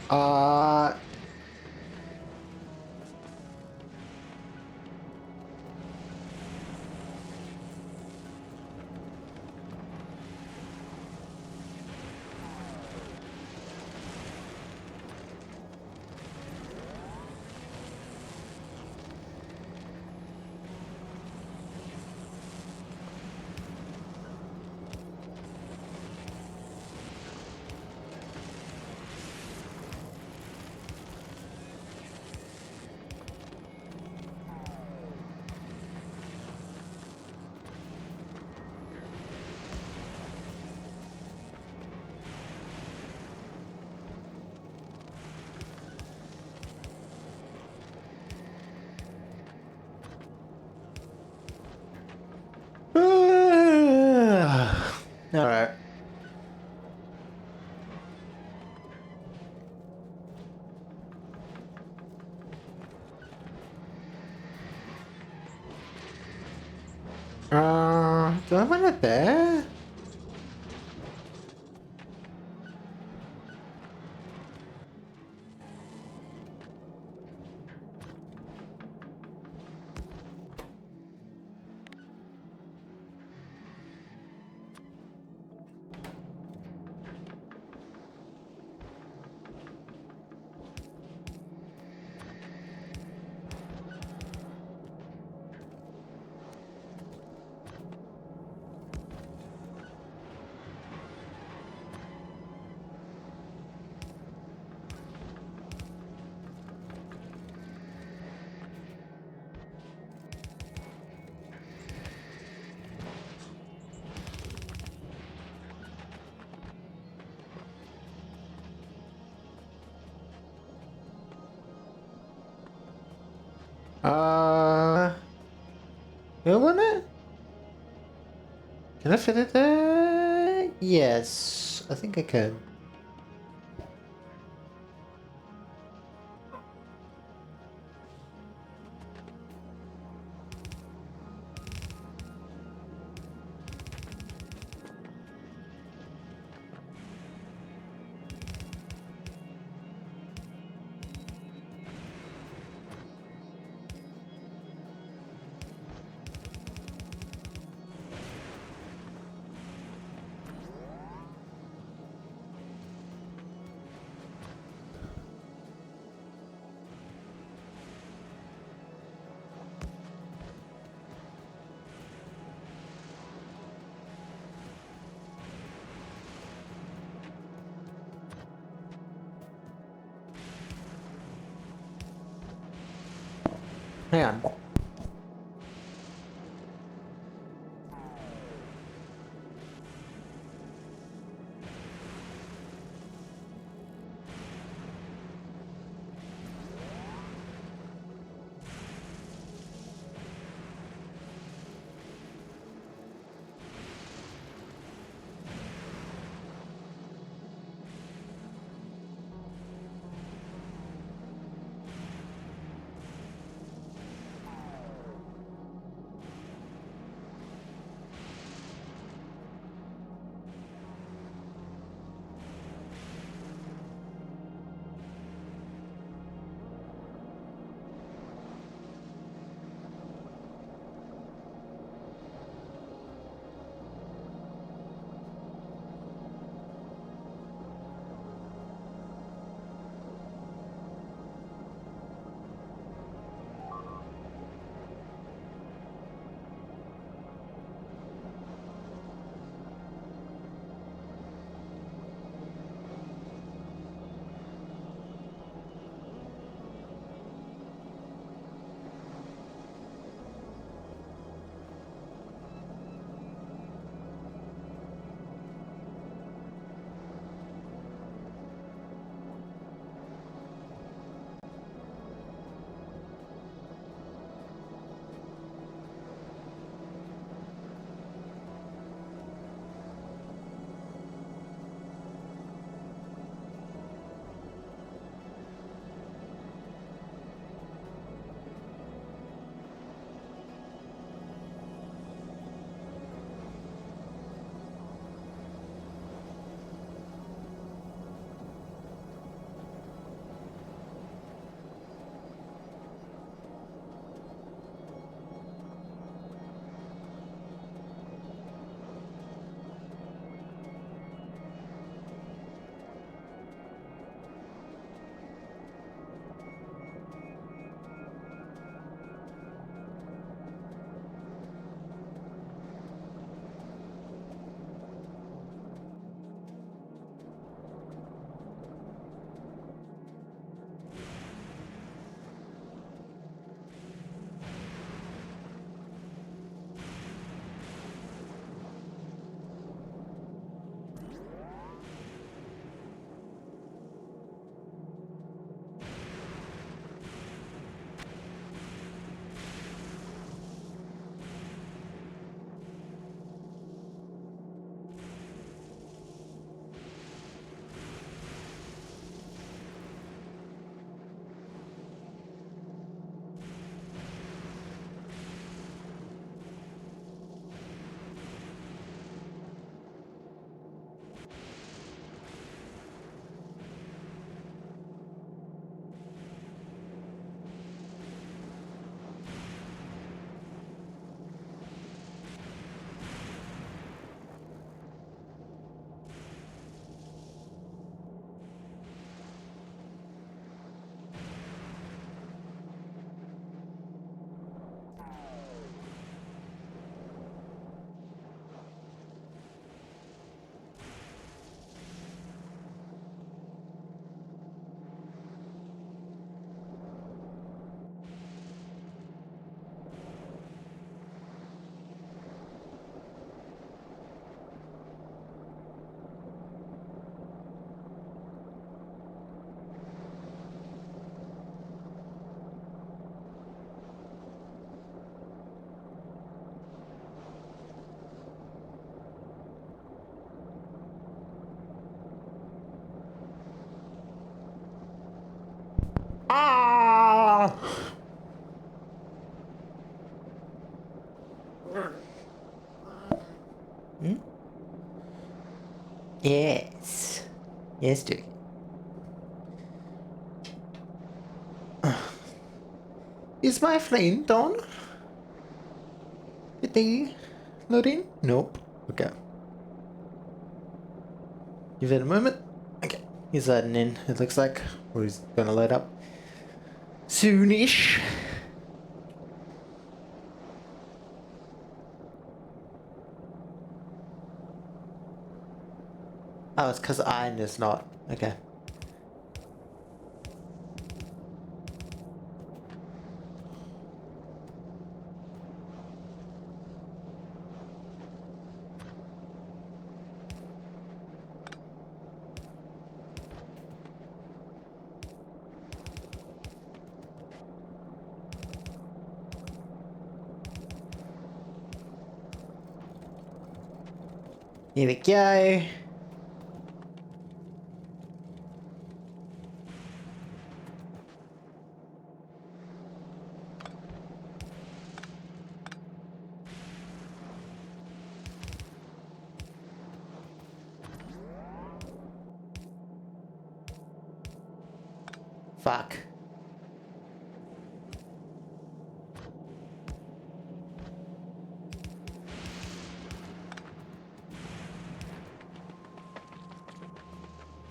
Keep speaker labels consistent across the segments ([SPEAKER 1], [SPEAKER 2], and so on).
[SPEAKER 1] Uh, all right. Do I want it there? Do I want it? Can I fit it there? Yes, I think I can. Hang on. Yes. Yes, dude. Is my flame on? Did they load in? Nope. Okay. Give it a moment. Okay. He's loading in, it looks like. Or he's gonna load up soonish. Oh, it's because iron is not. Okay. Here we go. Fuck.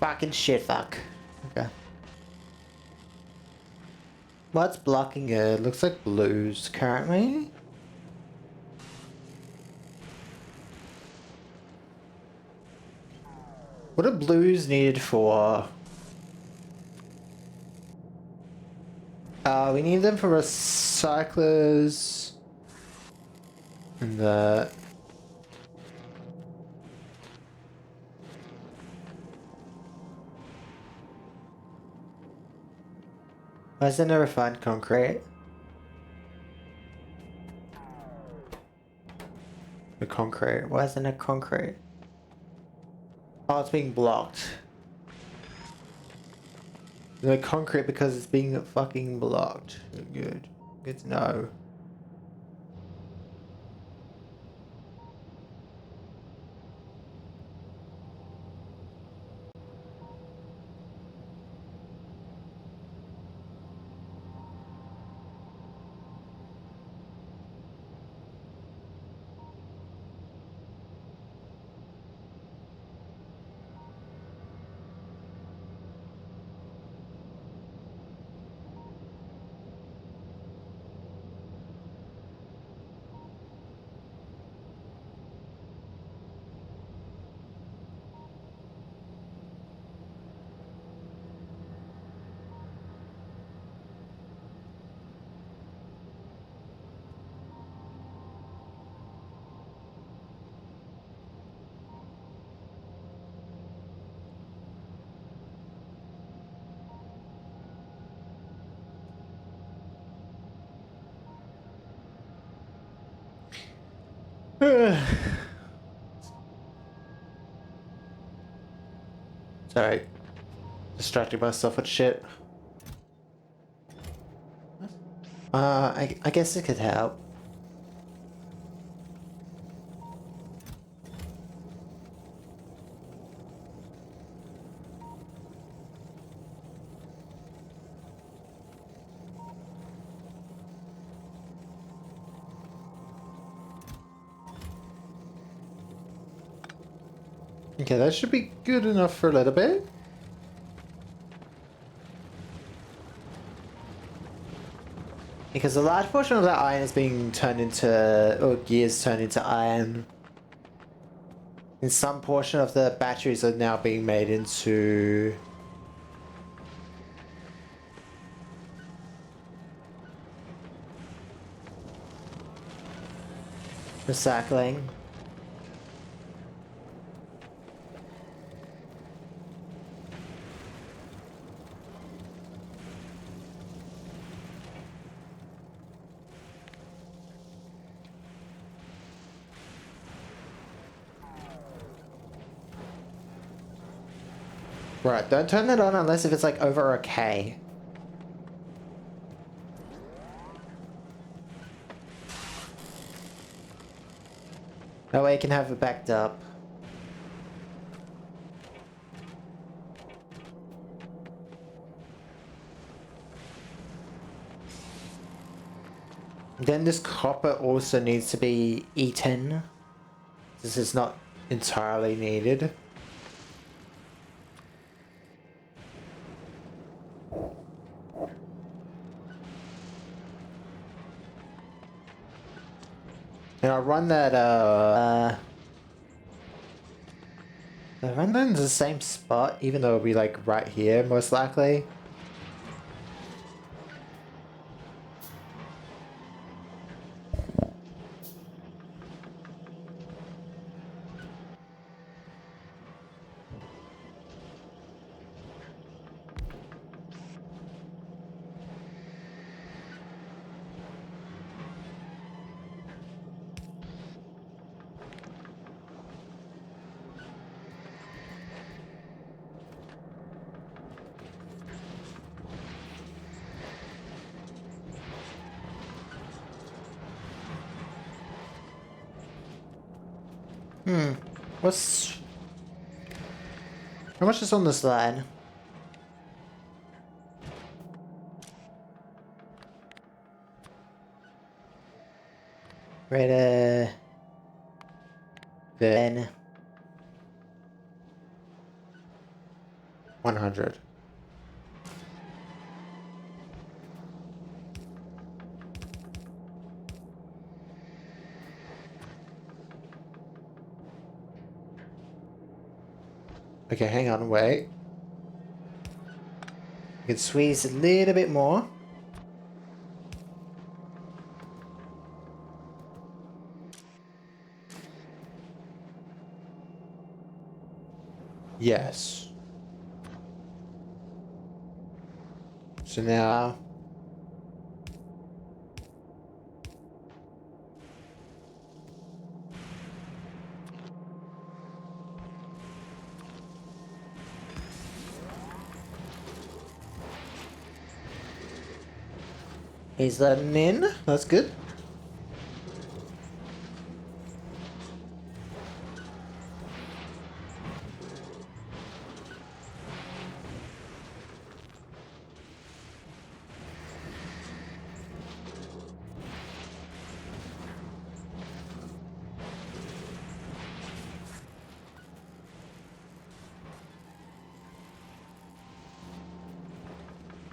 [SPEAKER 1] Fucking shit, fuck. Okay. What's blocking it? Looks like blues currently. What are blues needed for? We need them for recyclers. And the... Why is there no refined concrete? The concrete. Why isn't it concrete? Oh, it's being blocked. The concrete because it's being fucking blocked. Good. Good to know. Sorry. Distracting myself with shit. I guess it could help. Okay, that should be good enough for a little bit. Because a large portion of that iron is being turned into, or gears turned into iron. And some portion of the batteries are now being made into... recycling. Right, don't turn that on unless if it's like over a K. That way you can have it backed up. Then this copper also needs to be eaten. This is not entirely needed. And I'll run that, I run that in the same spot, even though it'll be like right here, most likely. What's... How much is on this line? Right, then 100. Okay, hang on, wait. I can squeeze a little bit more. Yes. So now... He's letting in. That's good.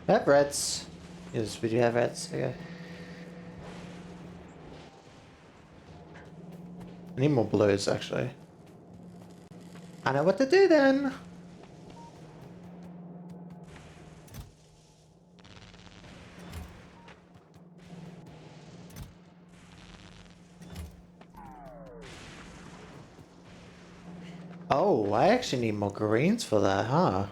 [SPEAKER 1] I have reds. Yes, we do have reds. Okay. I need more blues, actually. I know what to do then. Oh, I actually need more greens for that, huh?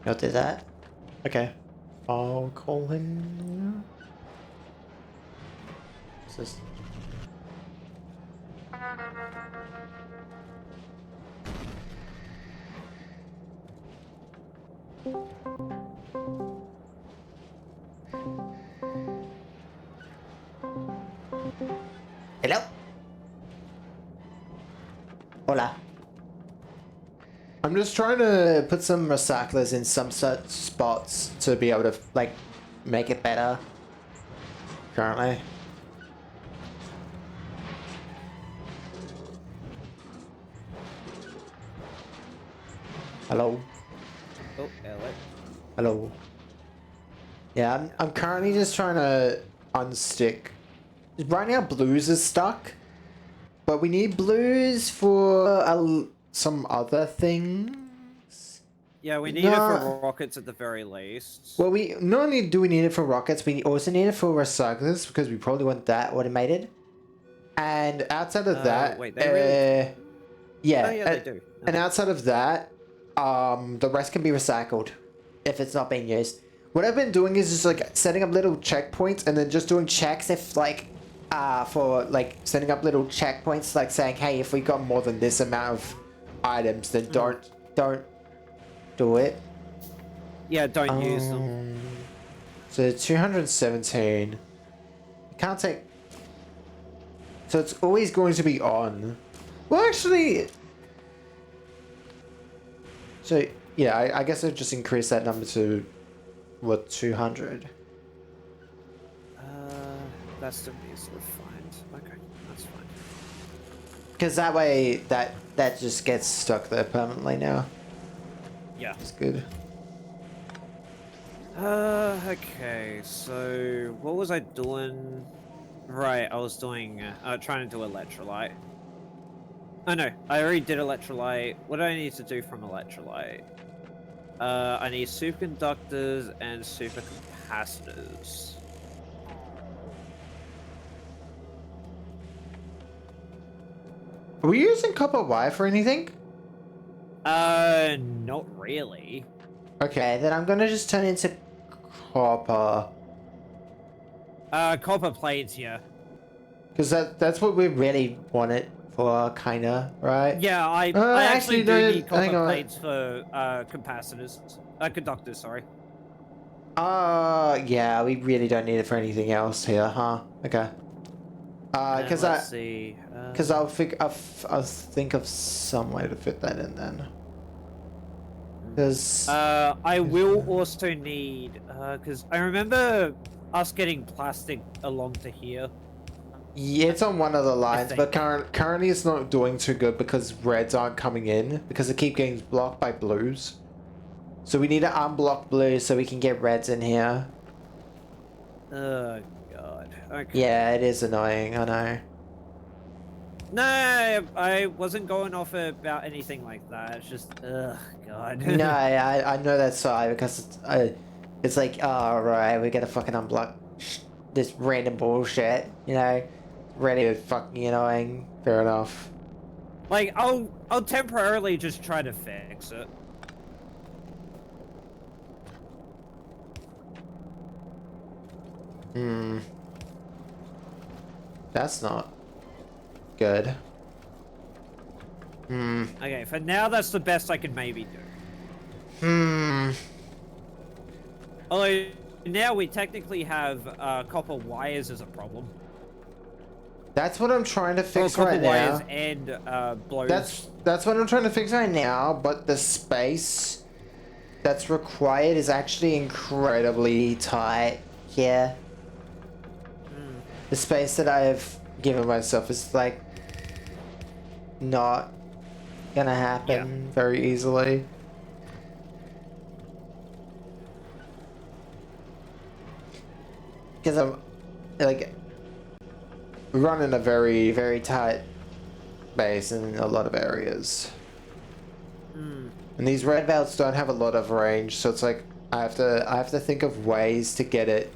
[SPEAKER 1] You'll do that? Okay. I'll call him. What's this? Hello? Hola. I'm just trying to put some recyclers in some such spots to be able to, like, make it better. Currently. Hello?
[SPEAKER 2] Oh, hello.
[SPEAKER 1] Hello? Yeah, I'm currently just trying to unstick. Right now, blues is stuck. But we need blues for some other things.
[SPEAKER 2] Yeah, we need it for rockets at the very least.
[SPEAKER 1] Well, we not only do we need it for rockets, we also need it for recyclers because we probably want that automated. And outside of that,
[SPEAKER 2] wait, they really...
[SPEAKER 1] yeah,
[SPEAKER 2] Oh, yeah, they do.
[SPEAKER 1] And outside of that, the rest can be recycled if it's not being used. What I've been doing is just like setting up little checkpoints and then just doing checks if like for like setting up little checkpoints like saying, hey, if we got more than this amount of items, then don't do it.
[SPEAKER 2] Yeah, don't use them.
[SPEAKER 1] So 217. You can't take. So it's always going to be on. Well, actually. So yeah, I guess I'll just increase that number to what 200.
[SPEAKER 2] That's still easily fine. Okay, that's fine.
[SPEAKER 1] Because that way that just gets stuck there permanently now.
[SPEAKER 2] Yeah.
[SPEAKER 1] That's good.
[SPEAKER 2] Okay, so what was I doing? Right, I was doing, trying to do electrolyte. Oh no, I already did electrolyte. What do I need to do from electrolyte? I need superconductors and supercapacitors.
[SPEAKER 1] Are we using copper wire for anything?
[SPEAKER 2] Not really.
[SPEAKER 1] Okay, then I'm gonna just turn into copper.
[SPEAKER 2] Copper plates, yeah.
[SPEAKER 1] Because that's what we really want it for, kinda, right?
[SPEAKER 2] Yeah, I actually do need copper plates for, capacitors. Conductors, sorry.
[SPEAKER 1] Yeah, we really don't need it for anything else here, huh? Okay. Because
[SPEAKER 2] let's see.
[SPEAKER 1] I'll think of some way to fit that in then. Because
[SPEAKER 2] I will also need, because I remember us getting plastic along to here.
[SPEAKER 1] yeah, it's on one of the lines, but currently it's not doing too good because reds aren't coming in because they keep getting blocked by blues. So we need to unblock blues so we can get reds in here.
[SPEAKER 2] Oh god. Okay.
[SPEAKER 1] Yeah, it is annoying, I know.
[SPEAKER 2] No, I wasn't going off about anything like that. It's just, ugh, god.
[SPEAKER 1] No, I know that side because it's like, oh, right, we gotta fucking unblock this random bullshit, you know? Really fucking annoying. Fair enough.
[SPEAKER 2] Like, I'll temporarily just try to fix it.
[SPEAKER 1] That's not good.
[SPEAKER 2] Okay, for now, that's the best I can maybe do. Although, now we technically have, copper wires as a problem.
[SPEAKER 1] That's what I'm trying to fix
[SPEAKER 2] copper
[SPEAKER 1] right
[SPEAKER 2] wires
[SPEAKER 1] now.
[SPEAKER 2] and, blows.
[SPEAKER 1] That's what I'm trying to fix right now, but the space that's required is actually incredibly tight here. The space that I've given myself is like not gonna happen very easily. Because I'm like running a very, very tight base in a lot of areas. And these red belts don't have a lot of range, so it's like I have to think of ways to get it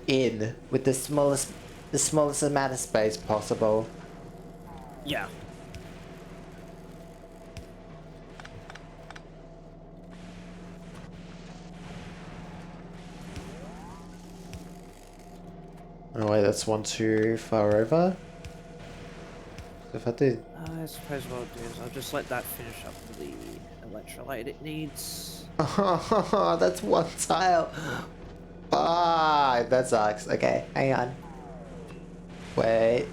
[SPEAKER 1] in with the smallest amount of space possible.
[SPEAKER 2] Yeah.
[SPEAKER 1] Oh wait, that's one too far over. If I did,
[SPEAKER 2] I suppose what I'll do is I'll just let that finish up the electrolyte it needs.
[SPEAKER 1] oh, that's one tile. Ah, that sucks. Okay, hang on. Wait,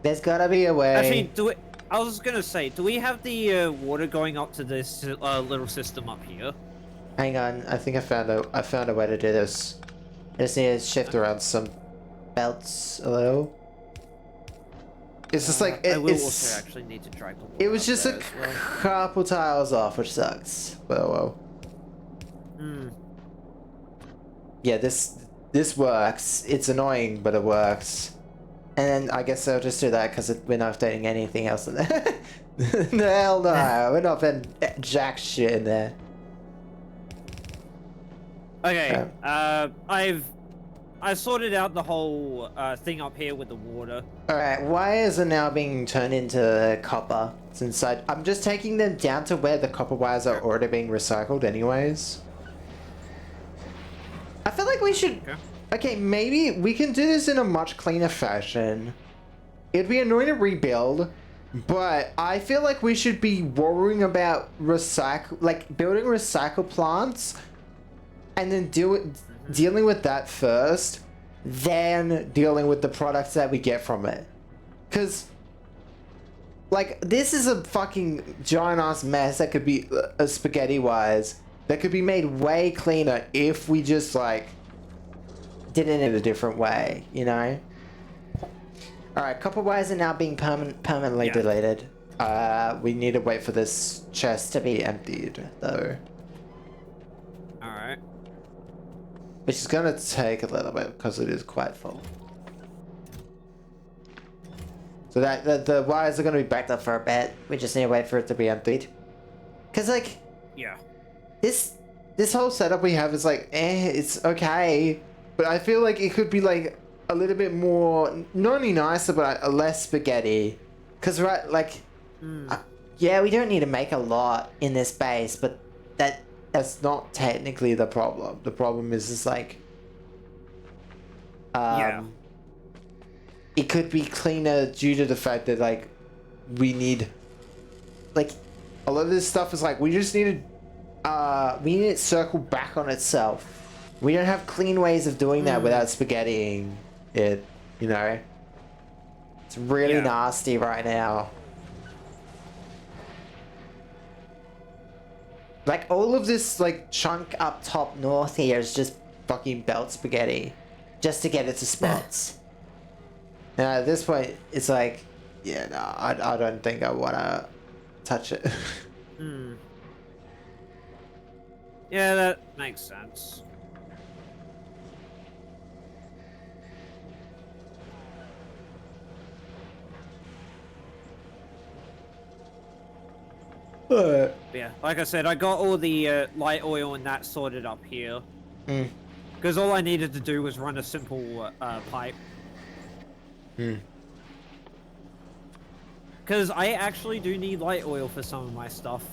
[SPEAKER 1] there's gotta be a way.
[SPEAKER 2] Actually, I was gonna say, do we have the water going up to this little system up here?
[SPEAKER 1] Hang on, I think I found a way to do this. I just need to shift around some belts a little. It's just like
[SPEAKER 2] I will also actually need to drag the water.
[SPEAKER 1] It was just a
[SPEAKER 2] well.
[SPEAKER 1] couple tiles off, which sucks. Well. Yeah, this works. It's annoying, but it works. And then I guess I'll just do that because we're not updating anything else in there. Hell no, we're not putting jack shit in there.
[SPEAKER 2] Okay, I sorted out the whole thing up here with the water.
[SPEAKER 1] Alright, wires are now being turned into copper. Since I'm just taking them down to where the copper wires are already being recycled anyways. we should...
[SPEAKER 2] Okay.
[SPEAKER 1] Okay, maybe we can do this in a much cleaner fashion. It'd be annoying to rebuild, but I feel like we should be worrying about building recycle plants and then dealing with that first, then dealing with the products that we get from it. Because, like, this is a fucking giant ass mess that could be, spaghetti-wise, that could be made way cleaner if we just, like, did it in a different way, you know? Alright, copper wires are now being permanently deleted. We need to wait for this chest to be emptied, though.
[SPEAKER 2] Alright.
[SPEAKER 1] Which is gonna take a little bit, because it is quite full. So the wires are gonna be backed up for a bit. We just need to wait for it to be emptied. Because, like...
[SPEAKER 2] Yeah.
[SPEAKER 1] This whole setup we have is, like, it's okay. But I feel like it could be, like, a little bit more... Not only nicer, but less spaghetti. Because, right, like... yeah, we don't need to make a lot in this base, but that's not technically the problem. The problem is just, like...
[SPEAKER 2] Yeah.
[SPEAKER 1] It could be cleaner due to the fact that, like, we need... Like, a lot of this stuff is, like, we just need to... we need it circled back on itself. We don't have clean ways of doing that without spaghettiing it, you know? It's really nasty right now. Like, all of this, like, chunk up top north here is just fucking belt spaghetti. Just to get it to spots. Now, at this point, it's like, yeah, no, I don't think I want to touch it.
[SPEAKER 2] Yeah, that makes sense. Yeah, like I said, I got all the light oil and that sorted up here. Because all I needed to do was run a simple pipe. Because I actually do need light oil for some of my stuff.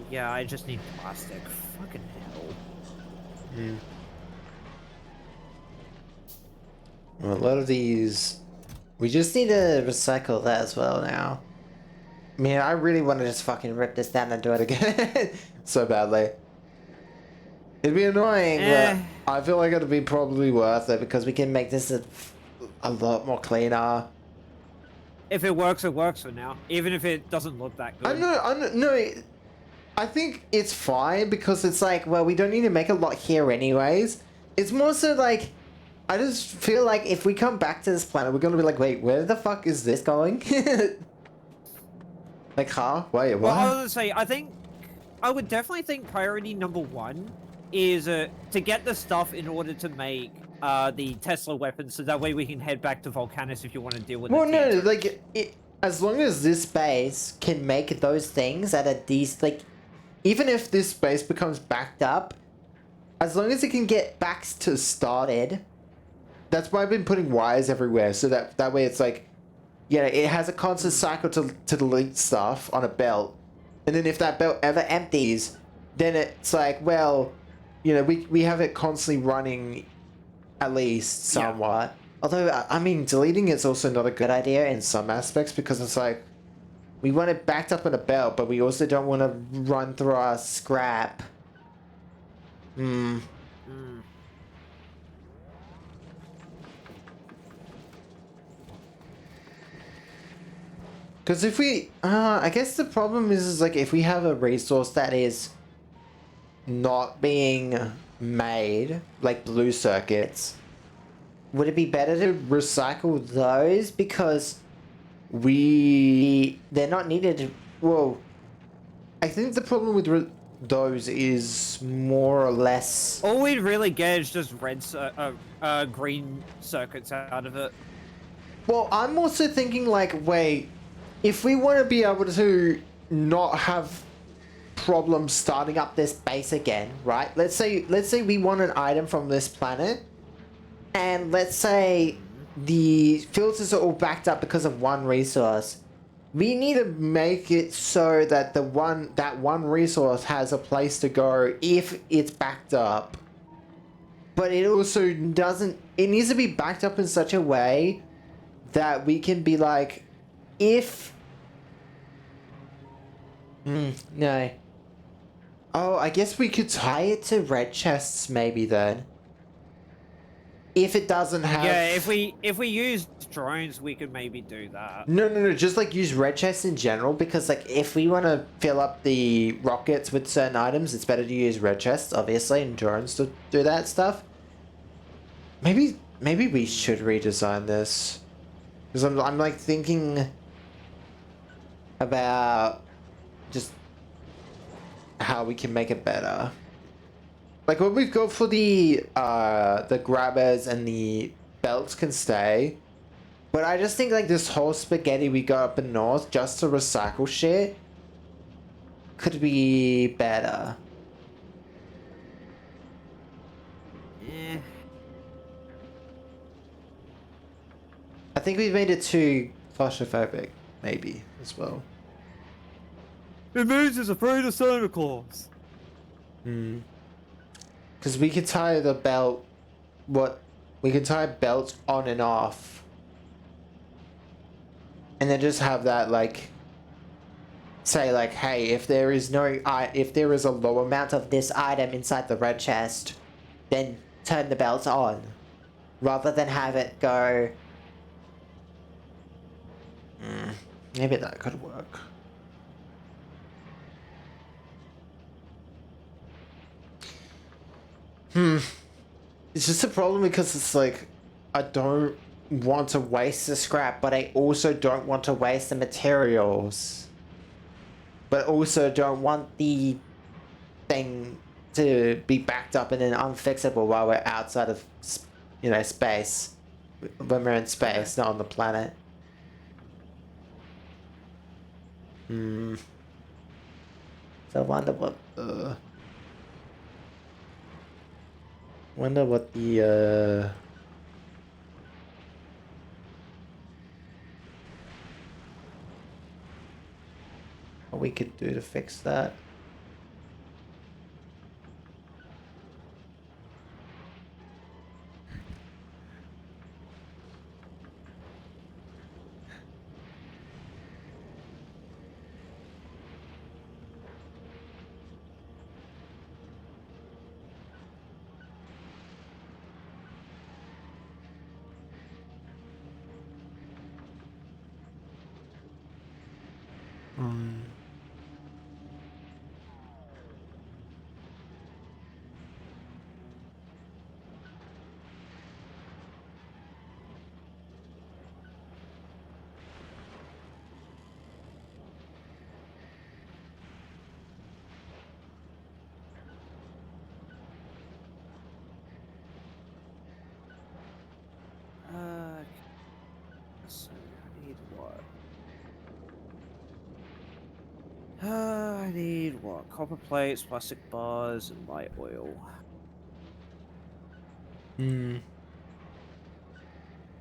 [SPEAKER 2] Yeah, I just need plastic. Fucking hell.
[SPEAKER 1] Well, a lot of these... We just need to recycle that as well now. I mean, I really want to just fucking rip this down and do it again. So badly. It'd be annoying, but I feel like it'd be probably worth it because we can make this a lot more cleaner.
[SPEAKER 2] If it works for now. Even if it doesn't look that good.
[SPEAKER 1] I think it's fine because it's like, well, we don't need to make a lot here anyways. It's more so like, I just feel like if we come back to this planet, we're gonna be like, wait, where the fuck is this going? Like, huh? Wait, what?
[SPEAKER 2] Well, I was gonna say, I would definitely think priority number one is to get the stuff in order to make the Tesla weapons, so that way we can head back to Volcanus if you want to deal with. Well,
[SPEAKER 1] no, like as long as this base can make those things at a decent, like, even if this base becomes backed up, as long as it can get back to started. That's why I've been putting wires everywhere, so that way it's like, yeah, it has a constant cycle to delete stuff on a belt, and then if that belt ever empties, then it's like, well, you know, we have it constantly running, at least somewhat. Yeah. Although, I mean, deleting it's also not a good idea in some aspects because it's like, we want it backed up in a belt, but we also don't want to run through our scrap. Because if we, I guess the problem is like if we have a resource that is not being made, like blue circuits, would it be better to recycle those because they're not needed to, well, I think the problem with those is more or less...
[SPEAKER 2] All we'd really get is just green circuits out of it.
[SPEAKER 1] Well, I'm also thinking like, wait, if we want to be able to not have problems starting up this base again, right? Let's say we want an item from this planet, and let's say the filters are all backed up because of one resource. we need to make it so that that one resource has a place to go if it's backed up. But it also doesn't, it needs to be backed up in such a way that we can be like, if... no. Oh, I guess we could tie it to red chests maybe then. If it doesn't have...
[SPEAKER 2] Yeah, if we use drones, we could maybe do that.
[SPEAKER 1] No, just like use red chests in general, because like if we want to fill up the rockets with certain items, it's better to use red chests, obviously, and drones to do that stuff. Maybe we should redesign this. Because I'm like thinking about just how we can make it better. Like what we've got for the grabbers and the belts can stay. But I just think like this whole spaghetti we got up in north just to recycle shit could be better.
[SPEAKER 2] Yeah.
[SPEAKER 1] I think we've made it too claustrophobic, maybe, as well.
[SPEAKER 2] It means it's afraid of Santa Claus.
[SPEAKER 1] Because we could tie the belt, we can tie belts on and off. And then just have that like, say like, hey, if there is a low amount of this item inside the red chest, then turn the belts on. Rather than have it go... maybe that could work. It's just a problem because it's like, I don't want to waste the scrap, but I also don't want to waste the materials. But also don't want the thing to be backed up and then unfixable while we're outside of, you know, space. When we're in space, not on the planet. So I wonder what the... Wonder what the what we could do to fix that.
[SPEAKER 2] So I need what? I need what? Copper plates, plastic bars, and light oil.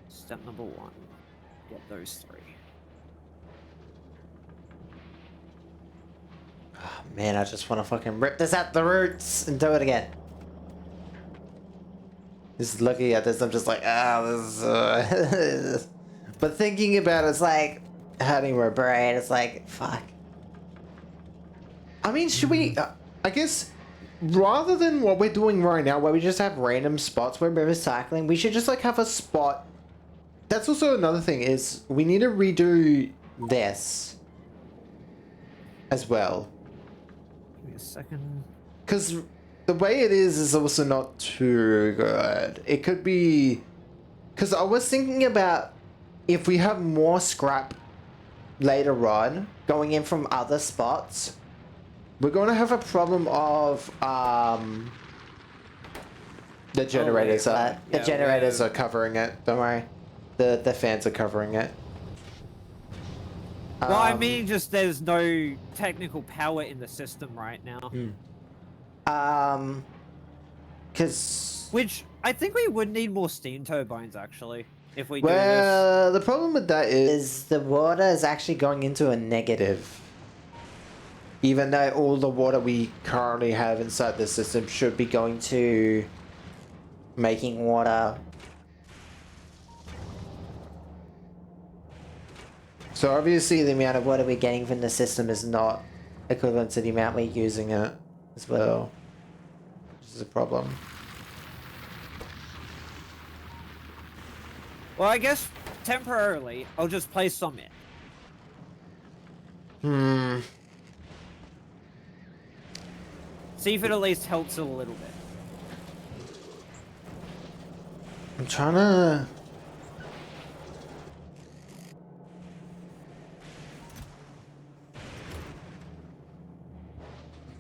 [SPEAKER 2] Step number 1. Get those 3.
[SPEAKER 1] Oh, man, I just want to fucking rip this at the roots and do it again. Just looking at this, I'm just like, this. But thinking about it's like hurting my brain. It's like, fuck. I mean, should we? I guess rather than what we're doing right now, where we just have random spots where we're recycling, we should just like have a spot. That's also another thing is we need to redo this as well.
[SPEAKER 2] Give me a second.
[SPEAKER 1] Because the way it is also not too good. It could be... Because I was thinking about if we have more scrap later on going in from other spots, we're going to have a problem of the generators are covering it. Don't worry. The fans are covering it.
[SPEAKER 2] Well, I mean, just there's no technical power in the system right now.
[SPEAKER 1] Because...
[SPEAKER 2] Which, I think we would need more steam turbines, actually. if we do this.
[SPEAKER 1] Well, the problem with that is the water is actually going into a negative. Even though all the water we currently have inside the system should be going to making water. So obviously the amount of water we're getting from the system is not equivalent to the amount we're using it as well. Which is a problem.
[SPEAKER 2] Well, I guess temporarily I'll just place some in. See if it at least helps it a little bit.
[SPEAKER 1] I'm trying to...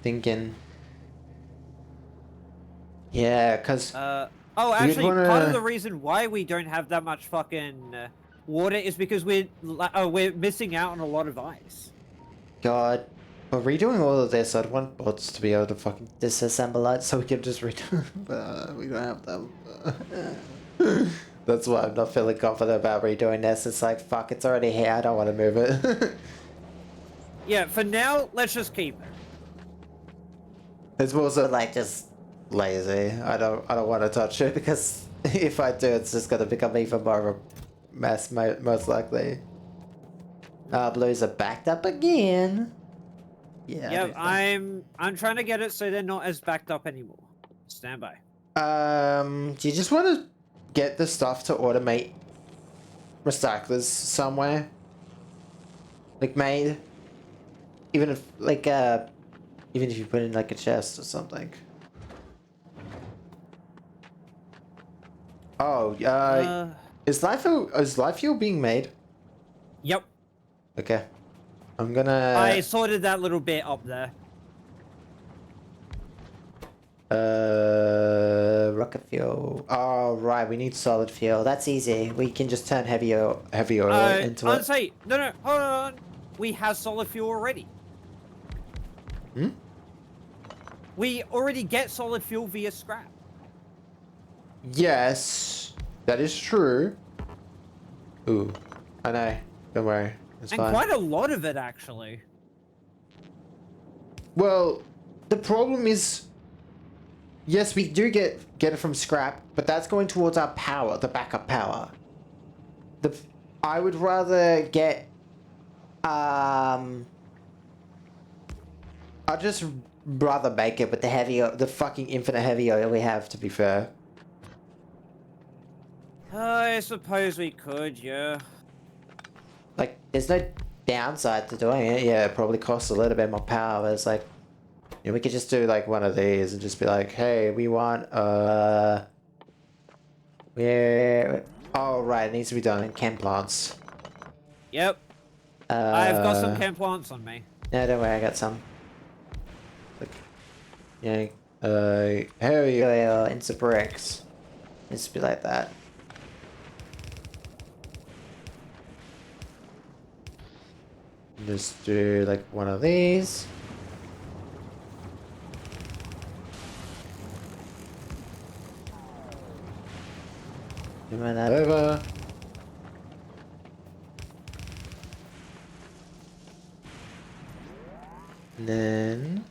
[SPEAKER 1] Thinking. Yeah, because...
[SPEAKER 2] Oh, actually, part of the reason why we don't have that much fucking water is because we're missing out on a lot of ice.
[SPEAKER 1] God. We're redoing all of this. I'd want bots to be able to fucking disassemble it so we can just redo it. But we don't have them. That's why I'm not feeling confident about redoing this. It's like, fuck, it's already here. I don't want to move it.
[SPEAKER 2] Yeah, for now, let's just keep it.
[SPEAKER 1] It's also like just lazy. I don't want to touch it because if I do, it's just gonna become even more of a mess, most likely. Blues are backed up again. Yeah.
[SPEAKER 2] Yep, I'm trying to get it so they're not as backed up anymore. Stand by.
[SPEAKER 1] Do you just want to get the stuff to automate recyclers somewhere? Like made? Even if like even if you put in like a chest or something. Oh, is life fuel being made?
[SPEAKER 2] Yep.
[SPEAKER 1] Okay. I'm gonna...
[SPEAKER 2] I sorted that little bit up there.
[SPEAKER 1] Rocket fuel. Oh, right, we need solid fuel. That's easy. We can just turn heavy oil into it.
[SPEAKER 2] Say, no, hold on. We have solid fuel already.
[SPEAKER 1] Hmm?
[SPEAKER 2] We already get solid fuel via scrap.
[SPEAKER 1] Yes, that is true. Ooh, I know. Don't worry. It's fine.
[SPEAKER 2] Quite a lot of it, actually.
[SPEAKER 1] Well, the problem is, yes, we do get it from scrap, but that's going towards our power, the backup power. I would rather get, I'd just rather make it with the fucking infinite heavy oil we have, to be fair.
[SPEAKER 2] I suppose we could, yeah.
[SPEAKER 1] Like, there's no downside to doing it. Yeah, it probably costs a little bit more power, but it's like, you know, we could just do like one of these and just be like, hey, we want, oh, right, it needs to be done in chem plants.
[SPEAKER 2] Yep. I've got some chem plants on me.
[SPEAKER 1] No, don't worry, I got some. Like, yeah, heavy oil into bricks. Needs to be like that. Just do like one of these. Run that over. And then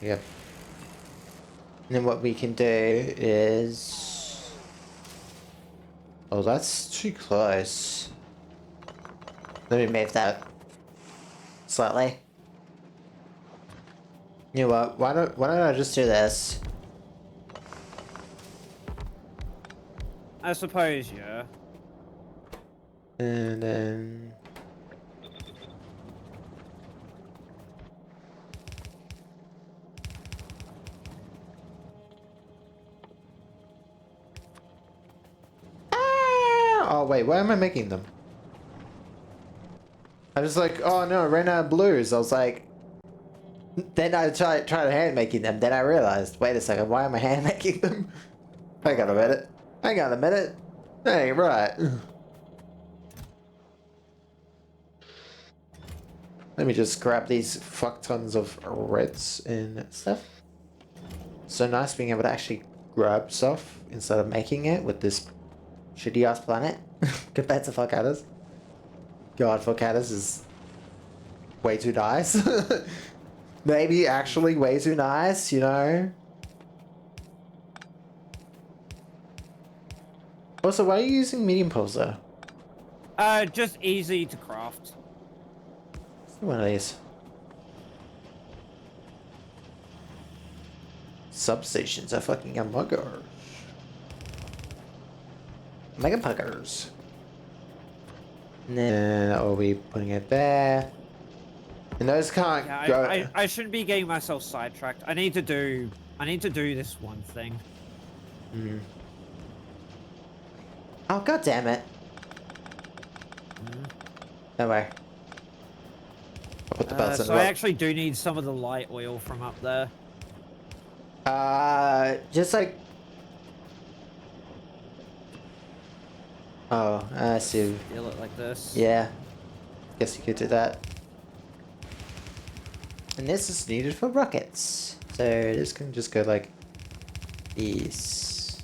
[SPEAKER 1] yep. And then what we can do is... Oh, that's too close. Let me move that slightly. You know what? Why don't I just do this?
[SPEAKER 2] I suppose, yeah.
[SPEAKER 1] And then... Oh wait, why am I making them? I was like, oh no, I ran out of blues. I was like, then I tried hand making them. Then I realized, wait a second, why am I hand making them? Hang on a minute. Hang on a minute. That ain't right. Let me just grab these fuck tons of reds and stuff. So nice being able to actually grab stuff instead of making it with this shitty ass planet compared to Falcatas. God, Falcatas is way too nice. Maybe actually way too nice, you know? Also, why are you using medium poles though?
[SPEAKER 2] Just easy to craft.
[SPEAKER 1] One of these. Substations are fucking a mugger. Mega puggers. And then I'll be putting it there. And those can't
[SPEAKER 2] Yeah,
[SPEAKER 1] go.
[SPEAKER 2] I shouldn't be getting myself sidetracked. I need to do this one thing.
[SPEAKER 1] Hmm. Oh, god damn it. No way. I'll put the belts in
[SPEAKER 2] So
[SPEAKER 1] the
[SPEAKER 2] I
[SPEAKER 1] rock.
[SPEAKER 2] actually do need some of the light oil from up there.
[SPEAKER 1] Just like. Oh, I see.
[SPEAKER 2] Feel it like this.
[SPEAKER 1] Yeah. Guess you could do that. And this is needed for rockets. So this can just go like this.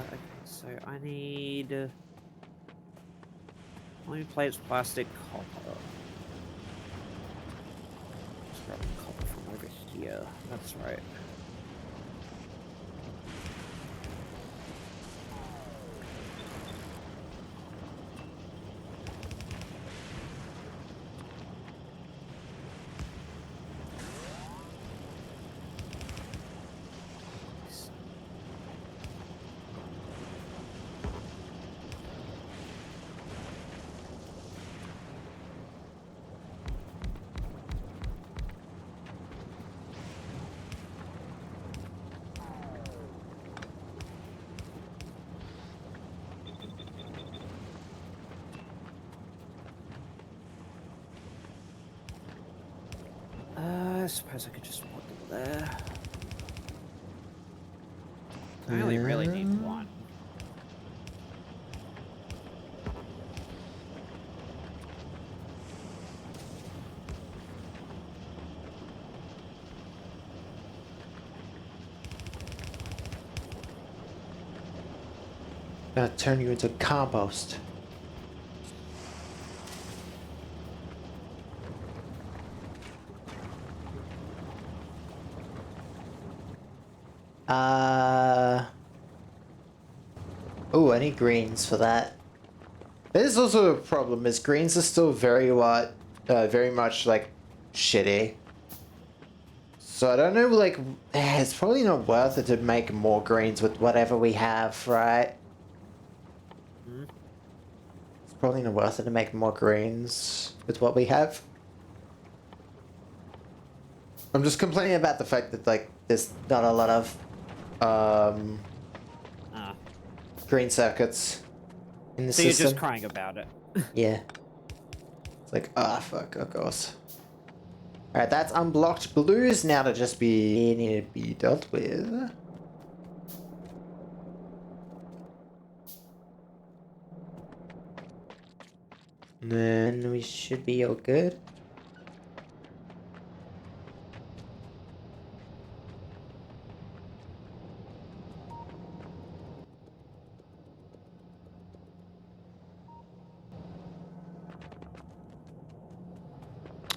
[SPEAKER 2] Okay, so I need. Only plates, plastic, copper. Just grab the copper from over here. That's right. I suppose I could just put them there. I only really need one.
[SPEAKER 1] Gonna turn you into compost. Oh, I need greens for that. There's also a problem, is greens are still very much like shitty. So I don't know, like, it's probably not worth it to make more greens with whatever we have, right? It's probably not worth it to make more greens with what we have. I'm just complaining about the fact that, like, there's not a lot of green circuits in the
[SPEAKER 2] So
[SPEAKER 1] system.
[SPEAKER 2] you're just crying about it.
[SPEAKER 1] Yeah. It's like, ah, fuck, of course. Alright, that's unblocked blues now to just need to be dealt with. And then we should be all good.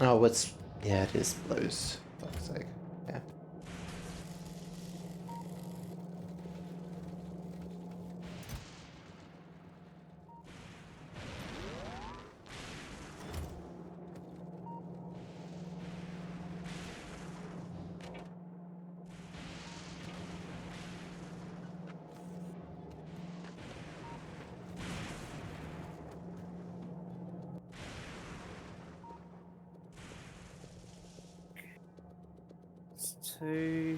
[SPEAKER 1] Oh, what's... Yeah, it is blues. Fuck's sake. Yeah.
[SPEAKER 2] Two.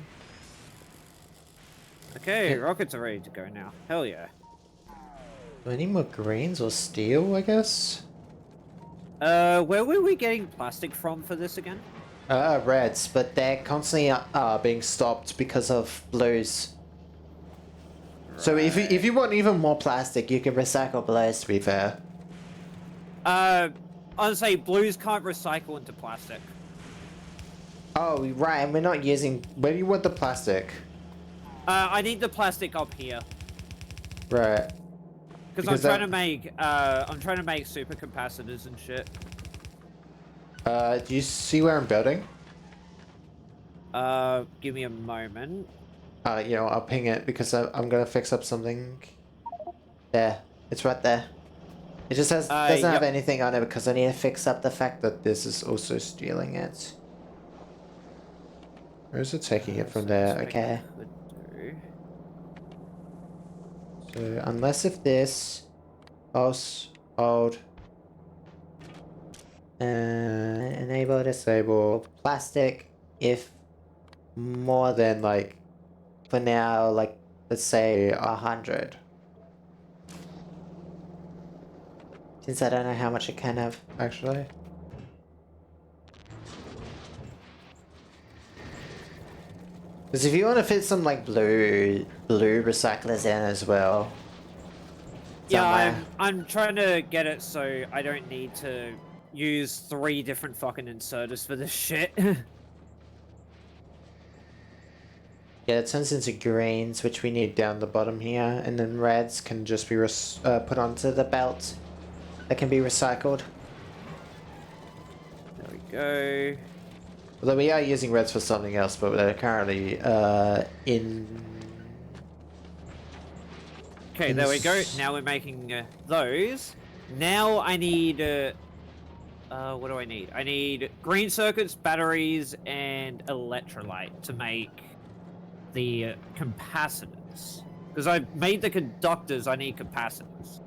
[SPEAKER 2] Okay, rockets are ready to go now. Hell yeah.
[SPEAKER 1] Do I need more greens or steel, I guess?
[SPEAKER 2] Where were we getting plastic from for this again?
[SPEAKER 1] Reds, but they're constantly being stopped because of blues. So if you want even more plastic, you can recycle blues, to be fair.
[SPEAKER 2] Honestly, blues can't recycle into plastic.
[SPEAKER 1] Oh, right, and we're not using... Where do you want the plastic?
[SPEAKER 2] I need the plastic up here.
[SPEAKER 1] Right.
[SPEAKER 2] Because I'm trying to make, super capacitors and shit.
[SPEAKER 1] Do you see where I'm building?
[SPEAKER 2] Give me a moment.
[SPEAKER 1] You know, I'll ping it because I'm gonna fix up something. There. It's right there. It just doesn't have anything on it because I need to fix up the fact that this is also stealing it. Or is it taking it from there? Okay. So, unless if this... Pulse, hold... enable, disable, plastic, if more than, like, for now, like, let's say 100. Since I don't know how much it can have, actually. Because if you want to fit some, like, blue recyclers in as well.
[SPEAKER 2] Yeah, I'm trying to get it so I don't need to use 3 different fucking inserters for this shit.
[SPEAKER 1] Yeah, it turns into greens, which we need down the bottom here, and then reds can just be put onto the belt that can be recycled.
[SPEAKER 2] There we go.
[SPEAKER 1] Although we are using reds for something else, but they're currently in...
[SPEAKER 2] Okay, there we go. Now we're making those. Now I need... what do I need? I need green circuits, batteries, and electrolyte to make the capacitors. Because I made the conductors, I need capacitors.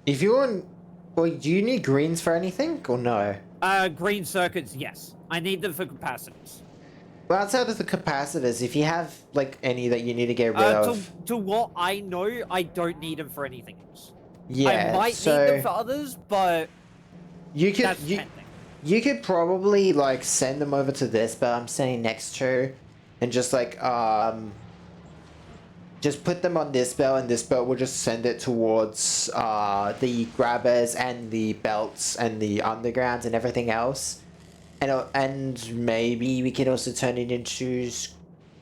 [SPEAKER 1] If you want... Well, do you need greens for anything, or no?
[SPEAKER 2] Green circuits, yes. I need them for capacitors.
[SPEAKER 1] Well, outside of the capacitors, if you have, like, any that you need to get rid of...
[SPEAKER 2] To what I know, I don't need them for anything else.
[SPEAKER 1] Yeah,
[SPEAKER 2] I might need them for others, but...
[SPEAKER 1] You could... You could probably, like, send them over to this belt I'm standing next to, and just, like, just put them on this belt, and this belt will just send it towards, the grabbers and the belts and the undergrounds and everything else. And maybe we could also turn it into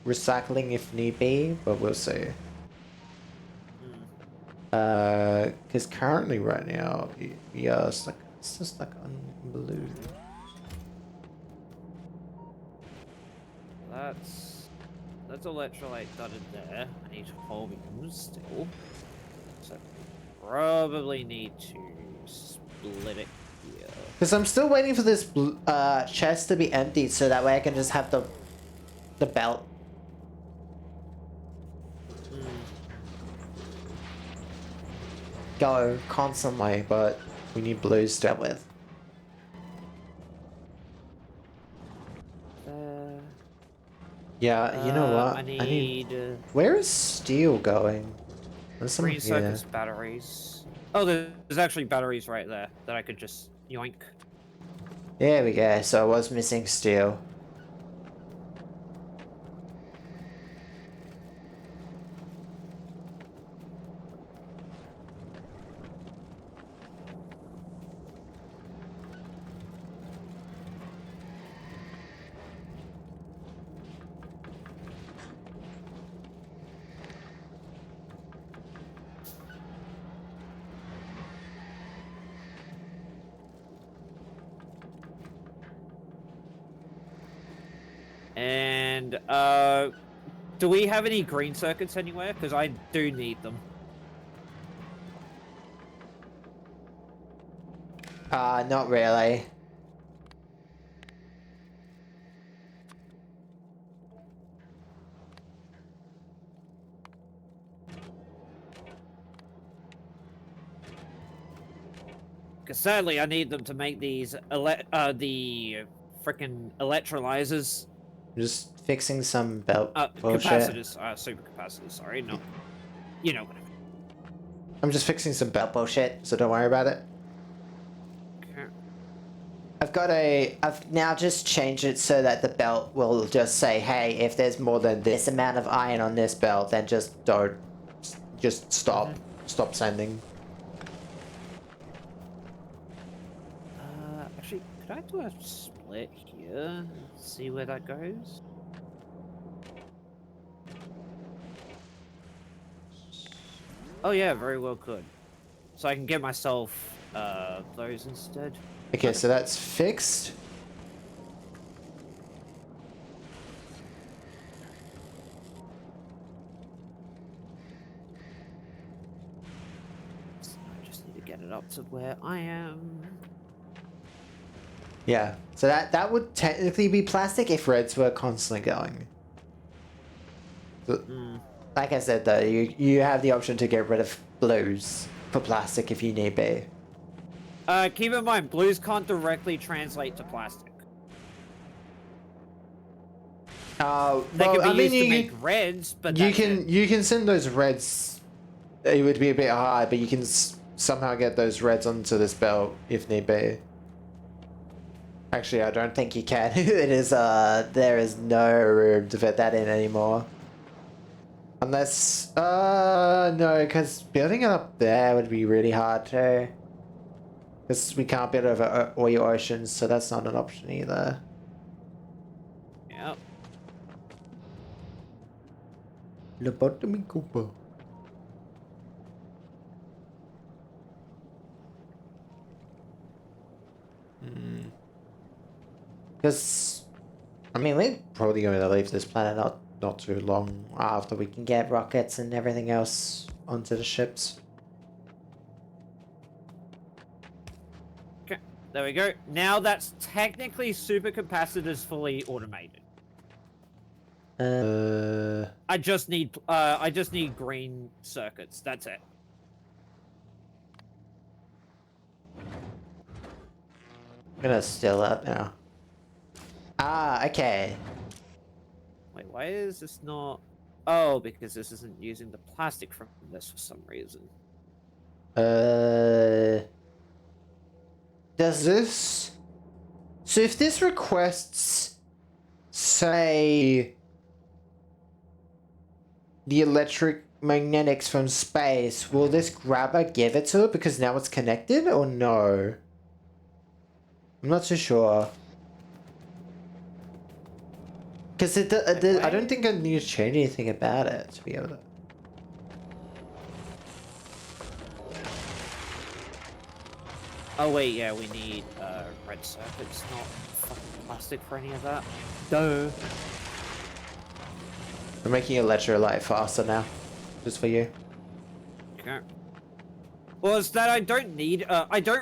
[SPEAKER 1] recycling if need be, but we'll see. Because currently right now, we are stuck. It's just like on blue.
[SPEAKER 2] That's electrolyte dotted there. I need holmium still. So probably need to split it here.
[SPEAKER 1] Because I'm still waiting for this chest to be emptied so that way I can just have the belt. Go constantly, but we need blues to deal with. Yeah, you know what?
[SPEAKER 2] I need
[SPEAKER 1] where is steel going? There's some
[SPEAKER 2] green circuits, batteries. Oh, there's actually batteries right there that I could just yoink.
[SPEAKER 1] There we go. So I was missing steel.
[SPEAKER 2] And, do we have any green circuits anywhere? Because I do need them.
[SPEAKER 1] Not really.
[SPEAKER 2] Because sadly, I need them to make these, the frickin' electrolyzers.
[SPEAKER 1] Just fixing some belt bullshit.
[SPEAKER 2] Capacitors, super capacitors, sorry, no. You know what I mean.
[SPEAKER 1] I'm just fixing some belt bullshit, so don't worry about it.
[SPEAKER 2] Okay.
[SPEAKER 1] I've now just changed it so that the belt will just say, hey, if there's more than this amount of iron on this belt, then just don't just stop sending.
[SPEAKER 2] Actually, could I do a split here and see where that goes? Oh yeah, very well could. So I can get myself those instead.
[SPEAKER 1] Okay, so that's fixed.
[SPEAKER 2] I just need to get it up to where I am.
[SPEAKER 1] Yeah, so that would technically be plastic if reds were constantly going. So, like I said though, you have the option to get rid of blues for plastic if you need be.
[SPEAKER 2] Keep in mind, blues can't directly translate to plastic. They
[SPEAKER 1] well,
[SPEAKER 2] can be
[SPEAKER 1] I mean,
[SPEAKER 2] used to make reds, but
[SPEAKER 1] you can send those reds. It would be a bit hard, but you can somehow get those reds onto this belt if need be. Actually, I don't think you can. It is there is no room to fit that in anymore. Unless no, because building it up there would be really hard too. Because we can't build over oil oceans, so that's not an option either.
[SPEAKER 2] Yep.
[SPEAKER 1] Lobotomy Cooper. Because, I mean, we're probably going to leave this planet not too long after we can get rockets and everything else onto the ships.
[SPEAKER 2] Okay, there we go. Now that's technically supercapacitors fully automated. I just need green circuits. That's it.
[SPEAKER 1] I'm gonna steal that now. Ah, okay.
[SPEAKER 2] Wait, why is this not? Oh, because this isn't using the plastic from this for some reason.
[SPEAKER 1] Does this... So if this requests, say, the electromagnetics from space, will this grabber give it to it because now it's connected, or no? I'm not so sure. Because I don't think I need to change anything about it to be able to...
[SPEAKER 2] Oh wait, yeah, we need red circuits, not fucking plastic for any of that. Duh.
[SPEAKER 1] We're making electrolyte faster now, just for you.
[SPEAKER 2] Okay. Well, it's that I don't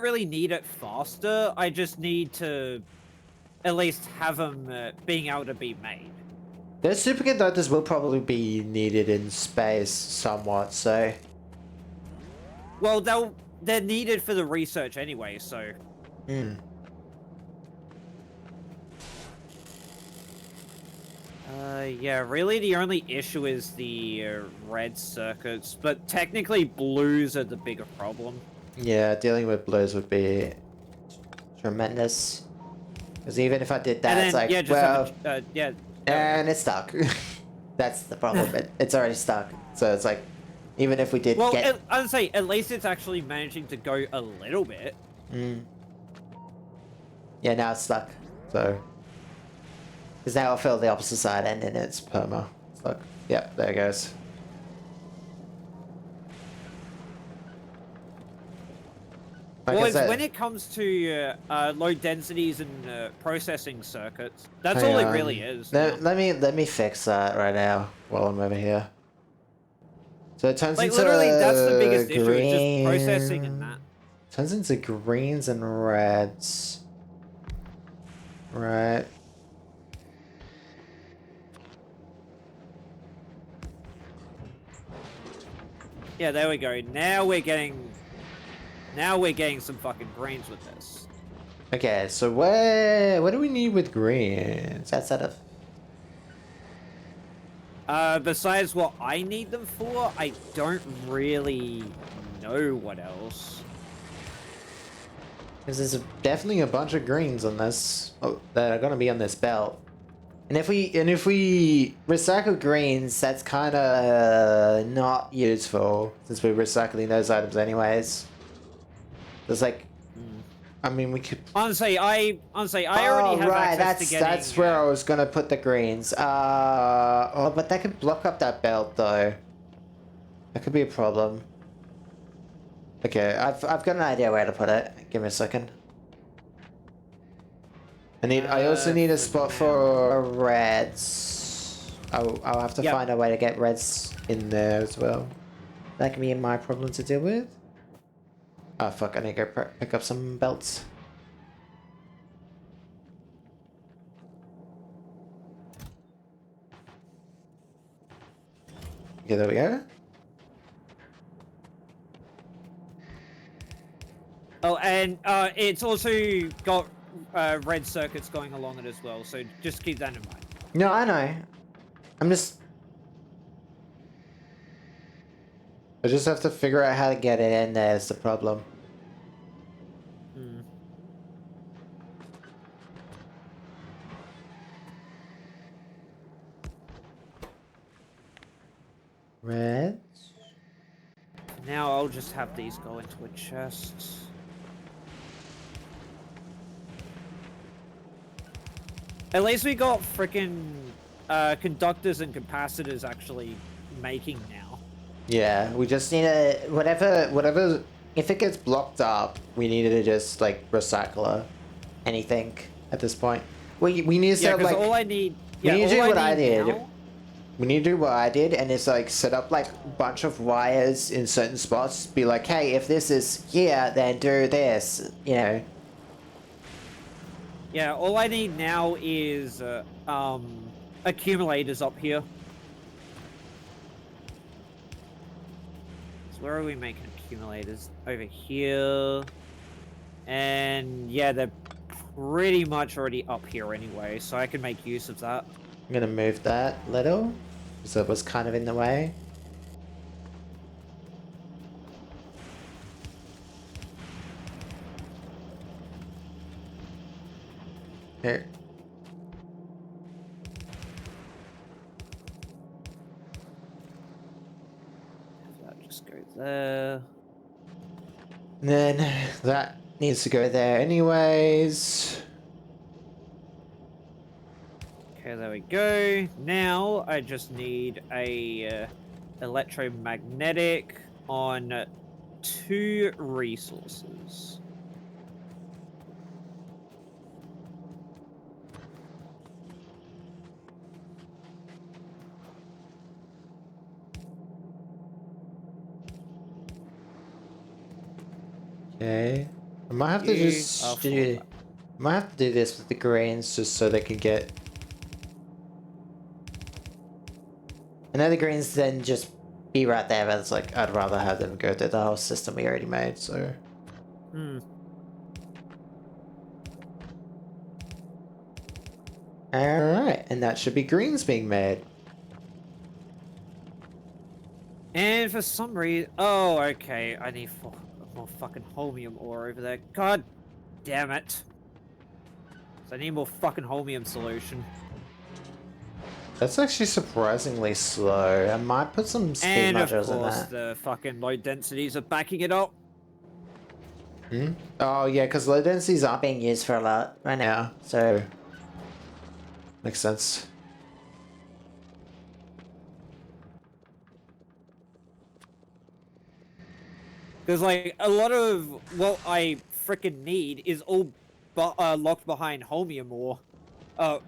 [SPEAKER 2] really need it faster. I just need to at least have them being able to be made.
[SPEAKER 1] Those superconductors will probably be needed in space somewhat, so...
[SPEAKER 2] Well, they're needed for the research anyway, so... Yeah, really the only issue is the red circuits, but technically blues are the bigger problem.
[SPEAKER 1] Yeah, dealing with blues would be tremendous. Because even if I did that,
[SPEAKER 2] And
[SPEAKER 1] it's
[SPEAKER 2] then,
[SPEAKER 1] like,
[SPEAKER 2] yeah, just
[SPEAKER 1] well...
[SPEAKER 2] yeah.
[SPEAKER 1] And it's stuck. That's the problem. It's already stuck. So it's like, even if we did get...
[SPEAKER 2] I'd say at least it's actually managing to go a little bit.
[SPEAKER 1] Yeah, now it's stuck. So... Because now I'll fill the opposite side and then it's perma. It's like, yeah, there it goes. Like
[SPEAKER 2] Well, when it comes to low densities and processing circuits, that's all it really is.
[SPEAKER 1] Let me fix that right now while I'm over here. So it turns
[SPEAKER 2] like
[SPEAKER 1] into
[SPEAKER 2] literally, that's the biggest
[SPEAKER 1] green.
[SPEAKER 2] issue. It's just processing and that.
[SPEAKER 1] Turns into greens and reds. Right.
[SPEAKER 2] Yeah, there we go. Now we're getting some fucking greens with this.
[SPEAKER 1] Okay, so what do we need with greens? That's out of...
[SPEAKER 2] Besides what I need them for, I don't really know what else.
[SPEAKER 1] Because there's definitely a bunch of greens on this that are going to be on this belt. And if we recycle greens, that's kind of not useful since we're recycling those items anyways. There's like, I mean, we could.
[SPEAKER 2] Honestly, I already have
[SPEAKER 1] right,
[SPEAKER 2] access to getting.
[SPEAKER 1] that's where I was gonna put the greens. Oh, but that could block up that belt though. That could be a problem. Okay, I've got an idea where to put it. Give me a second. I also need a spot for reds. I'll have to find a way to get reds in there as well. That can be my problem to deal with. Oh fuck, I need to go pick up some belts. Okay, there we go.
[SPEAKER 2] Oh, and it's also got red circuits going along it as well, so just keep that in mind.
[SPEAKER 1] No, I know. I just have to figure out how to get it in there is the problem. Reds.
[SPEAKER 2] Now I'll just have these go into a chest. At least we got frickin' conductors and capacitors actually making now.
[SPEAKER 1] Yeah, we just need to whatever. If it gets blocked up, we need to just like recycle anything at this point. We need to set up like
[SPEAKER 2] all I need.
[SPEAKER 1] We need to do what I did.
[SPEAKER 2] Now,
[SPEAKER 1] we need to do what I did, and it's like set up like a bunch of wires in certain spots. Be like, hey, if this is here, then do this. You know.
[SPEAKER 2] Yeah, all I need now is accumulators up here. So where are we making accumulators? Over here. And yeah, they're pretty much already up here anyway, so I can make use of that.
[SPEAKER 1] I'm gonna move that little, so it was kind of in the way. Here.
[SPEAKER 2] That just goes there.
[SPEAKER 1] And then that needs to go there anyways.
[SPEAKER 2] Okay, there we go. Now I just need a electromagnetic on 2 resources.
[SPEAKER 1] Okay. I might have to just do. I might have to do this with the greens just so they can get. I know the greens then just be right there, but it's like I'd rather have them go through the whole system we already made. So. Alright, and that should be greens being made.
[SPEAKER 2] And for some reason... Oh, okay. I need more fucking holmium ore over there. God damn it. So I need more fucking holmium solution.
[SPEAKER 1] That's actually surprisingly slow. I might put some speed modules in that.
[SPEAKER 2] And of course the fucking low densities are backing it up.
[SPEAKER 1] Oh yeah, because low densities aren't being used for a lot right now, so... Makes sense.
[SPEAKER 2] Because, like, a lot of what I frickin' need is all locked behind holmium ore.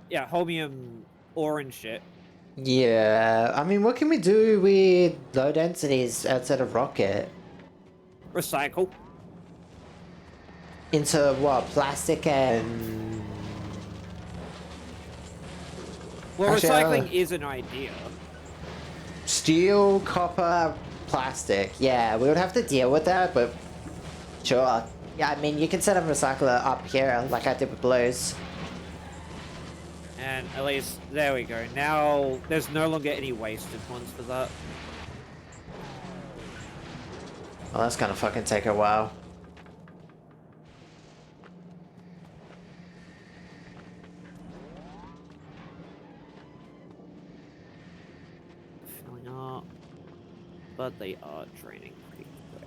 [SPEAKER 2] Yeah, holmium ore and shit.
[SPEAKER 1] Yeah, I mean, what can we do with low densities outside of rocket?
[SPEAKER 2] Recycle.
[SPEAKER 1] Into what? Plastic and...
[SPEAKER 2] Well,
[SPEAKER 1] actually,
[SPEAKER 2] recycling is an idea.
[SPEAKER 1] Steel, copper, plastic. Yeah, we would have to deal with that, but... Sure. Yeah, I mean, you can set up a recycler up here, like I did with blues.
[SPEAKER 2] And at least, there we go. Now, there's no longer any wasted ones for that.
[SPEAKER 1] Well, that's gonna fucking take a while.
[SPEAKER 2] filling up, but they are draining pretty quick.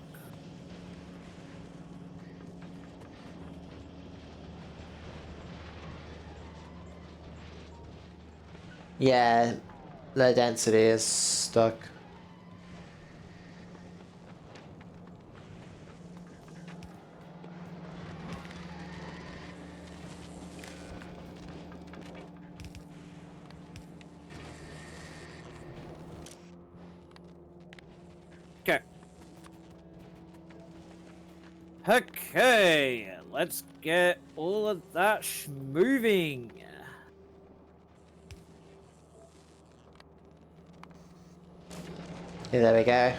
[SPEAKER 1] Yeah, low density is stuck.
[SPEAKER 2] Okay. Okay, let's get all of that moving.
[SPEAKER 1] Yeah, there we go.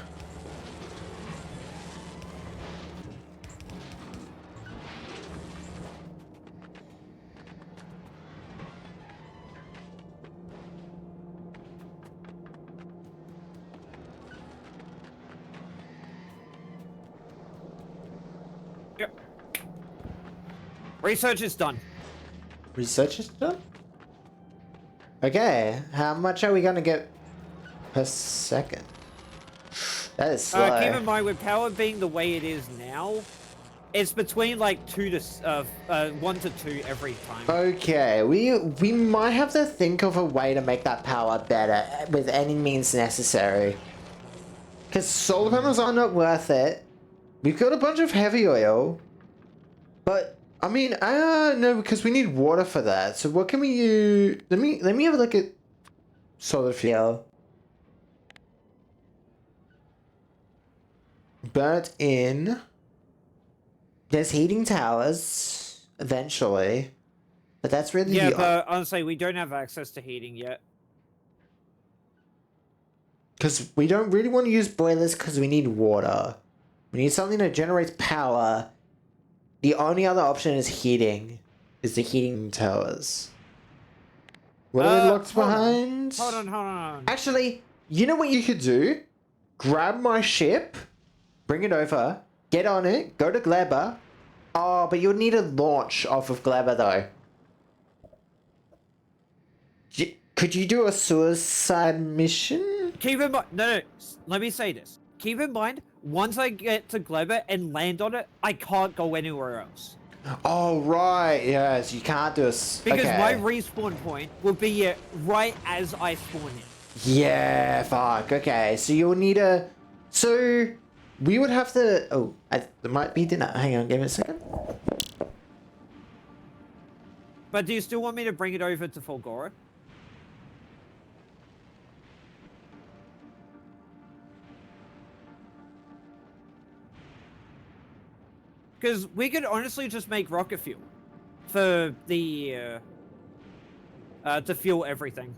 [SPEAKER 2] Yep. Research is done.
[SPEAKER 1] Research is done? Okay, how much are we gonna get per second? That is slow.
[SPEAKER 2] Keep in mind, with power being the way it is now, it's between like 1 to 2 every time.
[SPEAKER 1] Okay, we might have to think of a way to make that power better with any means necessary. Because solar panels are not worth it. We've got a bunch of heavy oil. But, I mean, no, because we need water for that. So what can we use? Let me have a look at solar fuel. Burnt in. There's heating towers, eventually. But that's really
[SPEAKER 2] Yeah, but honestly, we don't have access to heating yet.
[SPEAKER 1] because we don't really want to use boilers because we need water. We need something that generates power. The only other option is heating. Is the heating towers. What are they locked behind?
[SPEAKER 2] Hold on.
[SPEAKER 1] Actually, you know what you could do? Grab my ship, bring it over, get on it, go to Gleba. Oh, but you'll need a launch off of Gleba though. Could you do a suicide mission?
[SPEAKER 2] Keep in mind, no, let me say this. Keep in mind, once I get to Glover and land on it, I can't go anywhere else.
[SPEAKER 1] Oh, right. Yes, you can't do a...
[SPEAKER 2] Because my respawn point will be right as I spawn in.
[SPEAKER 1] Yeah, fuck. Okay, so you'll need a... So, we would have to... Oh, there might be dinner. Hang on, give me a second.
[SPEAKER 2] But do you still want me to bring it over to Fulgora? Because we could honestly just make rocket fuel for the to fuel everything.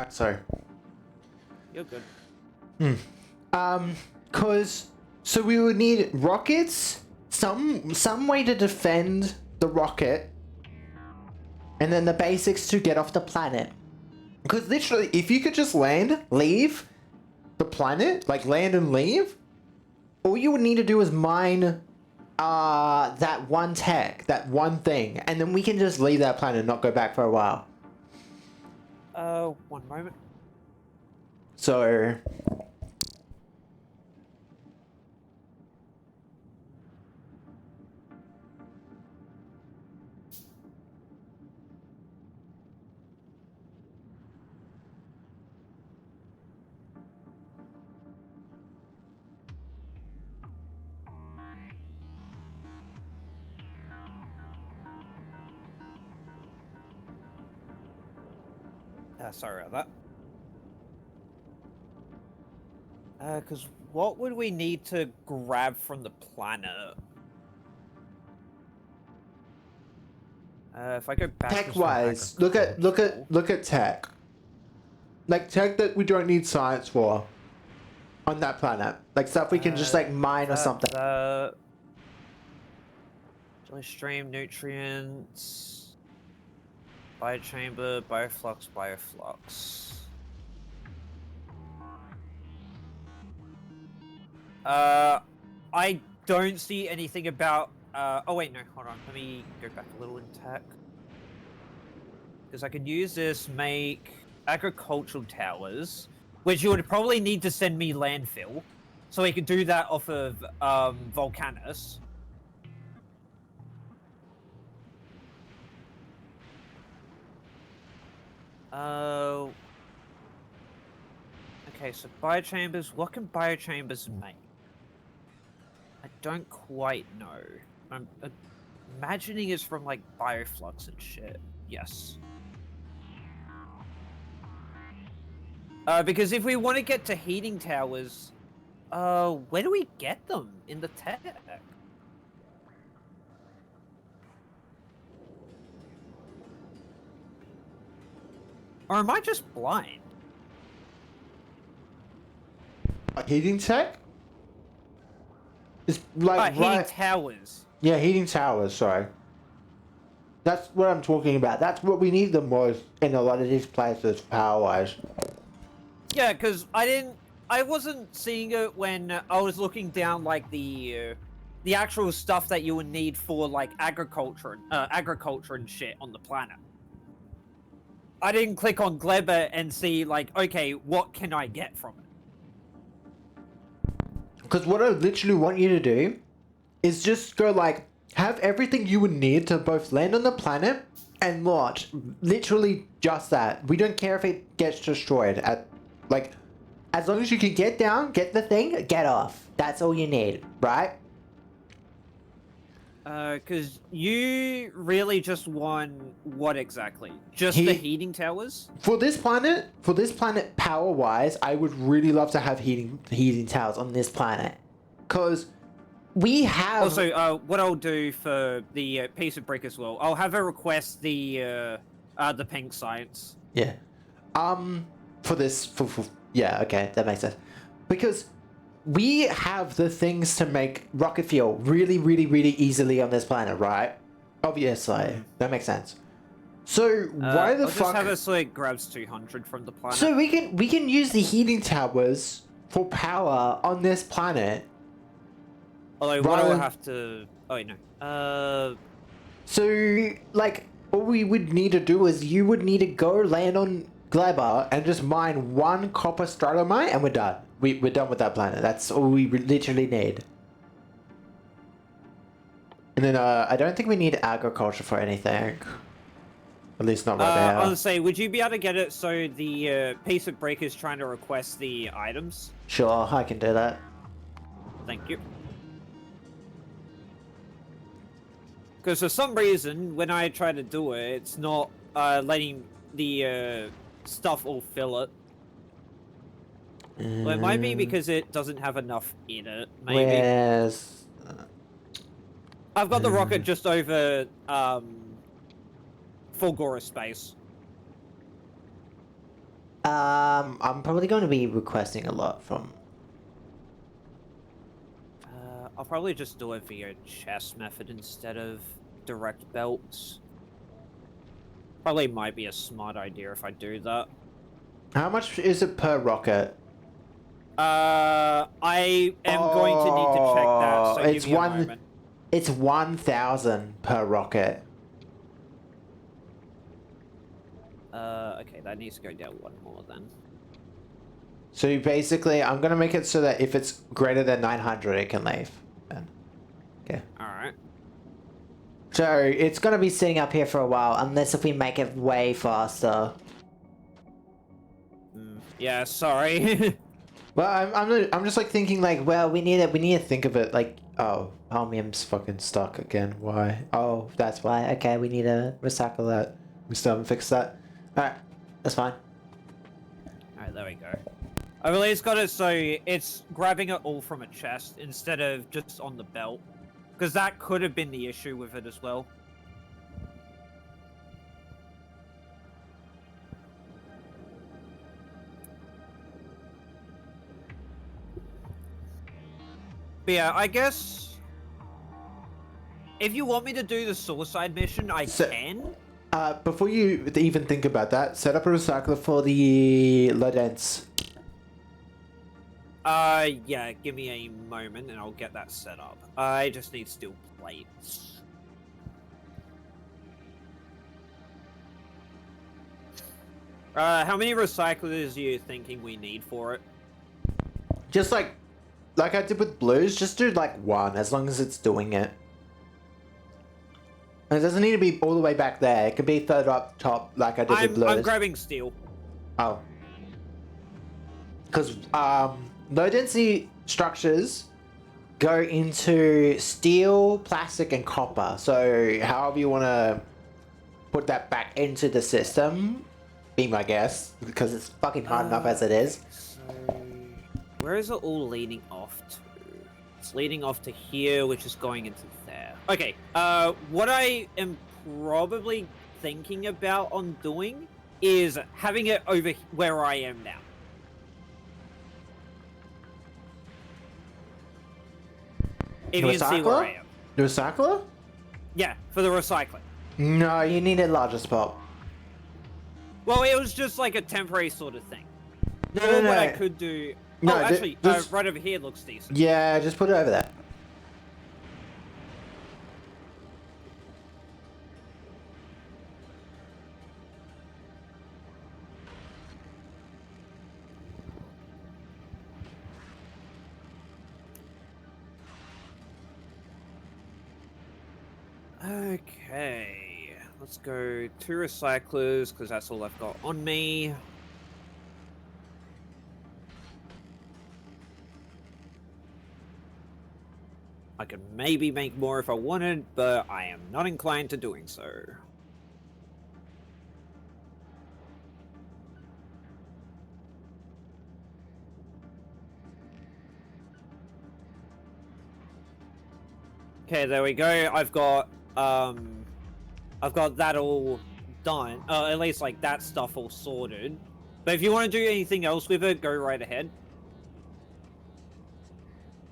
[SPEAKER 1] Sorry.
[SPEAKER 2] You're good.
[SPEAKER 1] So we would need rockets, some way to defend the rocket, and then the basics to get off the planet. Because literally, if you could just leave the planet, like land and leave, all you would need to do is mine that one tech, that one thing, and then we can just leave that planet and not go back for a while.
[SPEAKER 2] 1 moment.
[SPEAKER 1] So...
[SPEAKER 2] Sorry about that. Because what would we need to grab from the planet? If I go backwards
[SPEAKER 1] Tech
[SPEAKER 2] from
[SPEAKER 1] wise, look at tech. Like tech that we don't need science for on that planet. Like stuff we can just like mine or something.
[SPEAKER 2] Jelly stream, nutrients, biochamber, bioflux, bioflux. I don't see anything about. Oh wait, no, hold on. Let me go back a little in tech. Because I could use this, make agricultural towers, which you would probably need to send me landfill, so we could do that off of Volcanus. Okay, so biochambers. What can biochambers make? I don't quite know. I'm imagining it's from like bioflux and shit. Yes. Because if we want to get to heating towers, where do we get them in the tech? Or am I just blind?
[SPEAKER 1] Heating tech? It's like
[SPEAKER 2] heating towers.
[SPEAKER 1] Yeah, heating towers, sorry. That's what I'm talking about. That's what we need the most in a lot of these places, power-wise.
[SPEAKER 2] Yeah, because I wasn't seeing it when I was looking down like the actual stuff that you would need for like agriculture and shit on the planet. I didn't click on Gleba and see like, okay, what can I get from it?
[SPEAKER 1] Because what I literally want you to do is just go like, have everything you would need to both land on the planet and launch. Literally just that. We don't care if it gets destroyed. Like, as long as you can get down, get the thing, get off. That's all you need, right?
[SPEAKER 2] Because you really just want what exactly? Just the heating towers?
[SPEAKER 1] For this planet, power-wise, I would really love to have heating towers on this planet. Because we have...
[SPEAKER 2] Also, what I'll do for the piece of brick as well, I'll have her request the pink science.
[SPEAKER 1] Yeah. Yeah, okay, that makes sense. Because we have the things to make rocket fuel really, really, really easily on this planet, right? Obviously. That makes sense. So, why the
[SPEAKER 2] I'll
[SPEAKER 1] fuck...
[SPEAKER 2] just have it so it grabs 200 from the planet.
[SPEAKER 1] So we can use the heating towers for power on this planet.
[SPEAKER 2] Although, what I'll have to... Oh, wait, no.
[SPEAKER 1] So, like, what we would need to do is you would need to go land on Gleba and just mine one copper stratomite and we're done. We're done with that planet. That's all we literally need. And then, I don't think we need agriculture for anything. At least not right now.
[SPEAKER 2] I was say, would you be able to get it so the piece of brick is trying to request the items?
[SPEAKER 1] Sure, I can do that.
[SPEAKER 2] Thank you. Because for some reason, when I try to do it, it's not letting the stuff all fill it. Well, it might be because it doesn't have enough in it, maybe.
[SPEAKER 1] Where's...
[SPEAKER 2] I've got the rocket just over Fulgora space.
[SPEAKER 1] I'm probably going to be requesting a lot from...
[SPEAKER 2] I'll probably just do it via chest method instead of direct belts. Probably might be a smart idea if I do that.
[SPEAKER 1] How much is it per rocket?
[SPEAKER 2] I am going to need to check that, so give me a moment.
[SPEAKER 1] It's 1,000 per rocket.
[SPEAKER 2] Okay, that needs to go down one more then.
[SPEAKER 1] So basically, I'm gonna make it so that if it's greater than 900, it can leave. Okay.
[SPEAKER 2] Alright.
[SPEAKER 1] So, it's gonna be sitting up here for a while, unless if we make it way faster.
[SPEAKER 2] Yeah, sorry.
[SPEAKER 1] Well, I'm just like thinking like, well, we need to think of it like, oh, Palmium's fucking stuck again. Why? Oh, that's why. Okay, we need to recycle that. We still haven't fixed that. Alright, that's fine.
[SPEAKER 2] Alright, there we go. I've at least got it so it's grabbing it all from a chest instead of just on the belt. Because that could have been the issue with it as well. But yeah, I guess if you want me to do the suicide mission, I can.
[SPEAKER 1] Before you even think about that, set up a recycler for the Lodents.
[SPEAKER 2] Yeah, give me a moment and I'll get that set up. I just need steel plates. How many recyclers are you thinking we need for it?
[SPEAKER 1] Just like I did with blues, just do like one, as long as it's doing it. And it doesn't need to be all the way back there. It could be third up top, like I did with blues.
[SPEAKER 2] I'm grabbing steel.
[SPEAKER 1] Oh. Because low density structures go into steel, plastic, and copper. So however you want to put that back into the system, be my guess, because it's fucking hard enough as it is.
[SPEAKER 2] So, where is it all leading off to? It's leading off to here, which is going into there. Okay, what I am probably thinking about on doing is having it over where I am now. If you can see where I am.
[SPEAKER 1] The recycler?
[SPEAKER 2] Yeah, for the recycling.
[SPEAKER 1] No, you need a larger spot.
[SPEAKER 2] Well, it was just like a temporary sort of thing.
[SPEAKER 1] No,
[SPEAKER 2] What I could do...
[SPEAKER 1] No,
[SPEAKER 2] oh, actually, right over here looks decent.
[SPEAKER 1] Yeah, just put it over there.
[SPEAKER 2] Okay, let's go 2 recyclers, because that's all I've got on me. I could maybe make more if I wanted, but I am not inclined to doing so. Okay, there we go. I've got that all done. At least like that stuff all sorted. But if you want to do anything else with it, go right ahead.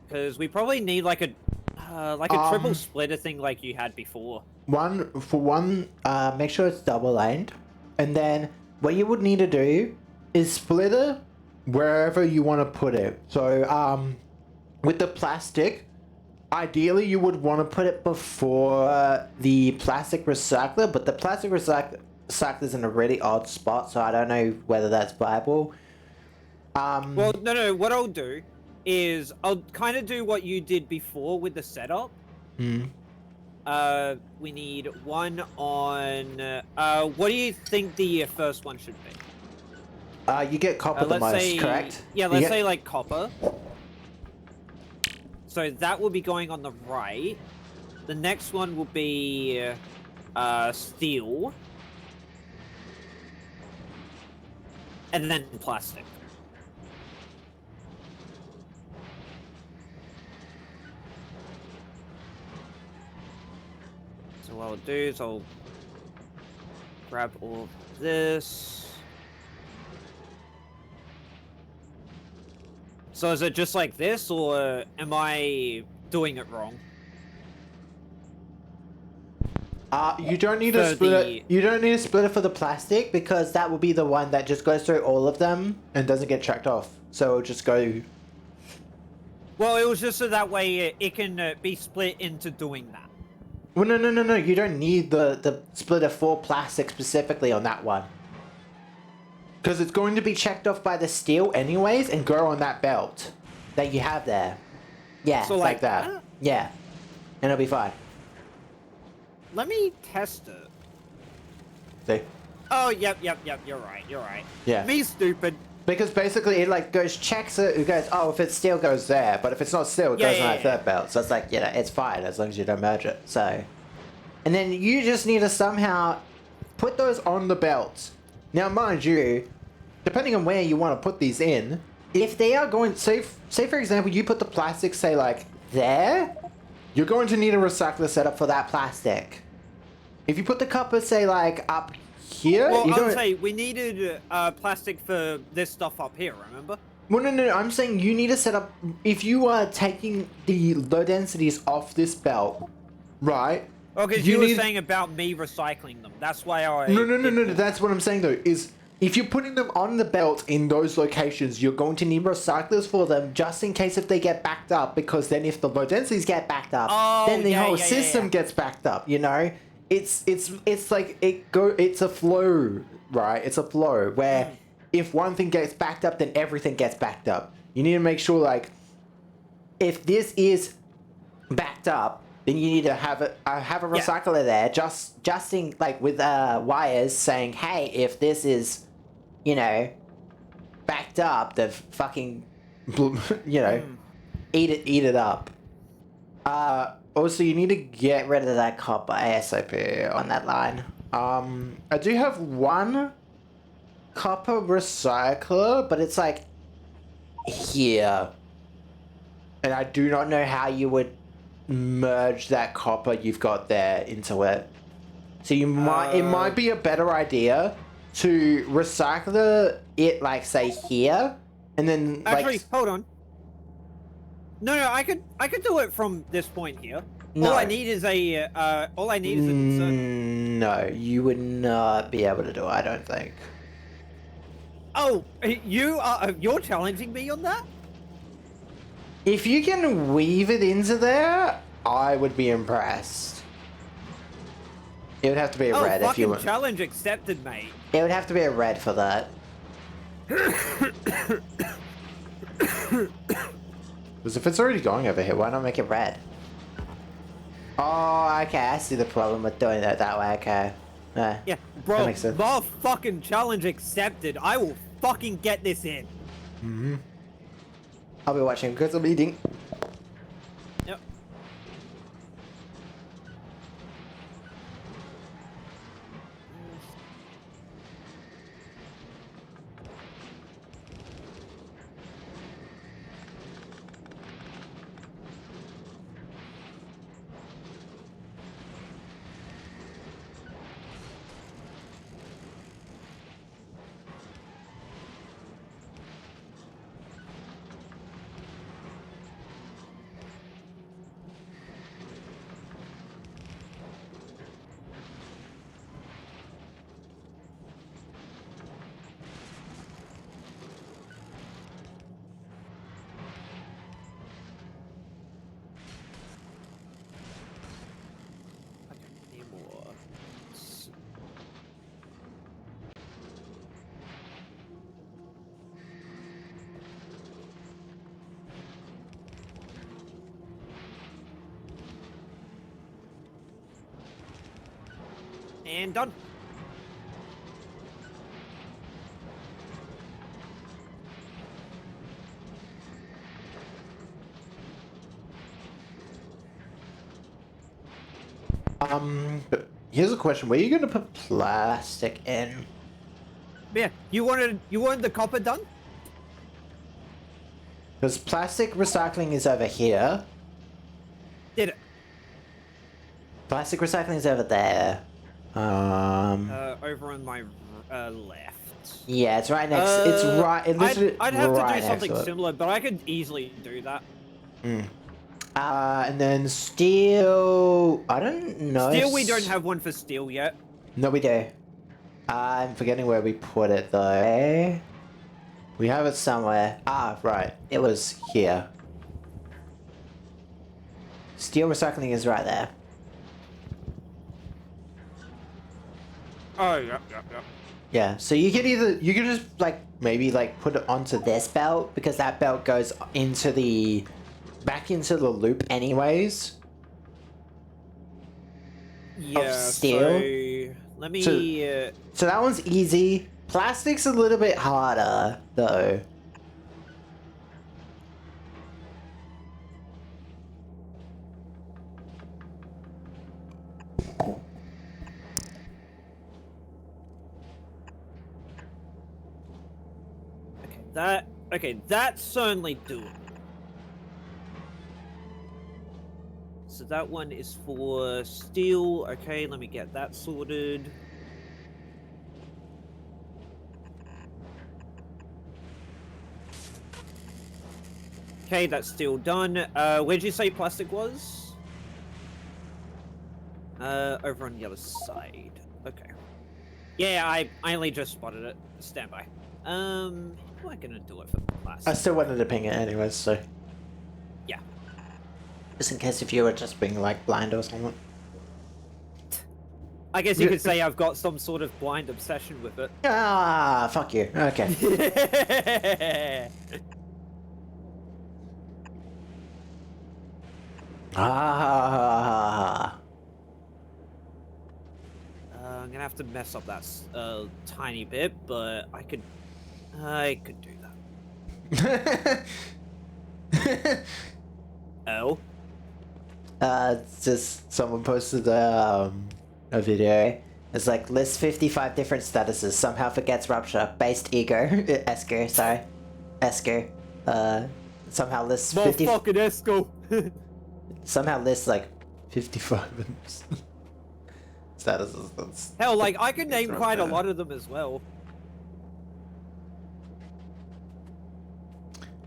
[SPEAKER 2] Because we probably need like a triple splitter thing like you had before.
[SPEAKER 1] Make sure it's double lined, and then what you would need to do is splitter wherever you want to put it. So with the plastic, ideally you would want to put it before the plastic recycler, but the plastic recycler is in a really odd spot, so I don't know whether that's viable.
[SPEAKER 2] Well, no. What I'll do is I'll kind of do what you did before with the setup. We need one on... what do you think the first one should be?
[SPEAKER 1] You get copper the most, correct?
[SPEAKER 2] Yeah, let's say like copper. So that will be going on the right. The next one will be steel. And then plastic. So what I'll do is I'll grab all of this. So is it just like this, or am I doing it wrong?
[SPEAKER 1] You don't need a splitter. You don't need a splitter for the plastic, because that will be the one that just goes through all of them and doesn't get tracked off. So it'll just go.
[SPEAKER 2] Well, it was just so that way it can be split into doing that.
[SPEAKER 1] Well, no. You don't need the splitter for plastic specifically on that one, because it's going to be checked off by the steel anyways and go on that belt that you have there. Yeah, so like that. Yeah, and it'll be fine.
[SPEAKER 2] Let me test it.
[SPEAKER 1] See?
[SPEAKER 2] Oh, yep, you're right.
[SPEAKER 1] Yeah.
[SPEAKER 2] Me stupid.
[SPEAKER 1] Because basically it like checks it goes, oh, if it's steel goes there, but if it's not steel, it goes on that third belt. So it's like, it's fine as long as you don't merge it. So, and then you just need to somehow put those on the belts. Now, mind you, depending on where you want to put these in, if they are going, say for example, you put the plastic, say like there, you're going to need a recycler setup for that plastic. If you put the copper, say like up here,
[SPEAKER 2] Well,
[SPEAKER 1] you're
[SPEAKER 2] I would
[SPEAKER 1] going.
[SPEAKER 2] say we needed plastic for this stuff up here. Remember?
[SPEAKER 1] Well, no, I'm saying you need to set up, if you are taking the low densities off this belt, right?
[SPEAKER 2] Oh, because you were saying about me recycling them. That's why I.
[SPEAKER 1] No, that's what I'm saying though, is if you're putting them on the belt in those locations, you're going to need recyclers for them just in case if they get backed up, because then if the low densities get backed up, then the whole system gets backed up, you know? It's like it's a flow, right? It's a flow where if one thing gets backed up, then everything gets backed up. You need to make sure like if this is backed up, then you need to have a recycler there, just in like with wires saying, hey, if this is, you know, backed up, the fucking, you know, eat it up. Also, you need to get rid of that copper ASAP on that line. I do have one copper recycler, but it's like here, and I do not know how you would merge that copper you've got there into it. So you might it might be a better idea to recycle it like say here, and then
[SPEAKER 2] Actually,
[SPEAKER 1] like
[SPEAKER 2] hold on. No, I could do it from this point here.
[SPEAKER 1] No.
[SPEAKER 2] All I need is a insert.
[SPEAKER 1] No, you would not be able to do it, I don't think.
[SPEAKER 2] Oh, you're challenging me on that?
[SPEAKER 1] If you can weave it into there, I would be impressed. It would have to be a red if you
[SPEAKER 2] fucking
[SPEAKER 1] want.
[SPEAKER 2] challenge accepted, mate.
[SPEAKER 1] It would have to be a red for that. Because if it's already going over here, why not make it red? Oh, okay, I see the problem with doing it that way, okay.
[SPEAKER 2] Yeah, bro,
[SPEAKER 1] that makes sense.
[SPEAKER 2] motherfucking challenge accepted. I will fucking get this in.
[SPEAKER 1] Mm-hmm. I'll be watching because I'm eating.
[SPEAKER 2] Yep. And done.
[SPEAKER 1] But here's a question: where are you going to put plastic in?
[SPEAKER 2] Yeah, you wanted the copper done?
[SPEAKER 1] Because plastic recycling is over here.
[SPEAKER 2] Did it?
[SPEAKER 1] Plastic recycling is over there.
[SPEAKER 2] Over on my left.
[SPEAKER 1] Yeah, it's right next. It's right. It literally
[SPEAKER 2] I'd have
[SPEAKER 1] right
[SPEAKER 2] to do
[SPEAKER 1] next
[SPEAKER 2] something
[SPEAKER 1] it.
[SPEAKER 2] similar, but I could easily do that.
[SPEAKER 1] And then steel. I don't know.
[SPEAKER 2] Steel, we don't have one for steel yet.
[SPEAKER 1] No, we do. I'm forgetting where we put it though. We have it somewhere. Ah, right. It was here. Steel recycling is right there.
[SPEAKER 2] Oh, yeah.
[SPEAKER 1] Yeah, so you could just like maybe like put it onto this belt because that belt goes into the back into the loop anyways.
[SPEAKER 2] Yeah,
[SPEAKER 1] steel.
[SPEAKER 2] so let me
[SPEAKER 1] So that one's easy. Plastic's a little bit harder though.
[SPEAKER 2] that Okay, that's certainly doable. So that one is for steel. Okay, let me get that sorted. Okay, that's still done. Where'd you say plastic was? Over on the other side. Okay. Yeah, I only just spotted it. Stand by. How am I gonna do it for
[SPEAKER 1] I
[SPEAKER 2] plastic?
[SPEAKER 1] still wanted to ping it anyways, so
[SPEAKER 2] Yeah.
[SPEAKER 1] just in case if you were just being like blind or something.
[SPEAKER 2] I guess you could say I've got some sort of blind obsession with it.
[SPEAKER 1] Ah, fuck you. Okay. Ah.
[SPEAKER 2] I'm gonna have to mess up that tiny bit, but I could do that. Oh.
[SPEAKER 1] It's just someone posted a video. It's like list 55 different statuses. Somehow forgets rupture. Based ego. Esker, sorry. Esker. Somehow lists 50.
[SPEAKER 2] Fucking Esco.
[SPEAKER 1] Somehow lists like 55 statuses. That's
[SPEAKER 2] Hell, like I could name
[SPEAKER 1] right
[SPEAKER 2] quite a
[SPEAKER 1] there.
[SPEAKER 2] lot of them as well.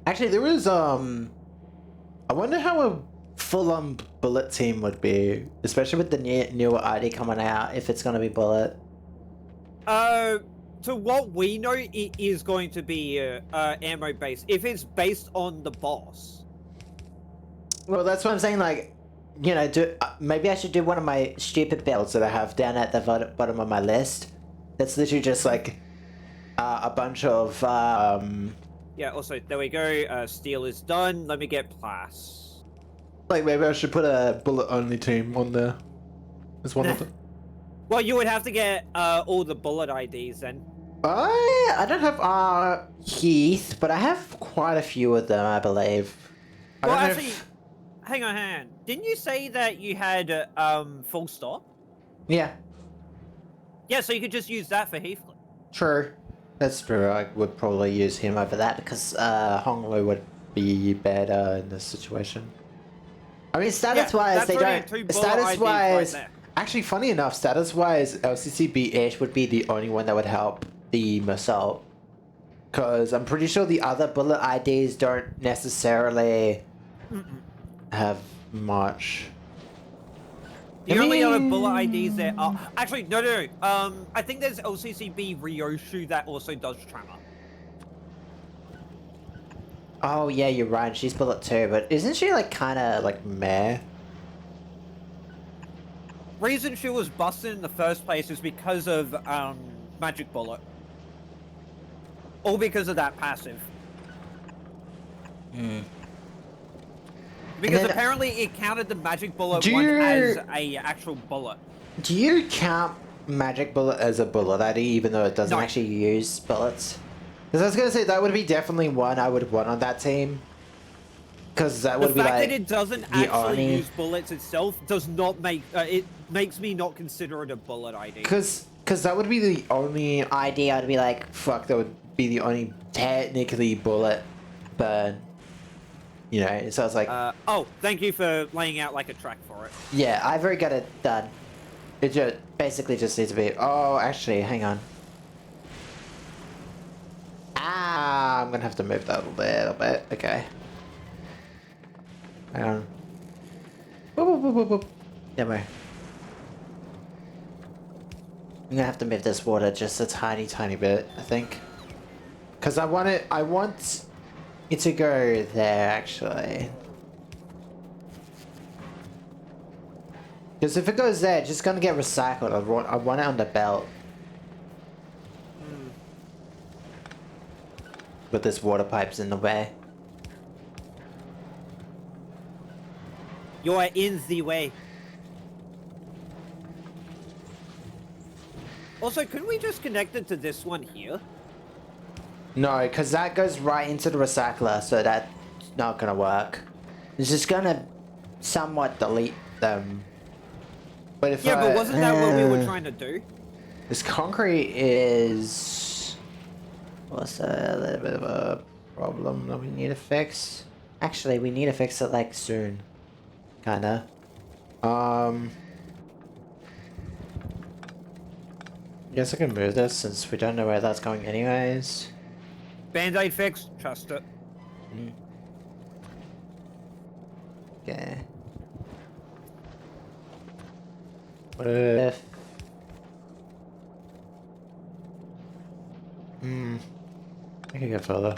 [SPEAKER 1] Actually, there was I wonder how a full-on bullet team would be, especially with the newer ID coming out. If it's gonna be bullet.
[SPEAKER 2] To what we know, it is going to be ammo based. If it's based on the boss.
[SPEAKER 1] Well, that's what I'm saying. Like, you know, maybe I should do one of my stupid builds that I have down at the bottom of my list. That's literally just like a bunch of
[SPEAKER 2] Yeah. Also, there we go. Steel is done. Let me get Plas.
[SPEAKER 1] like maybe I should put a bullet only team on there as one of them.
[SPEAKER 2] Well, you would have to get all the bullet IDs then.
[SPEAKER 1] I don't have Heath, but I have quite a few of them, I believe. I
[SPEAKER 2] Well,
[SPEAKER 1] don't know
[SPEAKER 2] actually,
[SPEAKER 1] if-
[SPEAKER 2] hang on. Didn't you say that you had full stop?
[SPEAKER 1] yeah,
[SPEAKER 2] Yeah, so you could just use that for Heathcliff.
[SPEAKER 1] true. That's true. I would probably use him over that because Honglu would be better in this situation. I mean, status-wise,
[SPEAKER 2] that's
[SPEAKER 1] they
[SPEAKER 2] already
[SPEAKER 1] don't.
[SPEAKER 2] two bullet
[SPEAKER 1] Status-wise,
[SPEAKER 2] IDs right there.
[SPEAKER 1] actually, funny enough, status-wise, LCCB Ash would be the only one that would help the Massault. Because I'm pretty sure the other bullet IDs don't necessarily have much.
[SPEAKER 2] The only other bullet IDs there are actually no. I think there's LCCB Ryoshu that also does Tremor.
[SPEAKER 1] Oh yeah, you're right. She's bullet too, but isn't she like kind of like meh?
[SPEAKER 2] Reason she was busted in the first place is because of Magic Bullet. All because of that passive. Because
[SPEAKER 1] then-
[SPEAKER 2] apparently it counted the Magic Bullet
[SPEAKER 1] Do
[SPEAKER 2] one
[SPEAKER 1] you-
[SPEAKER 2] as a actual bullet.
[SPEAKER 1] Do you count Magic Bullet as a bullet ID, even though it doesn't
[SPEAKER 2] No.
[SPEAKER 1] actually use bullets? Because I was gonna say that would be definitely one I would want on that team. Because that
[SPEAKER 2] The
[SPEAKER 1] would be
[SPEAKER 2] fact
[SPEAKER 1] like
[SPEAKER 2] that it doesn't
[SPEAKER 1] the
[SPEAKER 2] actually
[SPEAKER 1] only-
[SPEAKER 2] use bullets itself does not make it makes me not consider it a bullet ID.
[SPEAKER 1] Because that would be the only ID I'd be like, fuck, that would be the only technically bullet burn. You know, so I was like,
[SPEAKER 2] Oh, thank you for laying out like a track for it.
[SPEAKER 1] yeah, I've already got it done. It just basically just needs to be, oh, actually, hang on. Ah, I'm gonna have to move that a little bit, okay. Hang on. Boop, boop, boop, boop, boop. There we go. I'm gonna have to move this water just a tiny, tiny bit, I think. Because I want it to go there, actually. Because if it goes there, it's just gonna get recycled. I want it on the belt. But this water pipe's in the way.
[SPEAKER 2] You're in the way. Also, couldn't we just connect it to this one here?
[SPEAKER 1] No, because that goes right into the recycler, so that's not gonna work. It's just gonna somewhat delete them. But if
[SPEAKER 2] Yeah, but wasn't that what we were trying to do?
[SPEAKER 1] This concrete is... What's a little bit of a... problem that we need to fix. Actually, we need to fix it like soon. Kinda. Guess I can move this since we don't know where that's going anyways.
[SPEAKER 2] Band-aid fix, trust it.
[SPEAKER 1] Okay. What if... I can go further.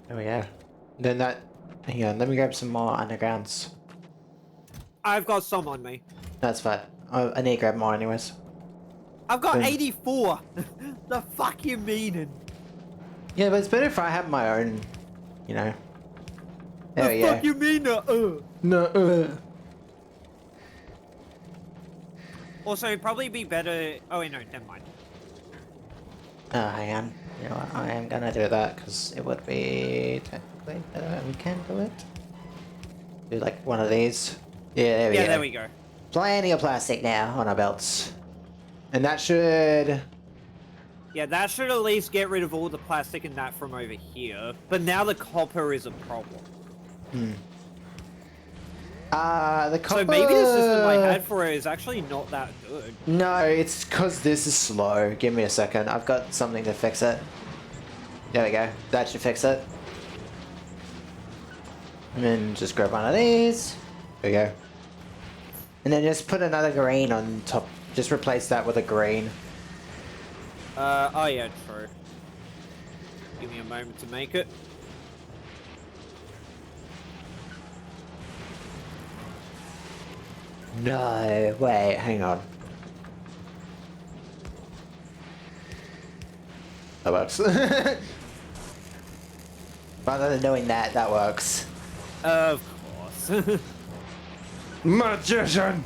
[SPEAKER 1] There we go. Then that... Hang on, let me grab some more undergrounds.
[SPEAKER 2] I've got some on me.
[SPEAKER 1] That's fine. I need to grab more anyways.
[SPEAKER 2] I've got
[SPEAKER 1] Then-
[SPEAKER 2] 84. The fuck you meaning?
[SPEAKER 1] Yeah, but it's better if I have my own, you know. There we
[SPEAKER 2] The
[SPEAKER 1] go.
[SPEAKER 2] fuck you mean?
[SPEAKER 1] No,
[SPEAKER 2] Also, it'd probably be better. Oh wait, no, never mind.
[SPEAKER 1] Oh, hang on. You know what? I am gonna do that because it would be technically better. We can do it. Do like one of these. Yeah, there we go.
[SPEAKER 2] Yeah, there we go.
[SPEAKER 1] Plenty of plastic now on our belts. And that should...
[SPEAKER 2] Yeah, that should at least get rid of all the plastic and that from over here. But now the copper is a problem.
[SPEAKER 1] The copper...
[SPEAKER 2] So maybe the system I had for it is actually not that good.
[SPEAKER 1] No, it's because this is slow. Give me a second. I've got something to fix it. There we go. That should fix it. And then just grab one of these. There we go. And then just put another green on top. Just replace that with a green.
[SPEAKER 2] Oh yeah, true. Give me a moment to make it.
[SPEAKER 1] No, wait, hang on. That works. Rather than doing that, that works.
[SPEAKER 2] Of course.
[SPEAKER 1] Magician!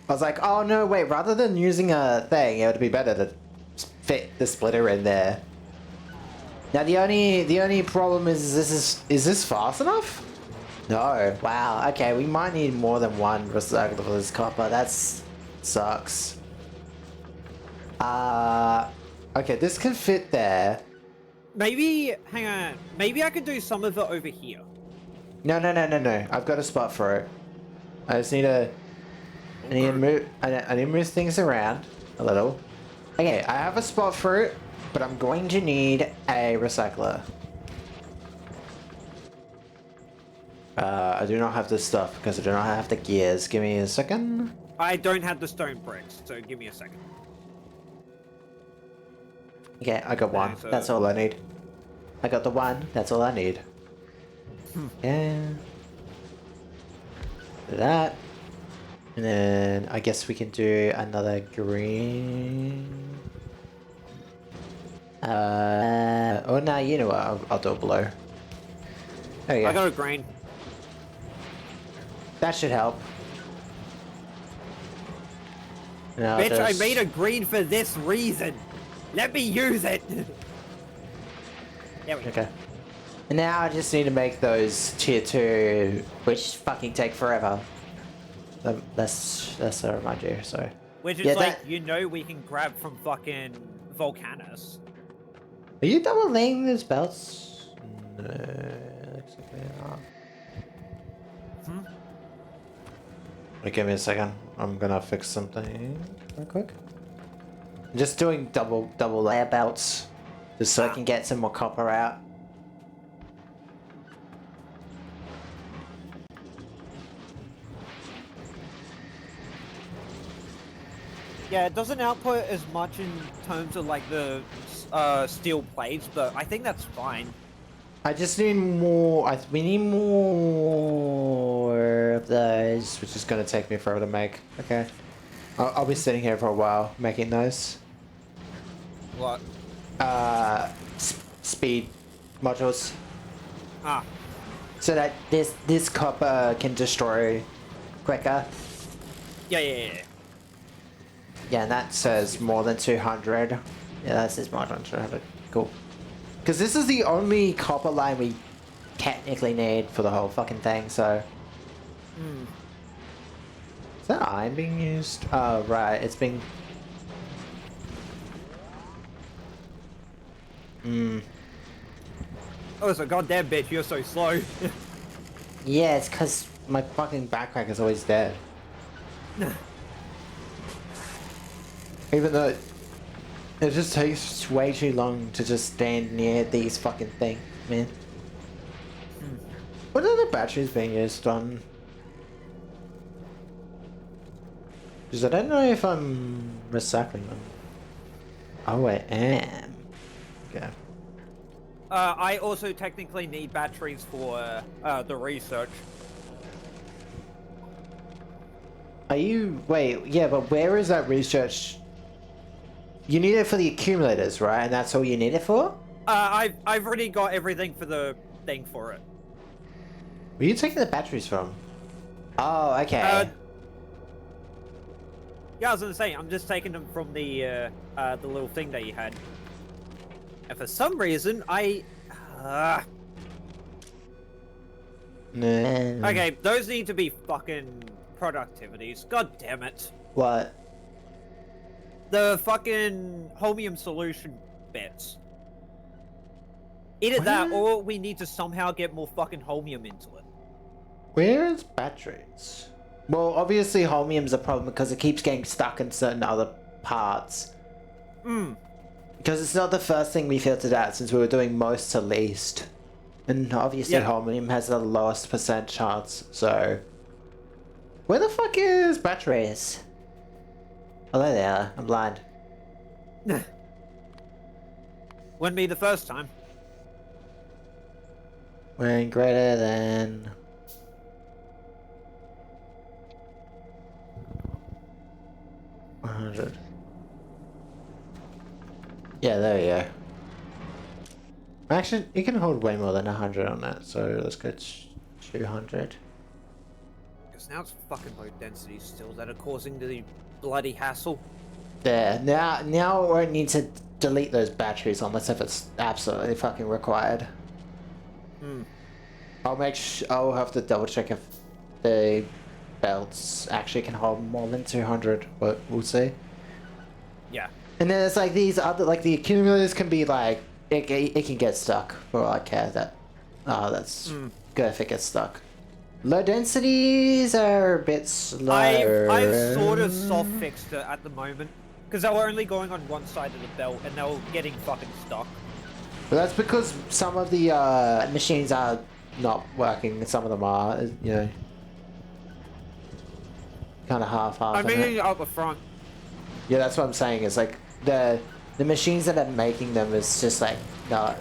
[SPEAKER 1] I was like, oh no, wait, rather than using a thing, it would be better to fit the splitter in there. Now the only problem is this fast enough? No. Wow, okay, we might need more than one recycler for this copper. That's sucks. Okay, this can fit there.
[SPEAKER 2] Maybe, hang on. Maybe I could do some of it over here.
[SPEAKER 1] No. I've got a spot for it. I just need to... I need to move things around a little. Okay, I have a spot for it, but I'm going to need a recycler. I do not have this stuff because I do not have the gears. Give me a second.
[SPEAKER 2] I don't have the stone bricks, so give me a second.
[SPEAKER 1] Okay, I got one.
[SPEAKER 2] so-
[SPEAKER 1] That's all I need. I got the one. That's all I need. Yeah. Do that. And then I guess we can do another green. Oh no, you know what? I'll do it below. There you
[SPEAKER 2] I
[SPEAKER 1] go.
[SPEAKER 2] got a grain.
[SPEAKER 1] That should help. Now
[SPEAKER 2] Bitch, I
[SPEAKER 1] just-
[SPEAKER 2] made a green for this reason. Let me use it. There we go.
[SPEAKER 1] Okay. And now I just need to make those tier 2, which fucking take forever. That's to remind you, so.
[SPEAKER 2] Which is
[SPEAKER 1] Yeah,
[SPEAKER 2] like,
[SPEAKER 1] that-
[SPEAKER 2] you know, we can grab from fucking Volcanus.
[SPEAKER 1] Are you double laying those belts? No, looks like they are. Wait, give me a second. I'm gonna fix something real quick. I'm just doing double layer belts, just so I can get some more copper out.
[SPEAKER 2] Yeah, it doesn't output as much in terms of like the steel plates, but I think that's fine.
[SPEAKER 1] I just need more. We need more of those, which is gonna take me forever to make. Okay, I'll be sitting here for a while making those.
[SPEAKER 2] What?
[SPEAKER 1] Speed modules,
[SPEAKER 2] Ah,
[SPEAKER 1] so that this copper can destroy quicker.
[SPEAKER 2] yeah.
[SPEAKER 1] Yeah, and that says more than 200. Yeah, that says more than 200. Cool. Because this is the only copper line we technically need for the whole fucking thing, so... Is that iron being used? Oh, right, it's being... Mm.
[SPEAKER 2] Oh, it's a goddamn bitch, you're so slow.
[SPEAKER 1] Yeah, it's because my fucking backpack is always dead. Even though it just takes way too long to just stand near these fucking things, man. What are the batteries being used on? Because I don't know if I'm recycling them. Oh, I am. Okay.
[SPEAKER 2] I also technically need batteries for the research.
[SPEAKER 1] Are you... Wait, yeah, but where is that research? You need it for the accumulators, right? And that's all you need it for?
[SPEAKER 2] I've already got everything for the thing for it.
[SPEAKER 1] Where are you taking the batteries from? Oh, okay.
[SPEAKER 2] Yeah, I was gonna say, I'm just taking them from the little thing that you had. And for some reason,
[SPEAKER 1] Nah.
[SPEAKER 2] Okay, those need to be fucking productivities. God damn it.
[SPEAKER 1] What?
[SPEAKER 2] The fucking Holmium solution bits. Either that, or we need to somehow get more fucking Holmium into it.
[SPEAKER 1] Where is batteries? Well, obviously holmium's a problem because it keeps getting stuck in certain other parts. Because it's not the first thing we filtered out since we were doing most to least. And obviously holmium has the lowest percent chance, so... Where the fuck is batteries? Oh, there they are. I'm blind.
[SPEAKER 2] Wouldn't be the first time.
[SPEAKER 1] When greater than... 100. Yeah, there we go. Actually, you can hold way more than 100 on that, so let's go 200.
[SPEAKER 2] Because now it's fucking low density still that are causing the bloody hassle.
[SPEAKER 1] There. Now I won't need to delete those batteries unless if it's absolutely fucking required. I'll have to double check if the belts actually can hold more than 200, but we'll see.
[SPEAKER 2] Yeah.
[SPEAKER 1] And then it's like these other, like the accumulators can be like, it can get stuck for all I care. That's good if it gets stuck. Low densities are a bit slow.
[SPEAKER 2] I've sort of soft fixed it at the moment. Because they were only going on one side of the belt and they were getting fucking stuck.
[SPEAKER 1] But that's because some of the machines are not working and some of them are, you know, kind of half-half.
[SPEAKER 2] I'm meaning up the front.
[SPEAKER 1] Yeah, that's what I'm saying. Is like the machines that are making them is just like not.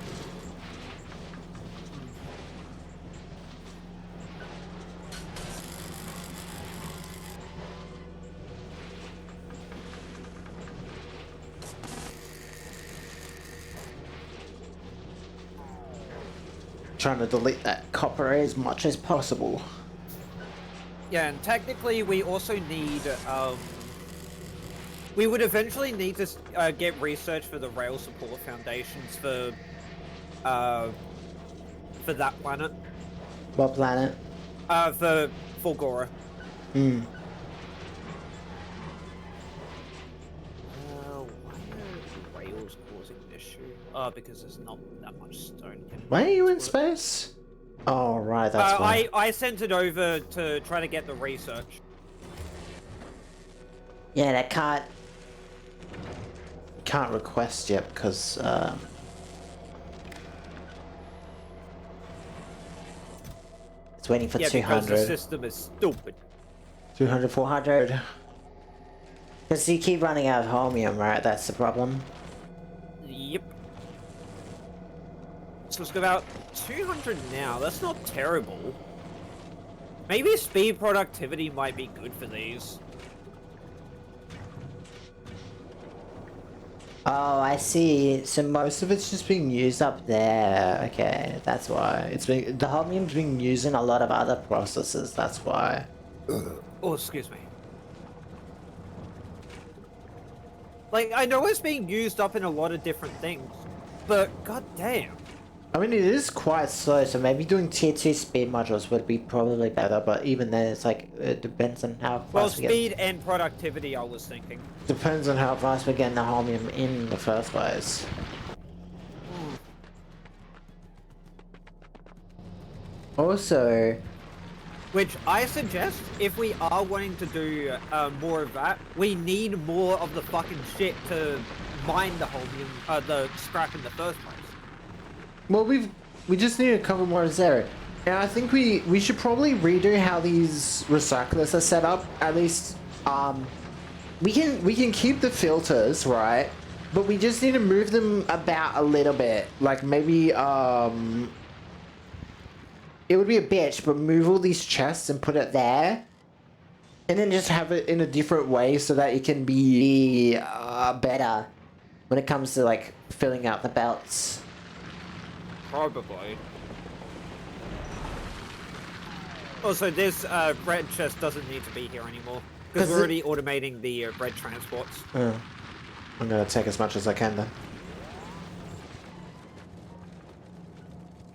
[SPEAKER 1] Trying to delete that copper as much as possible.
[SPEAKER 2] Yeah, and technically we also need, we would eventually need to get research for the rail support foundations for that planet.
[SPEAKER 1] What planet?
[SPEAKER 2] For Fulgora. Why are rails causing an issue? Because there's not that much stone.
[SPEAKER 1] Why are you in space? Oh, right, that's why.
[SPEAKER 2] I sent it over to try to get the research.
[SPEAKER 1] Yeah, that can't request yet because it's waiting for 200.
[SPEAKER 2] Because the system is stupid.
[SPEAKER 1] 200, 400. Because you keep running out of holmium, right? That's the problem.
[SPEAKER 2] Yep. So it's about 200 now. That's not terrible. Maybe speed productivity might be good for these.
[SPEAKER 1] Oh, I see. So most of it's just being used up there. Okay, that's why. The holmium's being used in a lot of other processes, that's why.
[SPEAKER 2] Oh, excuse me. Like, I know it's being used up in a lot of different things, but goddamn.
[SPEAKER 1] I mean, it is quite slow, so maybe doing tier 2 speed modules would be probably better, but even then, it's like, it depends on how fast
[SPEAKER 2] Well,
[SPEAKER 1] we get...
[SPEAKER 2] speed and productivity, I was thinking.
[SPEAKER 1] Depends on how fast we're getting the holmium in the first place. Also,
[SPEAKER 2] Which I suggest, if we are wanting to do more of that, we need more of the fucking shit to mine the holmium, the scrap in the first place.
[SPEAKER 1] well, we just need a couple more zero. And I think we should probably redo how these recyclers are set up. At least, we can keep the filters, right? But we just need to move them about a little bit. Like maybe it would be a bitch, but move all these chests and put it there. And then just have it in a different way so that it can be better when it comes to like filling out the belts.
[SPEAKER 2] Probably. Also, this bread chest doesn't need to be here anymore. Because we're already automating the bread transports.
[SPEAKER 1] Oh. I'm gonna take as much as I can then.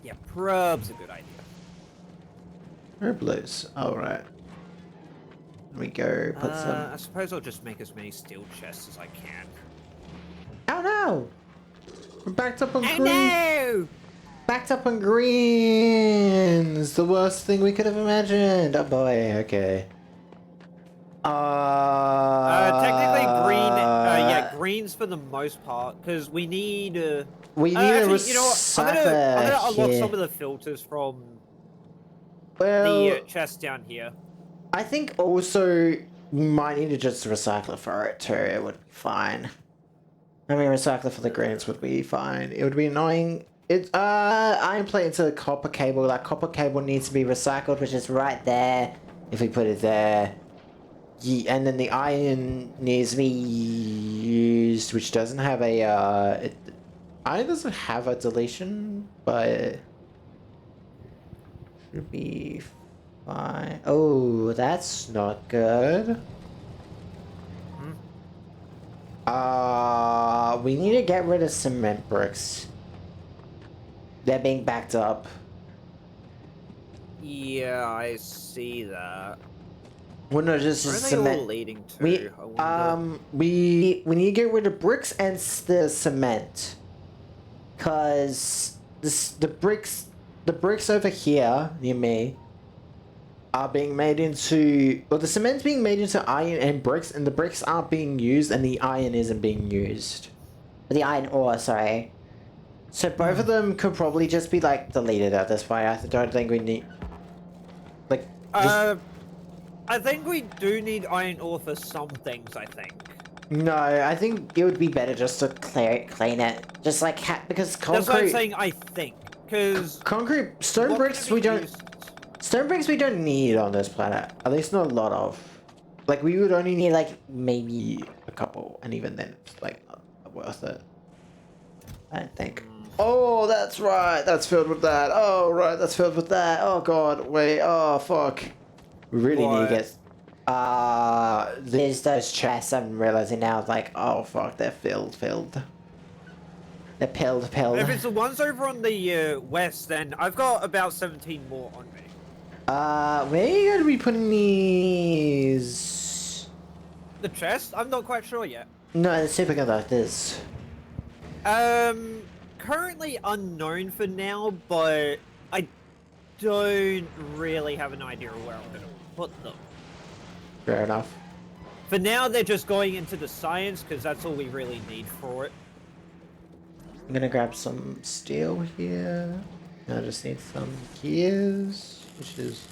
[SPEAKER 2] Yeah, prob's a good idea.
[SPEAKER 1] Where are blues? Alright. There we go. Put some.
[SPEAKER 2] I suppose I'll just make as many steel chests as I can.
[SPEAKER 1] Oh no! We're backed up on
[SPEAKER 2] Oh
[SPEAKER 1] green.
[SPEAKER 2] no!
[SPEAKER 1] Backed up on greens! The worst thing we could have imagined. Oh boy, okay.
[SPEAKER 2] Technically green, yeah, greens for the most part, because we need,
[SPEAKER 1] we need
[SPEAKER 2] actually,
[SPEAKER 1] a
[SPEAKER 2] you know what, I'm gonna unlock some of the filters from the chest down here.
[SPEAKER 1] I think also we might need to just recycle it for it too. It would be fine. I mean, recycle for the greens would be fine. It would be annoying. Iron plate into the copper cable. That copper cable needs to be recycled, which is right there. If we put it there. Yeah, and then the iron needs to be used, which doesn't have a, iron doesn't have a deletion, but should be fine. Oh, that's not good. We need to get rid of cement bricks. They're being backed up.
[SPEAKER 2] Yeah, I see that.
[SPEAKER 1] Well, no, just
[SPEAKER 2] Where are they
[SPEAKER 1] cement.
[SPEAKER 2] all leading to?
[SPEAKER 1] We need to get rid of bricks and the cement, cause the bricks over here near me are being made into, well, the cement's being made into iron and bricks, and the bricks aren't being used, and the iron isn't being used. The iron ore, sorry. So both of them could probably just be like deleted at this point. I don't think we need, like, just,
[SPEAKER 2] I think we do need iron ore for some things, I think.
[SPEAKER 1] no, I think it would be better just to clean it. Just like, because concrete...
[SPEAKER 2] That's what I'm saying, I think. Because...
[SPEAKER 1] Concrete... Stone bricks we don't... Stone bricks we don't need on this planet. At least not a lot of. Like, we would only need, like, maybe a couple. And even then, it's, like, not worth it. I don't think. Oh, that's right. That's filled with that. Oh, right. That's filled with that. Oh, God. Wait. Oh, fuck. We really need to get... there's those chests. I'm realizing now, like, oh, fuck. They're filled. They're pilled.
[SPEAKER 2] If it's the ones over on the west, then I've got about 17 more on me.
[SPEAKER 1] Where are you going to be putting these?
[SPEAKER 2] The chest? I'm not quite sure yet.
[SPEAKER 1] No, the superconductors.
[SPEAKER 2] Currently unknown for now, but I don't really have an idea of where I'm going to put them.
[SPEAKER 1] Fair enough.
[SPEAKER 2] For now, they're just going into the science, because that's all we really need for it.
[SPEAKER 1] I'm gonna grab some steel here. I just need some gears, which is...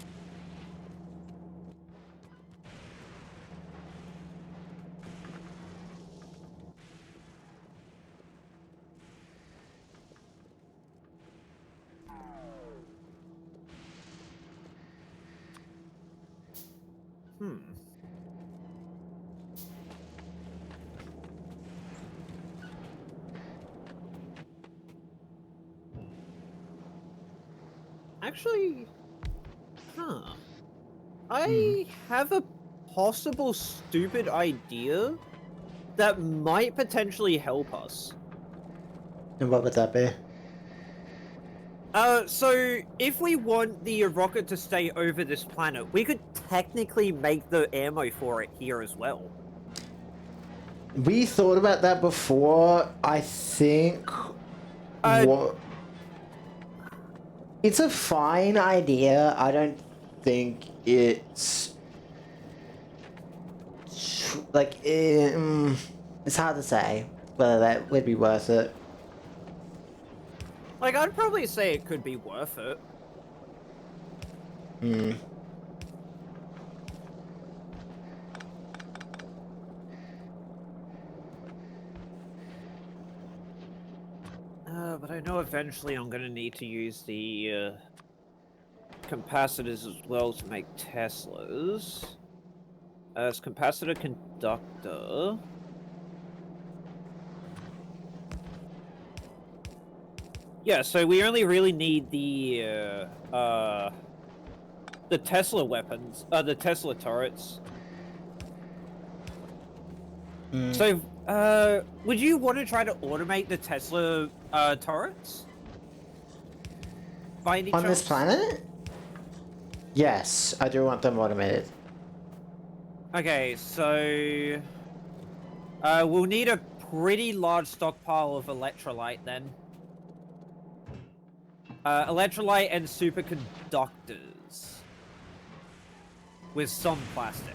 [SPEAKER 2] Actually, I have a possible stupid idea that might potentially help us.
[SPEAKER 1] And what would that be?
[SPEAKER 2] So if we want the rocket to stay over this planet, we could technically make the ammo for it here as well.
[SPEAKER 1] We thought about that before, I think... It's a fine idea. I don't think it's like it's hard to say whether that would be worth it.
[SPEAKER 2] Like, I'd probably say it could be worth it.
[SPEAKER 1] Hmm.
[SPEAKER 2] But I know eventually I'm gonna need to use the capacitors as well to make Teslas. As capacitor conductor. Yeah, so we only really need the Tesla weapons, the Tesla turrets. So, would you want to try to automate the Tesla turrets? By any
[SPEAKER 1] On
[SPEAKER 2] chance?
[SPEAKER 1] this planet? Yes, I do want them automated.
[SPEAKER 2] Okay, so we'll need a pretty large stockpile of electrolyte then. Electrolyte and superconductors. With some plastic.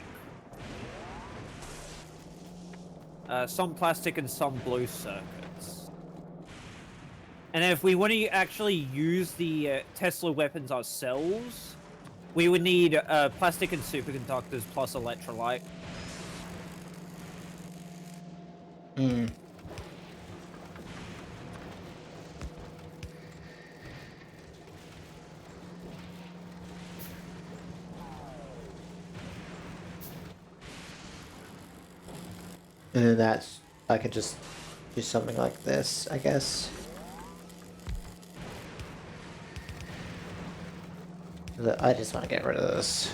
[SPEAKER 2] Some plastic and some blue circuits. And if we want to actually use the Tesla weapons ourselves, we would need plastic and superconductors plus electrolyte.
[SPEAKER 1] Hmm. And then that's, I could just do something like this, I guess. I just want to get rid of this.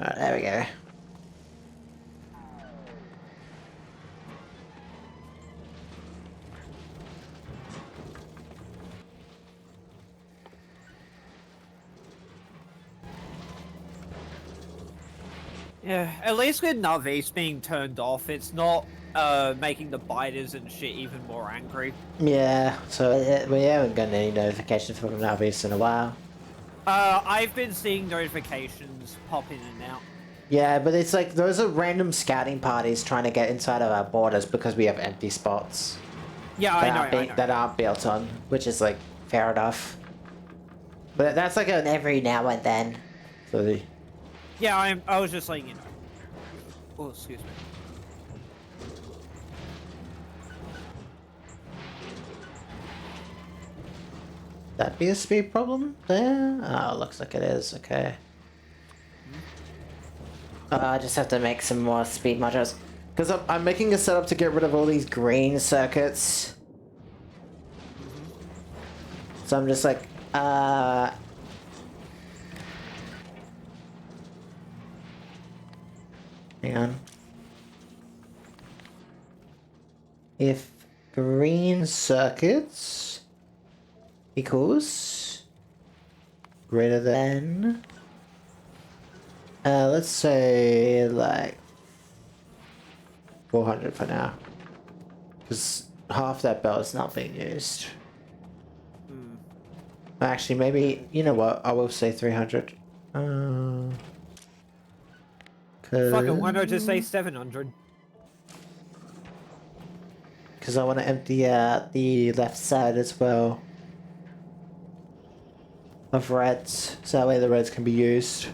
[SPEAKER 1] Alright, there we go.
[SPEAKER 2] Yeah, at least with Navis being turned off, it's not making the biters and shit even more angry.
[SPEAKER 1] Yeah, so we haven't gotten any notifications from Navis in a while.
[SPEAKER 2] I've been seeing notifications pop in and out.
[SPEAKER 1] Yeah, but it's like those are random scouting parties trying to get inside of our borders because we have empty spots.
[SPEAKER 2] Yeah, I know.
[SPEAKER 1] That aren't built on, which is like fair enough. But that's like an every now and then. So the
[SPEAKER 2] Yeah, I was just letting you know. Oh, excuse me.
[SPEAKER 1] that be a speed problem there? Oh, looks like it is. Okay. I just have to make some more speed modules. Because I'm making a setup to get rid of all these green circuits. So I'm just like, hang on. If green circuits equals greater than, let's say like 400 for now. Because half that belt is not being used. Actually, maybe, you know what, I will say 300.
[SPEAKER 2] Fuck it, why not just say 700?
[SPEAKER 1] Because I want to empty out the left side as well of reds, so that way the reds can be used.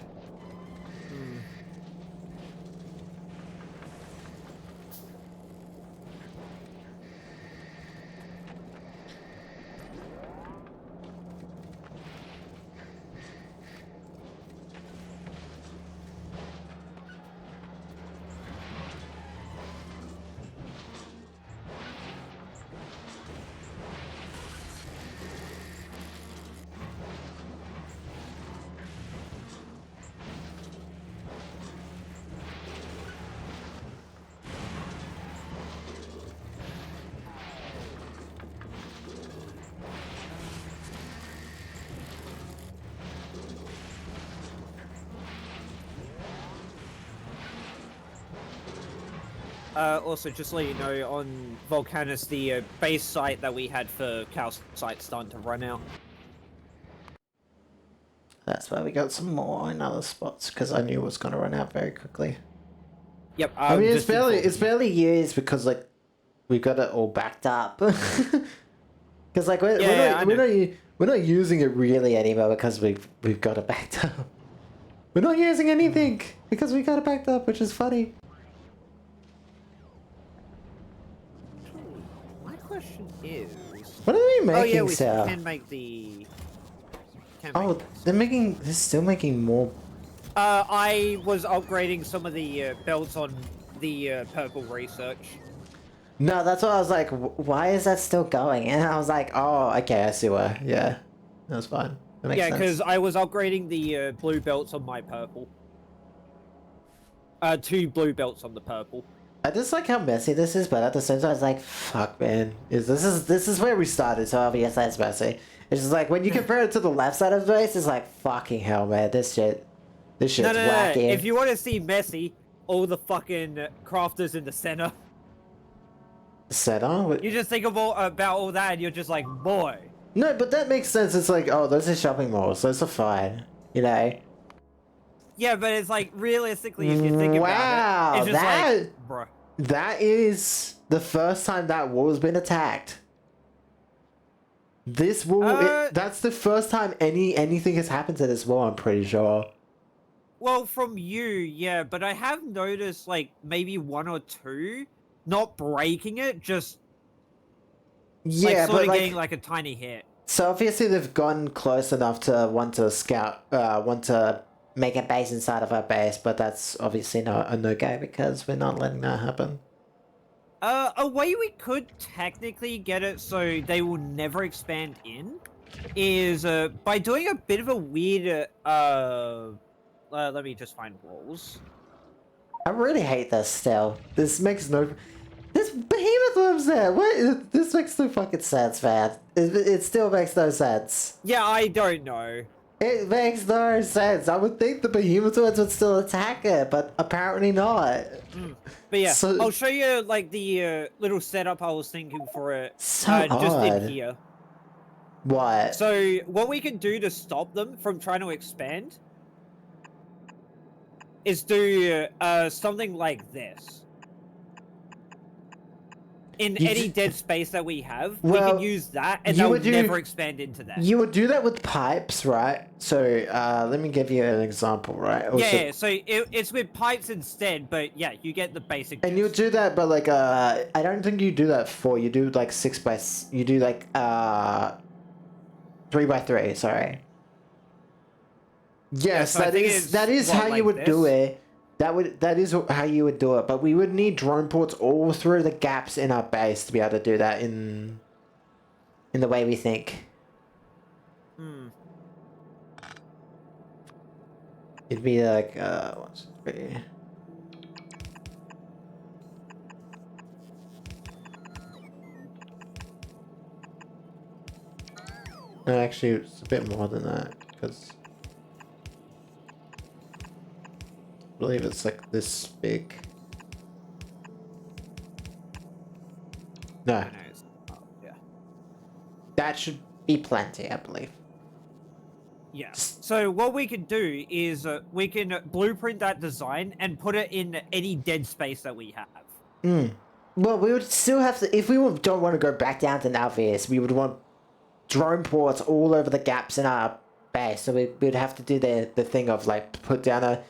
[SPEAKER 2] also, just to let you know, on Volcanus, the base site that we had for calcite's starting to run out.
[SPEAKER 1] That's why we got some more in other spots, because I knew it was going to run out very quickly.
[SPEAKER 2] Yep.
[SPEAKER 1] I mean, it's barely used because like we got it all backed up. Because like we're not using it really anymore because we've got it backed up. We're not using anything because we got it backed up, which is funny.
[SPEAKER 2] My question is,
[SPEAKER 1] What are we making?
[SPEAKER 2] oh yeah, we
[SPEAKER 1] Sal?
[SPEAKER 2] can make the.
[SPEAKER 1] Oh, they're still making more.
[SPEAKER 2] I was upgrading some of the belts on the purple research.
[SPEAKER 1] No, that's what I was like. Why is that still going? And I was like, oh, okay, I see why. Yeah, that's fine. That makes
[SPEAKER 2] Yeah,
[SPEAKER 1] sense.
[SPEAKER 2] because I was upgrading the blue belts on my purple. 2 blue belts on the purple.
[SPEAKER 1] I just like how messy this is, but at the same time, it's like, fuck, man. This is where we started, so obviously it's messy. It's just like when you compare it to the left side of the base, it's like, fucking hell, man. This shit's wacky.
[SPEAKER 2] No. If you want to see messy, all the fucking crafters in the center.
[SPEAKER 1] Center?
[SPEAKER 2] You just think about all that, and you're just like, boy.
[SPEAKER 1] No, but that makes sense. It's like, oh, those are shopping malls. Those are fine. You know?
[SPEAKER 2] Yeah, but it's like, realistically, if you think about it, it's just like, bruh.
[SPEAKER 1] That is the first time that wall has been attacked. This wall, that's the first time anything has happened to this wall, I'm pretty sure.
[SPEAKER 2] Well, from you, yeah, but I have noticed, like, maybe 1 or 2 not breaking it, just
[SPEAKER 1] yeah,
[SPEAKER 2] sort of getting like a tiny hit.
[SPEAKER 1] So obviously they've gone close enough to want to make a base inside of our base, but that's obviously not a no-go because we're not letting that happen.
[SPEAKER 2] A way we could technically get it so they will never expand in is by doing a bit of a weird let me just find walls.
[SPEAKER 1] I really hate this still. This makes no... This behemoth lives there! What? This makes no fucking sense, man. It still makes no sense.
[SPEAKER 2] Yeah, I don't know.
[SPEAKER 1] It makes no sense. I would think the behemoth ones would still attack it, but apparently not.
[SPEAKER 2] But yeah,
[SPEAKER 1] So,
[SPEAKER 2] I'll show you like the little setup I was thinking for it.
[SPEAKER 1] So
[SPEAKER 2] just
[SPEAKER 1] odd.
[SPEAKER 2] in here.
[SPEAKER 1] What?
[SPEAKER 2] So what we can do to stop them from trying to expand is do something like this. In any dead space that we have, we can use that, and they'll never expand into that.
[SPEAKER 1] You would do that with pipes, right? So, let me give you an example, right?
[SPEAKER 2] Also, so it's with pipes instead, but yeah, you get the basic.
[SPEAKER 1] And you would do that, but like, I don't think you do that 4. You do like 6 you do like, 3 by 3, sorry. Yes,
[SPEAKER 2] yeah, so
[SPEAKER 1] that is how you would do it. That is how you would do it, but we would need drone ports all through the gaps in our base to be able to do that in the way we think. It'd be like 1, 2, 3. No, actually, it's a bit more than that because. I believe it's like this big. No.
[SPEAKER 2] Oh, yeah.
[SPEAKER 1] That should be plenty, I believe.
[SPEAKER 2] Yeah. So what we can do is we can blueprint that design and put it in any dead space that we have.
[SPEAKER 1] Well, we would still have to, if we don't want to go back down to Nalvius, we would want drone ports all over the gaps in our base. So we'd have to do the thing of like put down a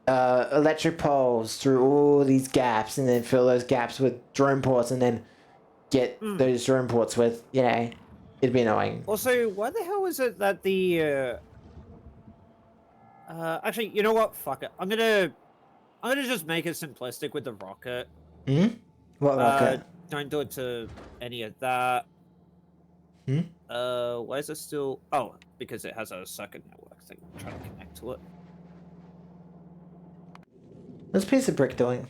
[SPEAKER 1] electric poles through all these gaps and then fill those gaps with drone ports and then get those drone ports with, it'd be annoying.
[SPEAKER 2] Also, why the hell is it that the, actually, you know what? Fuck it. I'm gonna just make it simplistic with the rocket.
[SPEAKER 1] What rocket?
[SPEAKER 2] Don't do it to any of that. Why is it still... Oh, because it has a circuit network thing I'm trying to connect to it.
[SPEAKER 1] What's a piece of brick doing?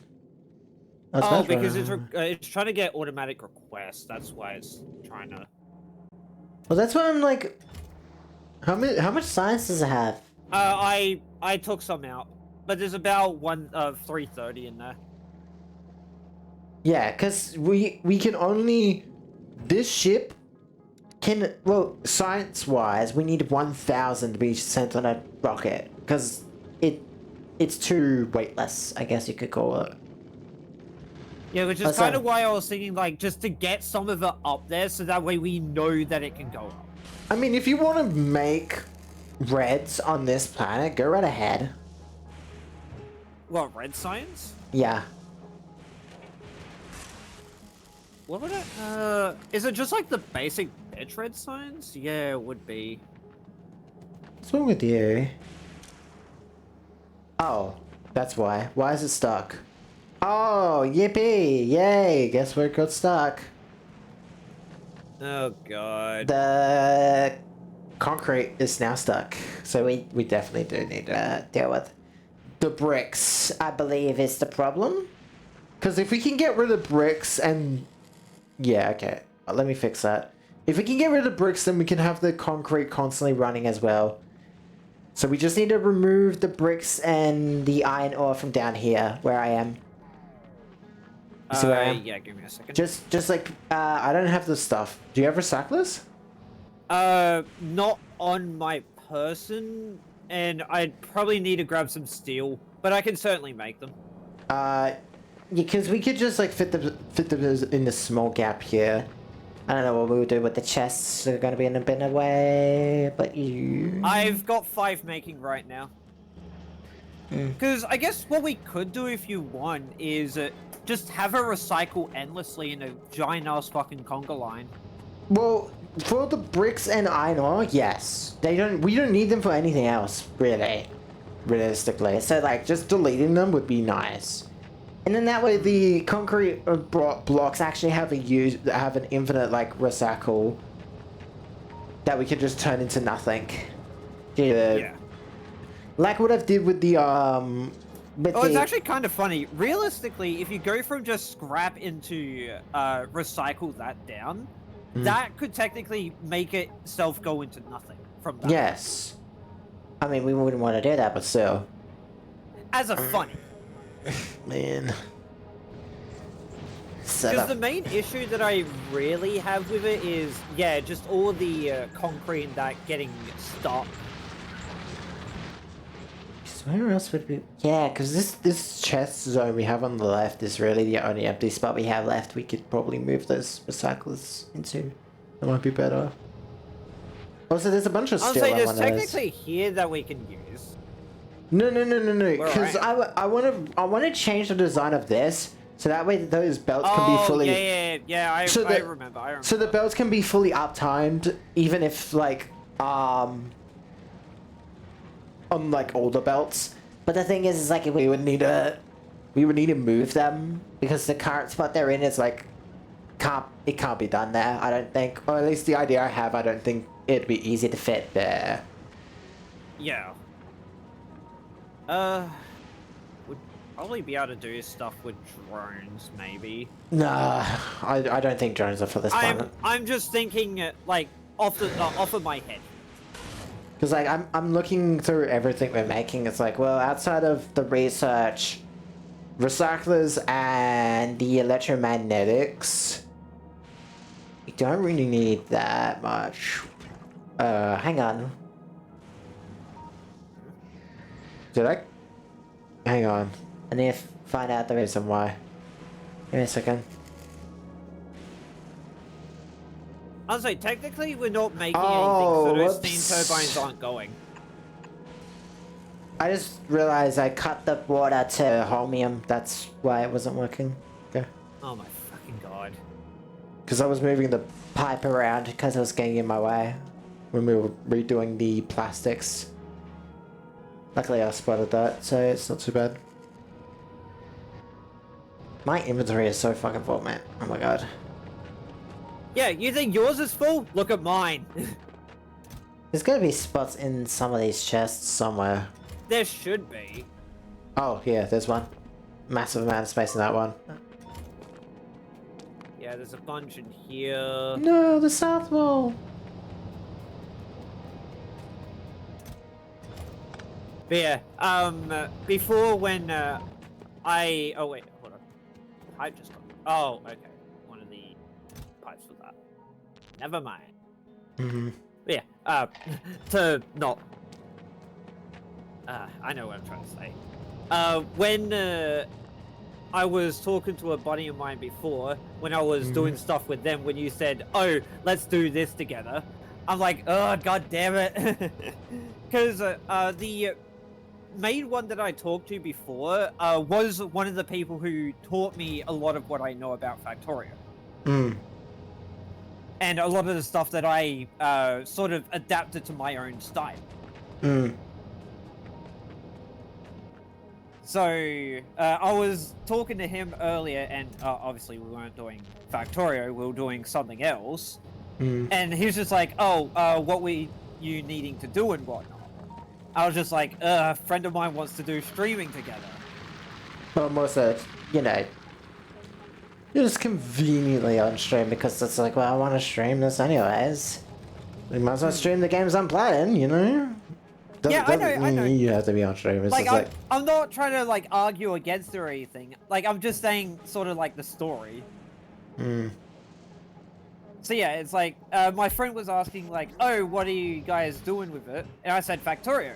[SPEAKER 2] Oh, because it's trying to get automatic requests. That's why it's trying to...
[SPEAKER 1] Well, that's why I'm like... How much science does it have?
[SPEAKER 2] I took some out. but there's about 330 in there.
[SPEAKER 1] Yeah, because we can only... This ship can... Well, science-wise, we need 1,000 to be sent on a rocket. Because it's too weightless, I guess you could call it.
[SPEAKER 2] Yeah, which is kind of why I was thinking, like, just to get some of it up there, so that way we know that it can go up.
[SPEAKER 1] I mean, if you want to make reds on this planet, go right ahead.
[SPEAKER 2] What, red science?
[SPEAKER 1] Yeah.
[SPEAKER 2] What would it, is it just like the basic bitch red science? Yeah, it would be.
[SPEAKER 1] What's wrong with you? Oh, that's why. Why is it stuck? Oh, yippee! Yay! Guess where it got stuck?
[SPEAKER 2] Oh god.
[SPEAKER 1] The concrete is now stuck. So we definitely do need to deal with the bricks, I believe, is the problem. Because if we can get rid of bricks and... Yeah, okay. Let me fix that. If we can get rid of bricks, then we can have the concrete constantly running as well. So we just need to remove the bricks and the iron ore from down here, where I am. You see where I am?
[SPEAKER 2] Yeah, give me a second.
[SPEAKER 1] Just like, I don't have the stuff. Do you have recyclers?
[SPEAKER 2] Not on my person, and I'd probably need to grab some steel, but I can certainly make them.
[SPEAKER 1] Because we could just like fit them in this small gap here. I don't know what we would do with the chests. They're going to be in a bit of way, but you...
[SPEAKER 2] I've got 5 making right now. Because I guess what we could do if you want is just have her recycle endlessly in a giant-ass fucking conga line.
[SPEAKER 1] Well, for the bricks and iron ore, yes. We don't need them for anything else, really. Realistically. So, like, just deleting them would be nice. And then that way the concrete blocks actually have an infinite, like, recycle that we can just turn into nothing. Yeah. Like what I did with the,
[SPEAKER 2] it's actually kind of funny. Realistically, if you go from just scrap into recycle that down, that could technically make itself go into nothing from that.
[SPEAKER 1] Yes. I mean, we wouldn't want to do that, but still.
[SPEAKER 2] As a funny.
[SPEAKER 1] Man.
[SPEAKER 2] Because the main issue that I really have with it is, yeah, just all the concrete and that getting stuck.
[SPEAKER 1] Where else would we... Yeah, because this chest zone we have on the left is really the only empty spot we have left. We could probably move those recyclers into. That might be better. Also, there's a bunch of steel on one of those.
[SPEAKER 2] There's technically here that we can use.
[SPEAKER 1] No. Because I want to change the design of this so that way those belts can be fully.
[SPEAKER 2] Yeah. I remember.
[SPEAKER 1] So the belts can be fully uptimed, even if like on like older belts. But the thing is like we would need to move them because the current spot they're in is like it can't be done there. I don't think, or at least the idea I have. I don't think it'd be easy to fit there.
[SPEAKER 2] Yeah. Would probably be able to do stuff with drones, maybe.
[SPEAKER 1] Nah, I don't think drones are for this planet.
[SPEAKER 2] I'm just thinking, like, off of my head.
[SPEAKER 1] Because, like, I'm looking through everything we're making. It's like, well, outside of the research, recyclers, and the electromagnetics, we don't really need that much. Hang on. Hang on. I need to find out the reason why. Give me a second.
[SPEAKER 2] I was like, technically we're not making anything, so those steam turbines aren't going.
[SPEAKER 1] I just realized I cut the water to holmium. That's why it wasn't working. Okay.
[SPEAKER 2] Oh my fucking god.
[SPEAKER 1] Because I was moving the pipe around because it was getting in my way when we were redoing the plastics. Luckily I spotted that, so it's not too bad. My inventory is so fucking full, man. Oh my god.
[SPEAKER 2] Yeah, you think yours is full? Look at mine.
[SPEAKER 1] There's gotta be spots in some of these chests somewhere.
[SPEAKER 2] There should be.
[SPEAKER 1] Oh, yeah, there's one. Massive amount of space in that one.
[SPEAKER 2] Yeah, there's a bunch in here.
[SPEAKER 1] No, the south wall.
[SPEAKER 2] But yeah, before when oh wait, hold on, pipe just got. Oh, okay, one of the pipes for that. Never mind.
[SPEAKER 1] Mm-hmm.
[SPEAKER 2] But yeah, to not. I know what I'm trying to say. When I was talking to a buddy of mine before, when I was doing stuff with them, when you said, "Oh, let's do this together," I'm like, "Oh, god damn it," because the main one that I talked to before was one of the people who taught me a lot of what I know about Factorio.
[SPEAKER 1] Mm.
[SPEAKER 2] And a lot of the stuff that I sort of adapted to my own style.
[SPEAKER 1] Mm.
[SPEAKER 2] So I was talking to him earlier, and obviously we weren't doing Factorio, we were doing something else.
[SPEAKER 1] Mm.
[SPEAKER 2] And he was just like, "Oh, what were you needing to do and whatnot?" I was just like, "A friend of mine wants to do streaming together."
[SPEAKER 1] But most of, you know, you're just conveniently on stream because it's like, well, I want to stream this anyways. We might as well stream the games I'm playing, you know?
[SPEAKER 2] Yeah, I know.
[SPEAKER 1] You have to be on stream. It's
[SPEAKER 2] Like,
[SPEAKER 1] just
[SPEAKER 2] I'm not trying to, like, argue against it or anything. Like, I'm just saying sort of, like, the story.
[SPEAKER 1] Mm.
[SPEAKER 2] So, yeah, it's like, my friend was asking, like, "Oh, what are you guys doing with it?" And I said, "Factorio."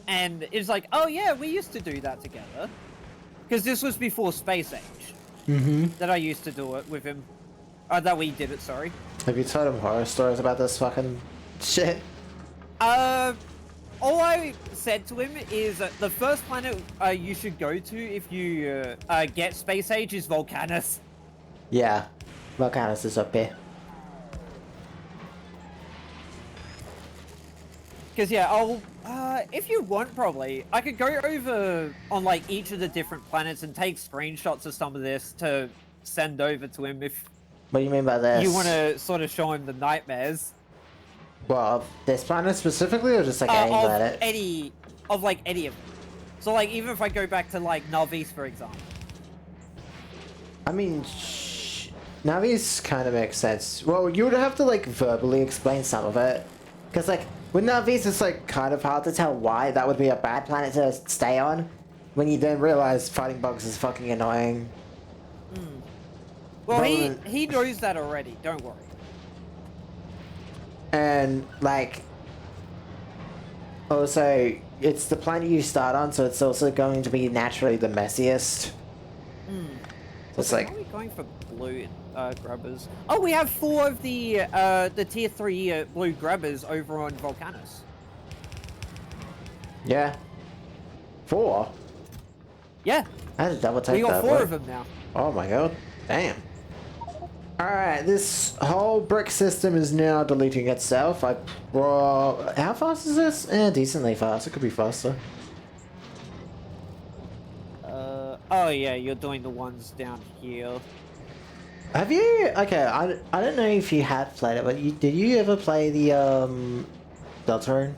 [SPEAKER 2] And it's like, "Oh, yeah, we used to do that together." Because this was before Space Age.
[SPEAKER 1] Mm-hmm.
[SPEAKER 2] That I used to do it with him. That we did it, sorry.
[SPEAKER 1] Have you told him horror stories about this fucking shit?
[SPEAKER 2] All I said to him is that the first planet you should go to if you get Space Age is Volcanus.
[SPEAKER 1] Yeah. Volcanus is up here.
[SPEAKER 2] Because, yeah, I'll, if you want, probably, I could go over on, like, each of the different planets and take screenshots of some of this to send over to him if
[SPEAKER 1] What do you mean by this?
[SPEAKER 2] you want to sort of show him the nightmares.
[SPEAKER 1] Well, of this planet specifically, or just like any planet?
[SPEAKER 2] Any of them. So, like, even if I go back to, like, Navis, for example.
[SPEAKER 1] I mean, Navi's kind of makes sense. Well, you would have to, like, verbally explain some of it. Because, like, with Navis, it's, like, kind of hard to tell why that would be a bad planet to stay on. When you then realize fighting bugs is fucking annoying.
[SPEAKER 2] Mm. Well, he knows that already, don't worry.
[SPEAKER 1] And, like, also, it's the planet you start on, so it's also going to be naturally the messiest.
[SPEAKER 2] Mm.
[SPEAKER 1] So it's like...
[SPEAKER 2] Why are we going for blue grubbers? Oh, we have 4 of the tier 3 blue grubbers over on Volcanus.
[SPEAKER 1] Yeah. 4?
[SPEAKER 2] Yeah.
[SPEAKER 1] I had to double take that.
[SPEAKER 2] We got 4 of them now.
[SPEAKER 1] Oh my god. Damn. Alright, this whole brick system is now deleting itself. How fast is this? Decently fast. It could be faster.
[SPEAKER 2] Oh yeah, you're doing the ones down here.
[SPEAKER 1] Have you? Okay, I don't know if you have played it, but did you ever play the Deltarune?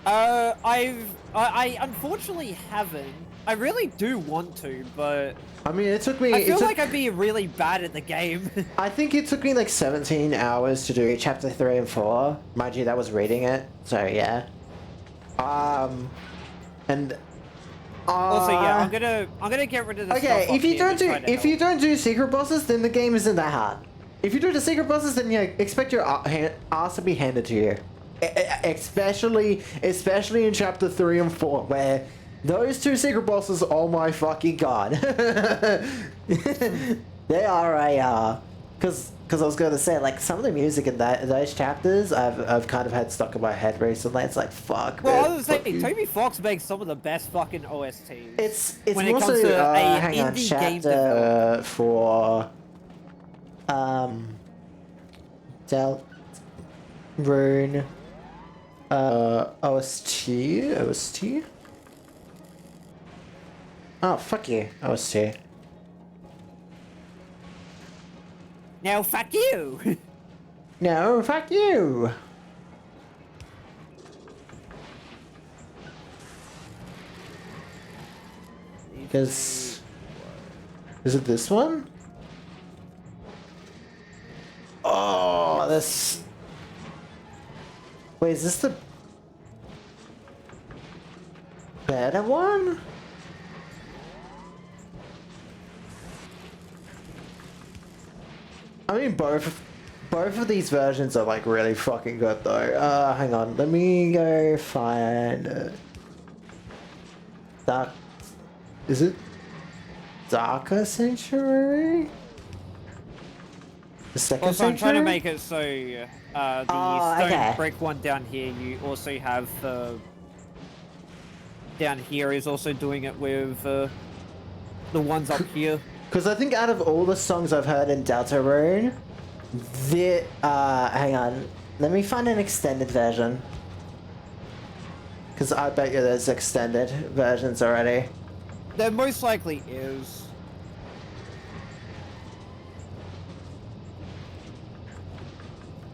[SPEAKER 2] I unfortunately haven't. I really do want to, but
[SPEAKER 1] I mean, it took me...
[SPEAKER 2] I feel like I'd be really bad at the game.
[SPEAKER 1] I think it took me like 17 hours to do chapter 3 and 4. Mind you, that was reading it, so yeah. And...
[SPEAKER 2] Also, yeah, I'm gonna get rid of this.
[SPEAKER 1] Okay,
[SPEAKER 2] stuff
[SPEAKER 1] if you don't do secret bosses, then the game isn't that hard. If you do the secret bosses, then you expect your ass to be handed to you. Especially in chapter 3 and 4, where those 2 secret bosses, oh my fucking god. They are a, because I was going to say, like, some of the music in those chapters I've kind of had stuck in my head recently. It's like, fuck,
[SPEAKER 2] well,
[SPEAKER 1] man,
[SPEAKER 2] I was saying, Toby Fox makes some of the best fucking OSTs.
[SPEAKER 1] It's
[SPEAKER 2] when
[SPEAKER 1] also,
[SPEAKER 2] it comes to a
[SPEAKER 1] hang on,
[SPEAKER 2] indie game
[SPEAKER 1] chapter for, Deltarune, OST? Oh, fuck you, OST.
[SPEAKER 2] Now, fuck you!
[SPEAKER 1] No, fuck you! Because... Is it this one? Oh, this... Wait, is this the... better one? I mean, both of these versions are like really fucking good though. Hang on, let me go find Dark. Is it Darker Sanctuary? The second
[SPEAKER 2] Also, I'm trying to
[SPEAKER 1] Sanctuary?
[SPEAKER 2] make it so the stone
[SPEAKER 1] okay.
[SPEAKER 2] brick one down here, you also have down here is also doing it with the ones up here.
[SPEAKER 1] Because I think out of all the songs I've heard in Deltarune, hang on, let me find an extended version. Because I bet you there's extended versions already.
[SPEAKER 2] There most likely is.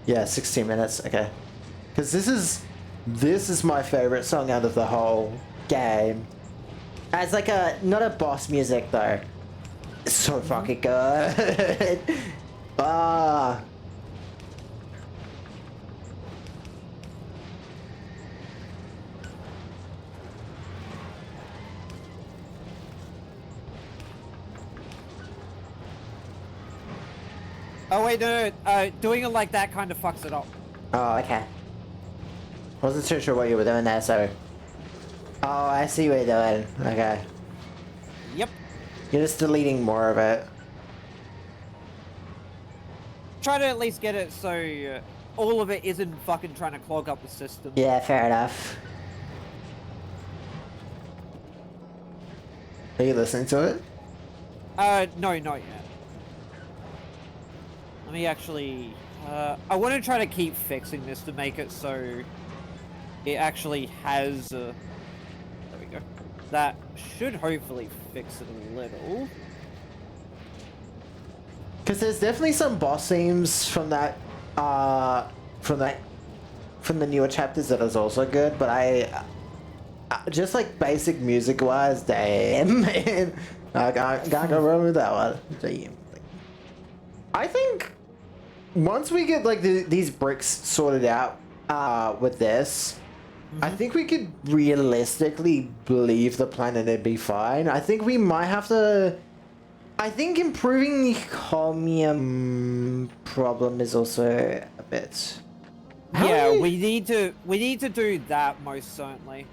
[SPEAKER 1] Yeah, 16 minutes, okay. Because this is my favorite song out of the whole game. As like not a boss music though. It's so fucking good. Ah.
[SPEAKER 2] Oh wait, no, doing it like that kind of fucks it up.
[SPEAKER 1] Oh, okay. Wasn't too sure what you were doing there, so. Oh, I see what you're doing. Okay.
[SPEAKER 2] Yep.
[SPEAKER 1] You're just deleting more of it.
[SPEAKER 2] Try to at least get it so all of it isn't fucking trying to clog up the system.
[SPEAKER 1] Yeah, fair enough. Are you listening to it?
[SPEAKER 2] No, not yet. Let me actually, I want to try to keep fixing this to make it so it actually has, there we go. That should hopefully fix it a little.
[SPEAKER 1] Because there's definitely some boss themes from that, from the newer chapters that is also good, but just like basic music-wise, damn, man. I can't go wrong with that one. Damn. I think once we get like these bricks sorted out with this, I think we could realistically leave the planet and be fine. I think we might have to. I think improving the chromium problem is also a bit.
[SPEAKER 2] Yeah, we need to do that most certainly.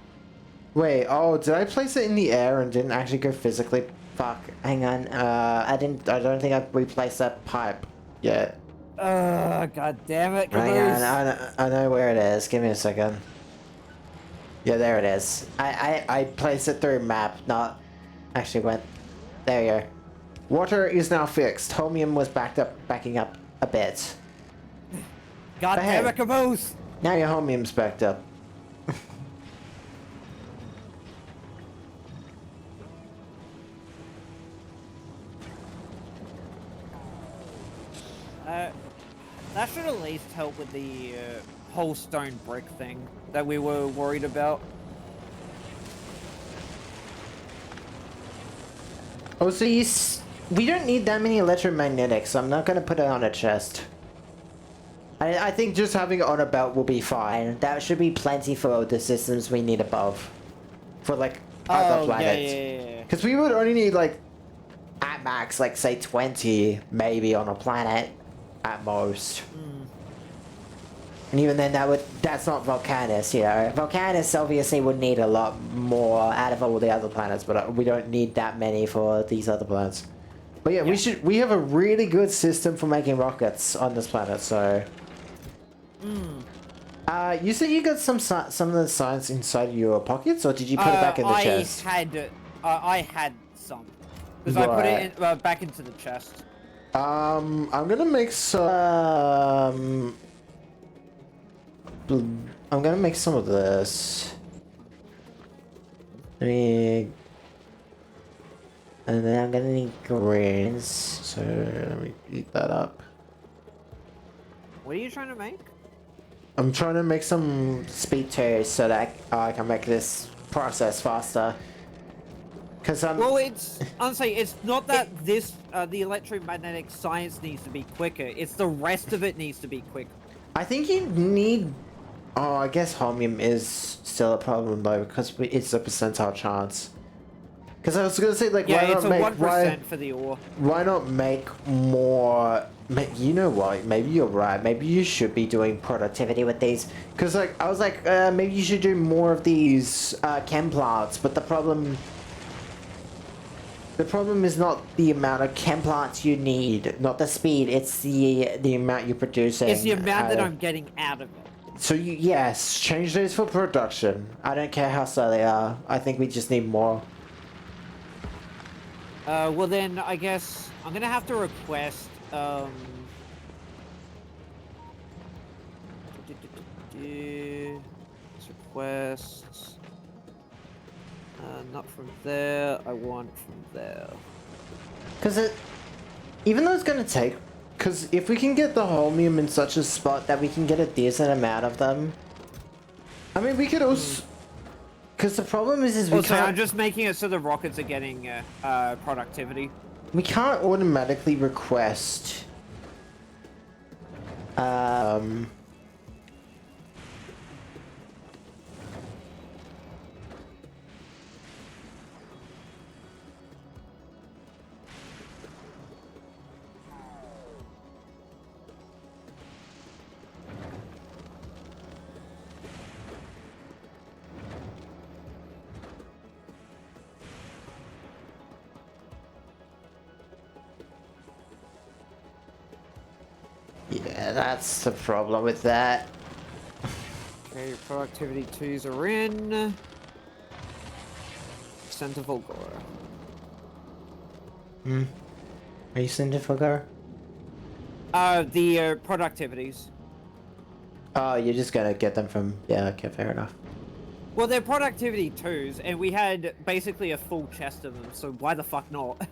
[SPEAKER 1] Wait, oh, did I place it in the air and didn't actually go physically? Fuck, hang on. I don't think I've replaced that pipe yet.
[SPEAKER 2] God damn it.
[SPEAKER 1] Hang on, I know where it is. Give me a second. Yeah, there it is. I placed it through map, not actually went. There you go. Water is now fixed. Chromium was backing up a bit.
[SPEAKER 2] God
[SPEAKER 1] But
[SPEAKER 2] damn
[SPEAKER 1] hey,
[SPEAKER 2] it, Caboose!
[SPEAKER 1] now your chromium's backed up.
[SPEAKER 2] That should at least help with the whole stone brick thing that we were worried about.
[SPEAKER 1] Oh, so we don't need that many electromagnetics, so I'm not gonna put it on a chest. I think just having it on a belt will be fine. That should be plenty for the systems we need above. For like other planets.
[SPEAKER 2] Yeah.
[SPEAKER 1] Because we would only need like, at max, like say 20 maybe on a planet. At most. And even then that's not Volcanus, you know. Volcanus obviously would need a lot more out of all the other planets, but we don't need that many for these other planets. But yeah, we have a really good system for making rockets on this planet, so. You said you got some of the science inside your pockets, or did you put it back in the chest?
[SPEAKER 2] I had some. Because I put it in, back into the chest.
[SPEAKER 1] I'm gonna make some. I'm gonna make some of this. And then I'm gonna need greens. So let me eat that up.
[SPEAKER 2] What are you trying to make?
[SPEAKER 1] I'm trying to make some speed tears so that I can make this process faster. Cause
[SPEAKER 2] well, it's honestly, it's not that the electromagnetic science needs to be quicker. It's the rest of it needs to be quicker.
[SPEAKER 1] I think you need Oh, I guess holmium is still a problem though because it's a percentile chance. Because I was gonna say like,
[SPEAKER 2] Yeah,
[SPEAKER 1] why
[SPEAKER 2] it's
[SPEAKER 1] not
[SPEAKER 2] a
[SPEAKER 1] make
[SPEAKER 2] 1% for the ore.
[SPEAKER 1] why not make more? You know what? Maybe you're right. Maybe you should be doing productivity with these. Because like I was like, maybe you should do more of these chem plants. But the problem is not the amount of chem plants you need, not the speed. It's the amount you're producing.
[SPEAKER 2] It's the amount that I'm getting out of it.
[SPEAKER 1] So yes, change those for production. I don't care how slow they are. I think we just need more.
[SPEAKER 2] Well then, I guess I'm gonna have to request, requests. Not from there, I want from there.
[SPEAKER 1] Because even though it's gonna take, because if we can get the holmium in such a spot that we can get a decent amount of them, I mean, we could also, because the problem is we
[SPEAKER 2] Also,
[SPEAKER 1] can't.
[SPEAKER 2] I'm just making it so the rockets are getting, productivity.
[SPEAKER 1] We can't automatically request. Yeah, that's the problem with that.
[SPEAKER 2] Okay, productivity 2s are in. Center Volgora.
[SPEAKER 1] Are you sending for her?
[SPEAKER 2] The productivities.
[SPEAKER 1] Oh, you're just gonna get them from. Yeah, okay, fair enough.
[SPEAKER 2] Well, they're productivity 2s, and we had basically a full chest of them, so why the fuck not?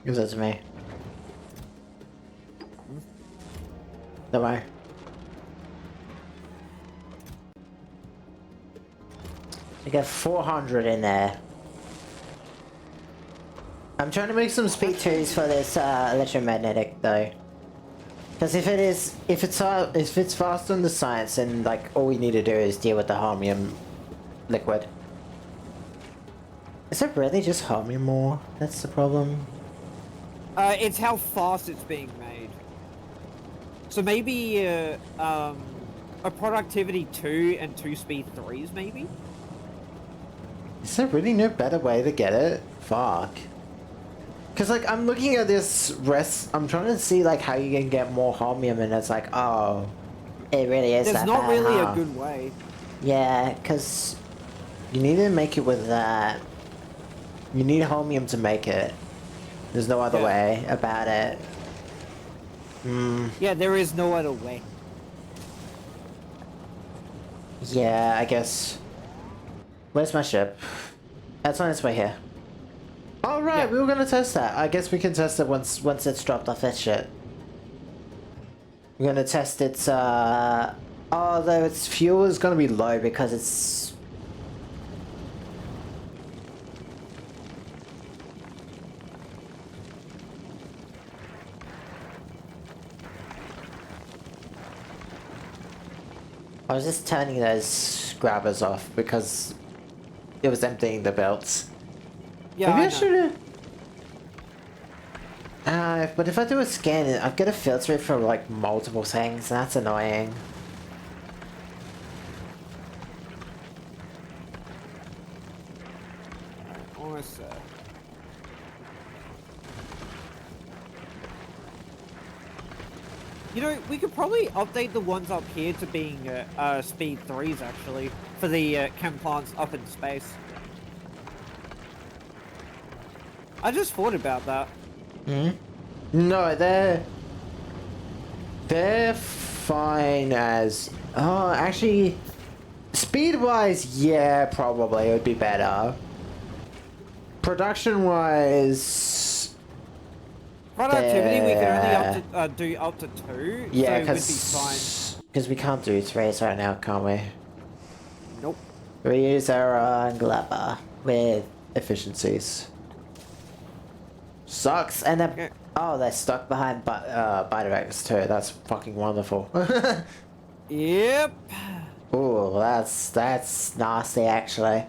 [SPEAKER 1] Give that to me. Don't worry. You got 400 in there. I'm trying to make some speed 2s for this electromagnetic though. Because if it's faster than the science, then like all we need to do is deal with the holmium liquid. Is it really just holmium ore? That's the problem.
[SPEAKER 2] It's how fast it's being made. So maybe, a productivity 2 and 2 speed 3s, maybe?
[SPEAKER 1] Is there really no better way to get it? Fuck. Cause like I'm looking at this I'm trying to see like how you can get more holmium and it's like, oh, it really is
[SPEAKER 2] There's
[SPEAKER 1] that
[SPEAKER 2] not
[SPEAKER 1] bad,
[SPEAKER 2] really
[SPEAKER 1] huh?
[SPEAKER 2] a good way.
[SPEAKER 1] Yeah, cause you need to make it with that. You need holmium to make it. There's no other way about it.
[SPEAKER 2] Yeah, there is no other way.
[SPEAKER 1] Yeah, I guess. Where's my ship? That's on its way here. All right, we were gonna test that. I guess we can test it once it's dropped off that shit. We're gonna test its although its fuel is gonna be low because it's. I was just turning those grabbers off because it was emptying the belts.
[SPEAKER 2] Yeah,
[SPEAKER 1] Maybe I
[SPEAKER 2] I know.
[SPEAKER 1] should have. But if I do a scan, I've got to filter it for like multiple things. That's annoying.
[SPEAKER 2] Almost there. You know, we could probably update the ones up here to being speed 3s actually for the chem plants up in space. I just thought about that.
[SPEAKER 1] No, they're fine as. Oh, actually, speed-wise, yeah, probably it would be better. Production-wise,
[SPEAKER 2] Productivity we can only do up to 2,
[SPEAKER 1] yeah,
[SPEAKER 2] so we'd be fine.
[SPEAKER 1] because we can't do 3s right now, can't we?
[SPEAKER 2] Nope.
[SPEAKER 1] We use our Glabber with efficiencies. Sucks, and then
[SPEAKER 2] Okay.
[SPEAKER 1] oh, they're stuck behind Biterex too. That's fucking wonderful.
[SPEAKER 2] Yep.
[SPEAKER 1] Ooh, that's nasty actually.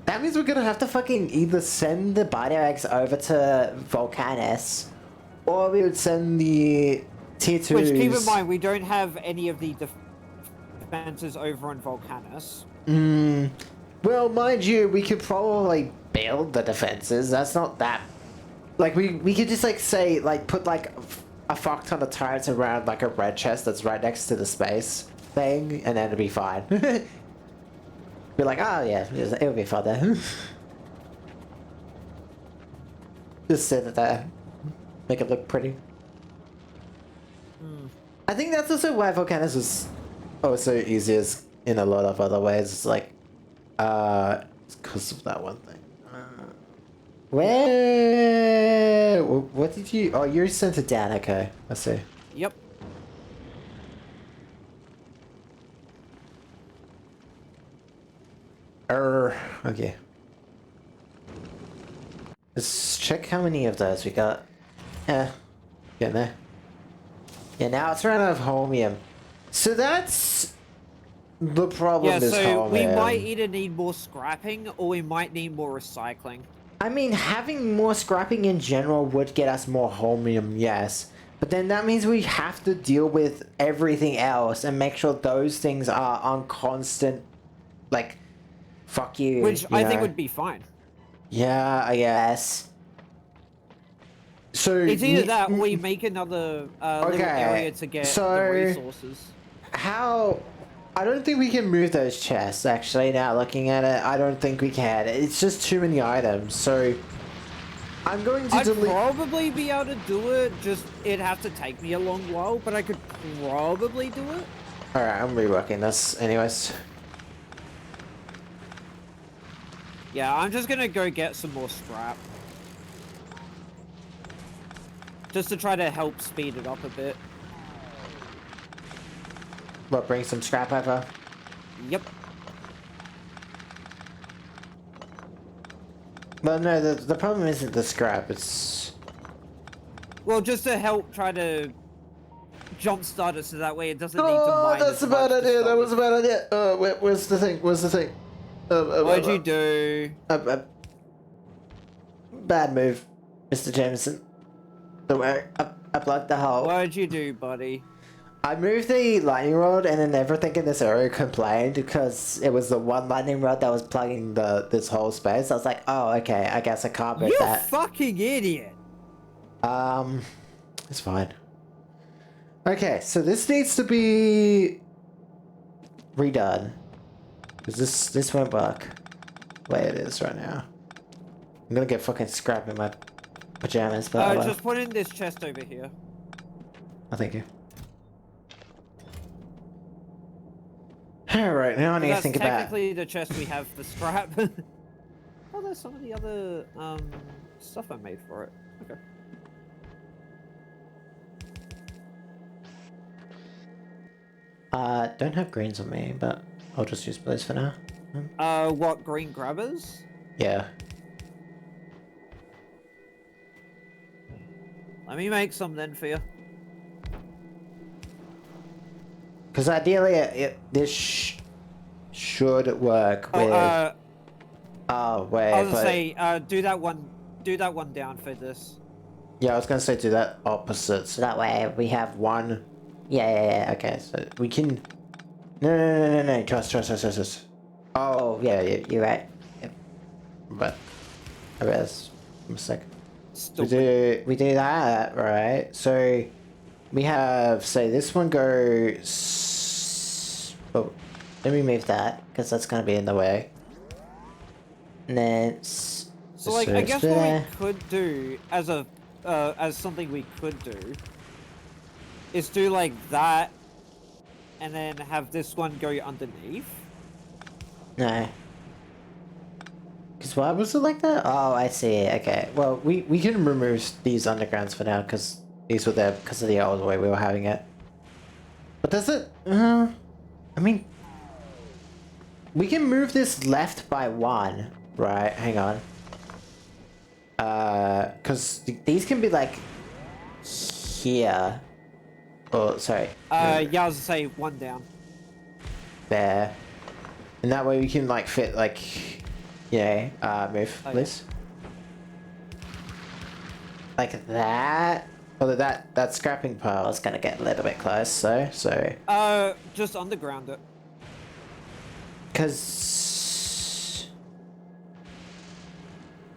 [SPEAKER 1] That means we're gonna have to fucking either send the Biterex over to Volcanus, or we would send the tier 2s.
[SPEAKER 2] Which, keep in mind, we don't have any of the defenses over on Volcanus.
[SPEAKER 1] Well, mind you, we could probably build the defenses. That's not that. Like, we could just, like, say, like, put, like, a fuck ton of turrets around, like, a red chest that's right next to the space thing, and then it'll be fine. Be like, oh, yeah, it'll be fine then. Just sit it there. Make it look pretty. I think that's also why Volcanus was so easy as in a lot of other ways. It's like, it's because of that one thing. Where? What did you? Oh, you sent it down. Okay, I see.
[SPEAKER 2] Yep.
[SPEAKER 1] Okay. Let's check how many of those we got. Yeah, getting there. Yeah, now it's run out of holmium. So that's the problem.
[SPEAKER 2] Yeah,
[SPEAKER 1] is
[SPEAKER 2] so we
[SPEAKER 1] holmium.
[SPEAKER 2] might either need more scrapping or we might need more recycling.
[SPEAKER 1] I mean, having more scrapping in general would get us more holmium, yes. But then that means we have to deal with everything else and make sure those things are on constant, like, fuck you.
[SPEAKER 2] Which
[SPEAKER 1] you
[SPEAKER 2] I think
[SPEAKER 1] know?
[SPEAKER 2] would be fine.
[SPEAKER 1] Yeah, I guess. So
[SPEAKER 2] It's either that or we make another little area to get the resources.
[SPEAKER 1] How? I don't think we can move those chests, actually, now looking at it. I don't think we can. It's just too many items, so... I'm going to
[SPEAKER 2] I'd
[SPEAKER 1] delete...
[SPEAKER 2] probably be able to do it, just it'd have to take me a long while, but I could probably do it.
[SPEAKER 1] Alright, I'm reworking this anyways.
[SPEAKER 2] Yeah, I'm just gonna go get some more scrap. Just to try to help speed it up a bit.
[SPEAKER 1] What, bring some scrap over?
[SPEAKER 2] Yep.
[SPEAKER 1] Well, no, the problem isn't the scrap, it's...
[SPEAKER 2] Well, just to help try to jumpstart it so that way it doesn't need to mine.
[SPEAKER 1] Oh, that's
[SPEAKER 2] as
[SPEAKER 1] a bad
[SPEAKER 2] much to
[SPEAKER 1] idea,
[SPEAKER 2] start
[SPEAKER 1] that was a
[SPEAKER 2] with.
[SPEAKER 1] bad idea! Where's the thing? Where's the thing?
[SPEAKER 2] What'd you do?
[SPEAKER 1] Bad move, Mr. Jameson. Don't worry, I plugged the hole.
[SPEAKER 2] What'd you do, buddy?
[SPEAKER 1] I moved the lightning rod and then everything in this area complained because it was the one lightning rod that was plugging this whole space. I was like, oh, okay, I guess I can't move
[SPEAKER 2] You
[SPEAKER 1] that.
[SPEAKER 2] fucking idiot!
[SPEAKER 1] It's fine. Okay, so this needs to be redone. Because this won't work the way it is right now. I'm gonna get fucking scrap in my pajamas, but
[SPEAKER 2] Just put in this chest over here.
[SPEAKER 1] oh, thank you. Alright, now I need to think about...
[SPEAKER 2] technically the chest we have for scrap. Oh, there's some of the other stuff I made for it. Okay.
[SPEAKER 1] Don't have greens on me, but I'll just use those for now.
[SPEAKER 2] What, green grabbers?
[SPEAKER 1] Yeah.
[SPEAKER 2] Let me make some then for you.
[SPEAKER 1] Because ideally, this should work with... oh, wait,
[SPEAKER 2] I was gonna say, do that one down for this.
[SPEAKER 1] Yeah, I was gonna say do that opposite, so that way we have one... Yeah, okay, so we can... No, trust. Oh, yeah, you're right. Yep. But... I guess... a sec. We do that, right? So... We have, say, this one goes... Oh, let me move that, because that's going to be in the way. And then...
[SPEAKER 2] So, like, I guess what we could do, as something we could do, is do, like, that, and then have this one go underneath.
[SPEAKER 1] No. Because why was it like that? Oh, I see, okay. Well, we can remove these undergrounds for now, because... These were there because of the old way we were having it. But does it... I mean... we can move this left by 1, right? Hang on. Because these can be like here. Oh, sorry.
[SPEAKER 2] Yeah, I was to say 1 down.
[SPEAKER 1] There. And that way we can like fit like, you know, move,
[SPEAKER 2] Oh,
[SPEAKER 1] please. Like that. Although that scrapping pile is gonna get a little bit close, so.
[SPEAKER 2] Just underground it.
[SPEAKER 1] Cause.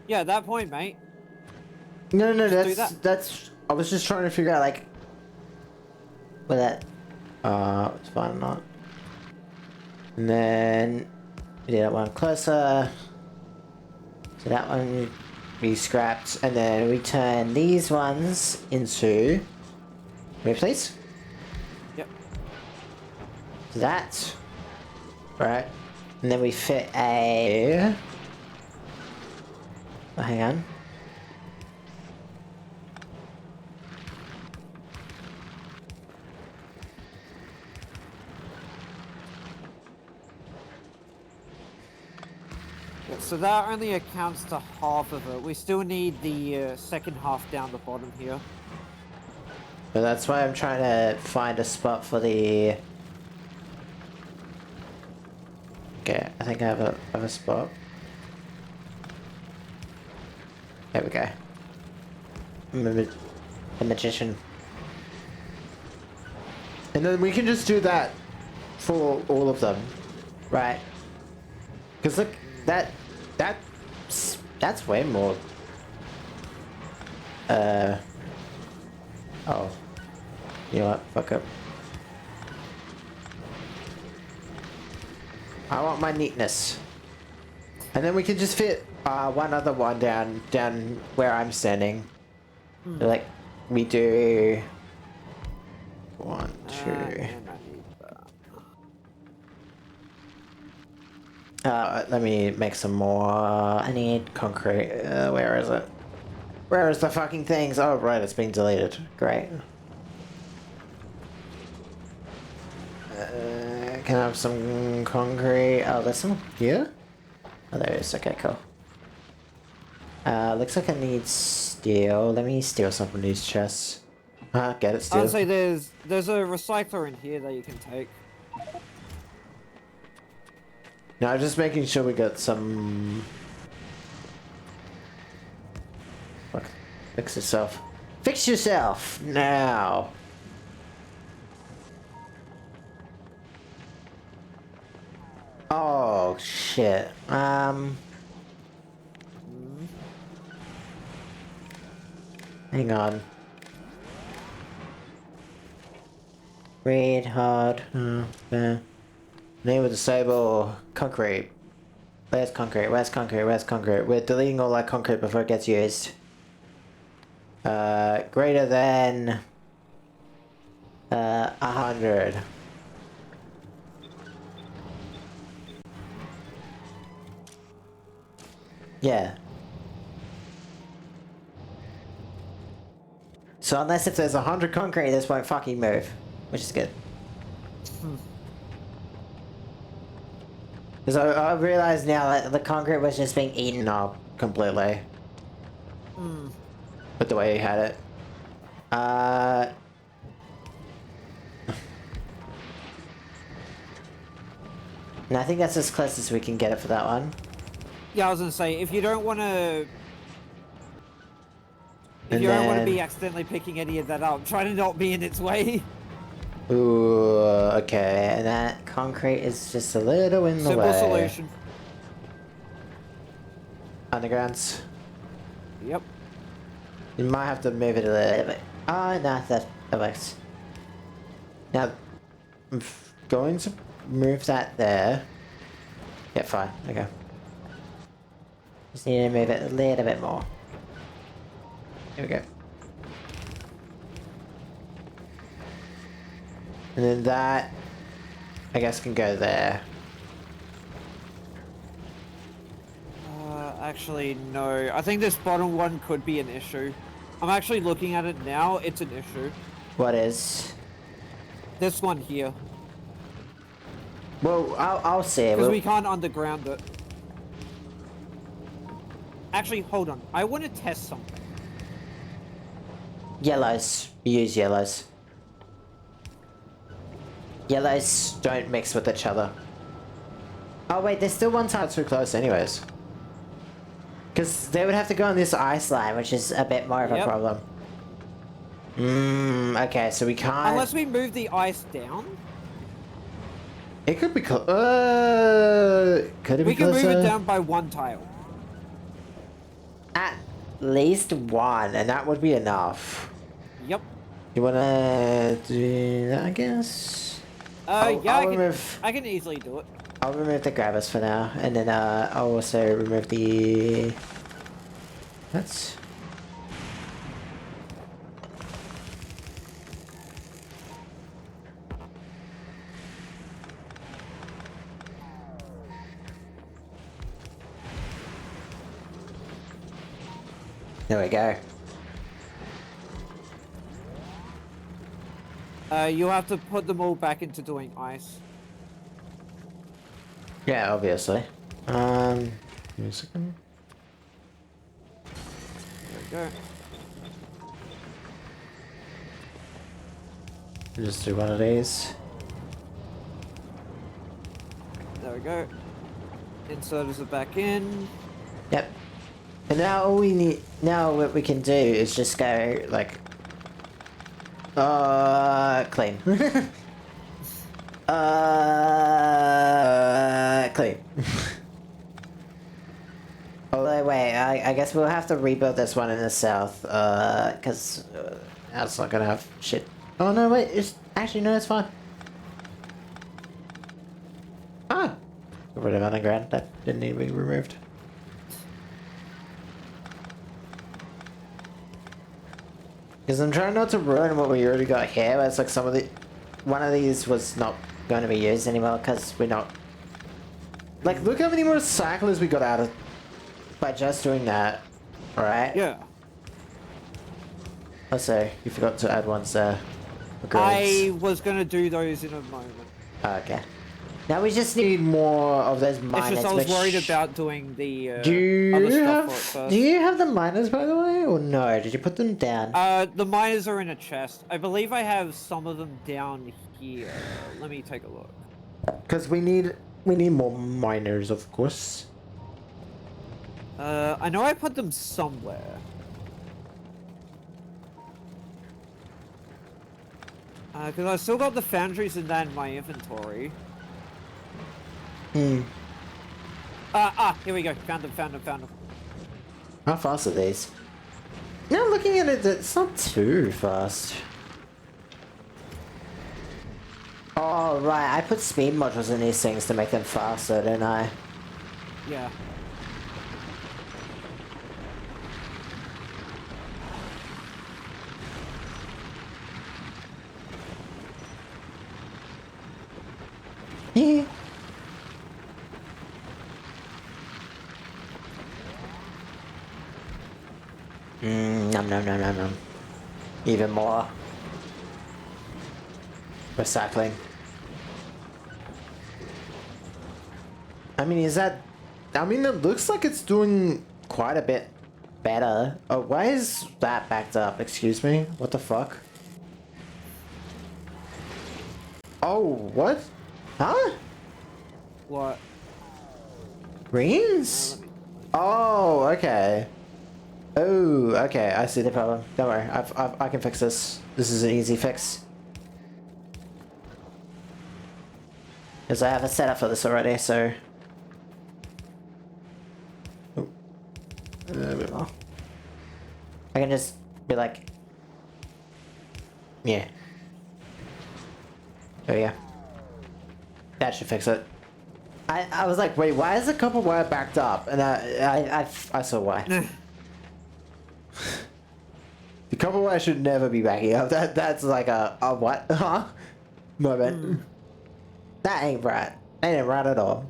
[SPEAKER 2] Yeah, at that point, mate.
[SPEAKER 1] No,
[SPEAKER 2] Just do that.
[SPEAKER 1] that's. I was just trying to figure out like. Where that. It's fine or not. And then we do that one closer. So that one we scrapped, and then we turn these ones into. Move, please.
[SPEAKER 2] Yep.
[SPEAKER 1] So that. Right. And then we fit a. Oh, hang on.
[SPEAKER 2] Yeah, so that only accounts to half of it. We still need the second half down the bottom here.
[SPEAKER 1] But that's why I'm trying to find a spot for the. Okay, I think I have a spot. There we go. The magician. And then we can just do that for all of them, right? Because look, that's way more. Oh, you know what? Fuck up. I want my neatness. And then we can just fit one other one down where I'm standing. Like we do 1, 2.
[SPEAKER 2] And I need that.
[SPEAKER 1] Let me make some more. I need concrete. Where is it? Where is the fucking things? Oh right, it's been deleted. Great. Can I have some concrete? Oh, there's some here? Oh, there it is. Okay, cool. Looks like I need steel. Let me steal some from these chests. Get it, steel.
[SPEAKER 2] I'd say there's a recycler in here that you can take.
[SPEAKER 1] No, I'm just making sure we got some... Fuck. Fix yourself. Fix yourself! Now! Oh, shit. Hang on. Read hard. Name of the stable. Concrete. Where's concrete? Where's concrete? Where's concrete? We're deleting all that concrete before it gets used. Greater than 100. Yeah. So unless if there's 100 concrete, this won't fucking move, which is good. Because I realize now that the concrete was just being eaten up completely. With the way he had it. And I think that's as close as we can get it for that one.
[SPEAKER 2] Yeah, I was gonna say, if you don't want to... If
[SPEAKER 1] And
[SPEAKER 2] you don't want to
[SPEAKER 1] then-
[SPEAKER 2] be accidentally picking any of that up, try to not be in its way.
[SPEAKER 1] Ooh, okay, and that concrete is just a little in the
[SPEAKER 2] Simple
[SPEAKER 1] way.
[SPEAKER 2] solution.
[SPEAKER 1] Undergrounds.
[SPEAKER 2] Yep.
[SPEAKER 1] You might have to move it a little bit. Oh, no, that works. Now, I'm going to move that there. Yeah, fine, okay. Just need to move it a little bit more. There we go. And then that, I guess, can go there.
[SPEAKER 2] Actually, no. I think this bottom one could be an issue. I'm actually looking at it now. It's an issue.
[SPEAKER 1] What is?
[SPEAKER 2] This one here.
[SPEAKER 1] Well, I'll see.
[SPEAKER 2] Because we can't underground it. Actually, hold on. I want to test something.
[SPEAKER 1] Yellows. Use yellows. Yellows don't mix with each other. Oh wait, there's still one tile too close anyways. Because they would have to go on this ice line, which is a bit more of a problem. Okay, so we can't...
[SPEAKER 2] Unless we move the ice down.
[SPEAKER 1] It could be could it be
[SPEAKER 2] We can
[SPEAKER 1] closer?
[SPEAKER 2] move it down by one tile.
[SPEAKER 1] At least one, and that would be enough.
[SPEAKER 2] Yep.
[SPEAKER 1] You wanna do that, I guess?
[SPEAKER 2] I can easily do it.
[SPEAKER 1] I'll remove the grabbers for now, and then I'll also remove the... That's... There we go.
[SPEAKER 2] You'll have to put them all back into doing ice.
[SPEAKER 1] Yeah, obviously. Give me a second.
[SPEAKER 2] There we go.
[SPEAKER 1] Just do one of these.
[SPEAKER 2] There we go. Inserters are back in.
[SPEAKER 1] Yep. And now all we need, now what we can do is just go like, clean. Clean. Although wait, I guess we'll have to rebuild this one in the south, cause that's not gonna have shit. Oh no, wait, it's actually no, it's fine. Ah, got rid of underground. That didn't need to be removed. Because I'm trying not to ruin what we already got here, but it's like some of the... One of these was not going to be used anymore because we're not... Like, look how many more cyclers we got out of... By just doing that. Alright?
[SPEAKER 2] Yeah.
[SPEAKER 1] Also, you forgot to add ones there.
[SPEAKER 2] I was gonna do those in a moment.
[SPEAKER 1] Okay. Now we just need more of those miners.
[SPEAKER 2] It's just I was worried about doing the
[SPEAKER 1] do you
[SPEAKER 2] other stuff
[SPEAKER 1] have,
[SPEAKER 2] for it first.
[SPEAKER 1] Do you have the miners, by the way, or no? Did you put them down?
[SPEAKER 2] The miners are in a chest. I believe I have some of them down here. Let me take a look.
[SPEAKER 1] Because we need more miners, of course.
[SPEAKER 2] I know I put them somewhere. Because I still got the foundries in that in my inventory. Here we go. Found them.
[SPEAKER 1] How fast are these? Now looking at it, it's not too fast. Oh, right. I put speed modules in these things to make them faster, didn't I?
[SPEAKER 2] Yeah.
[SPEAKER 1] Yeah. Nom. Even more. Recycling. I mean, is that... I mean, it looks like it's doing quite a bit better. Oh, why is that backed up? Excuse me? What the fuck? Oh, what? Huh?
[SPEAKER 2] What?
[SPEAKER 1] Greens? Oh, okay. Oh, okay. I see the problem. Don't worry. I can fix this. This is an easy fix. Because I have a setup for this already, so... Oh. A little bit more. I can just be like... Yeah. There we go. That should fix it. I was like, wait, why is the copper wire backed up? And I saw why. The copper wire should never be backing up. That's like a what? Huh? Moment. That ain't right. That ain't right at all.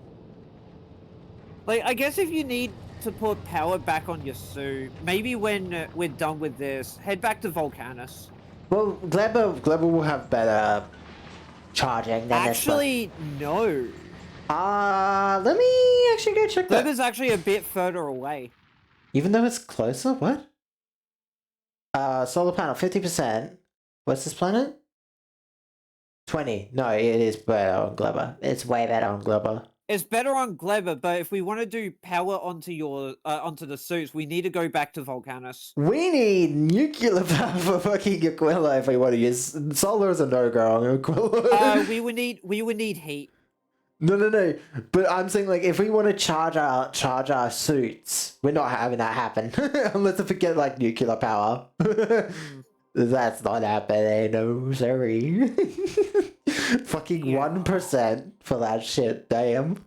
[SPEAKER 2] Like, I guess if you need to put power back on your suit, maybe when we're done with this, head back to Volcanus.
[SPEAKER 1] Well, Gleba will have better charging than this one.
[SPEAKER 2] Actually, no.
[SPEAKER 1] Let me actually go check that.
[SPEAKER 2] Glibber's actually a bit further away.
[SPEAKER 1] Even though it's closer? What? Solar panel, 50%. What's this planet? 20. No, it is better on Glibber. It's way better on Glibber.
[SPEAKER 2] It's better on Glibber, but if we want to do power onto the suits, we need to go back to Volcanus.
[SPEAKER 1] We need nuclear power for fucking Aquila if we want to use... Solar is a no-go on Aquila.
[SPEAKER 2] we would need heat.
[SPEAKER 1] No. But I'm saying, like, if we want to charge our suits, we're not having that happen. Unless if we get, like, nuclear power. That's not happening, no, sorry. Fucking 1% for that shit, damn.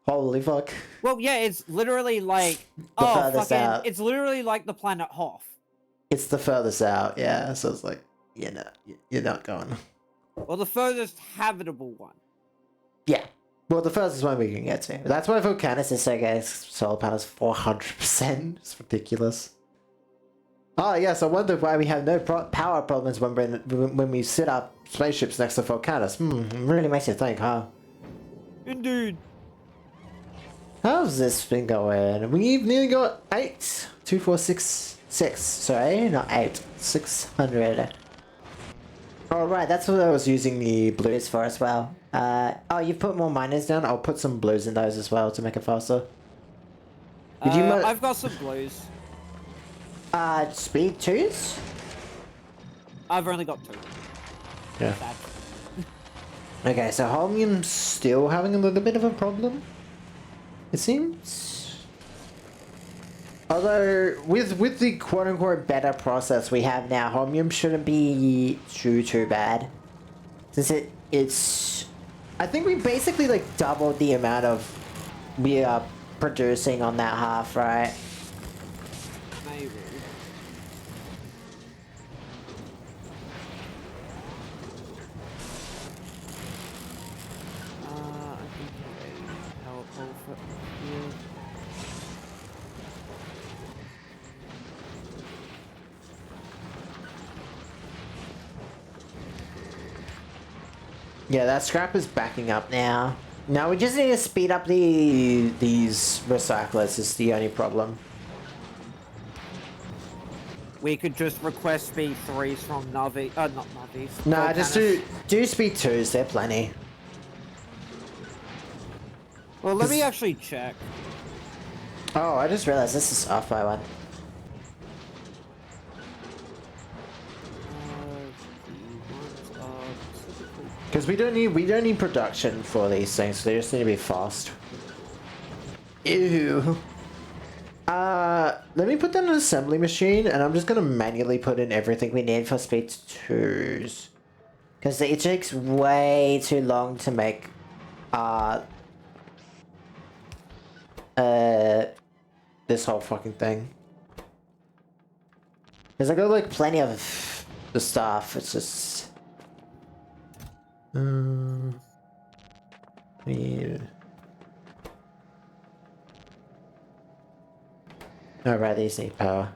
[SPEAKER 1] Holy fuck.
[SPEAKER 2] Well, yeah, it's literally like... It's literally like the planet Hoth.
[SPEAKER 1] It's the furthest out, yeah, so it's like, you're not going.
[SPEAKER 2] Well, the furthest habitable one.
[SPEAKER 1] Yeah. Well, the furthest one we can get to. That's why Volcanus is so good. Solar panels 400%. It's ridiculous. Oh, yes, I wonder why we have no power problems when we set up spaceships next to Volcanus. It really makes you think, huh?
[SPEAKER 2] Indeed.
[SPEAKER 1] How's this been going? We've nearly got 8. 2, 4, 6, 6. Sorry, not 8. 600. Alright, that's what I was using the blues for as well. Oh, you've put more miners down? I'll put some blues in those as well to make it faster.
[SPEAKER 2] I've got some blues.
[SPEAKER 1] Speed 2s?
[SPEAKER 2] I've only got 2.
[SPEAKER 1] Yeah. Okay, so Holmium's still having a little bit of a problem, it seems. Although, with the quote-unquote better process we have now, Holmium shouldn't be too bad. Since it's... I think we basically, like, doubled the amount of we are producing on that half, right?
[SPEAKER 2] Maybe. I think a power pole for here.
[SPEAKER 1] Yeah, that scrap is backing up now. Now we just need to speed up these recyclers is the only problem.
[SPEAKER 2] We could just request speed 3s from Navi. Not Navis.
[SPEAKER 1] Nah, just do speed 2s, they're plenty.
[SPEAKER 2] Well, let me actually check.
[SPEAKER 1] Oh, I just realized this is off by 1. Because we don't need production for these things, so they just need to be fast. Ew. Let me put down an assembly machine, and I'm just gonna manually put in everything we need for speed 2s. Because it takes way too long to make, this whole fucking thing. Because I got, like, plenty of the stuff, it's just... Need... Alright, these need power.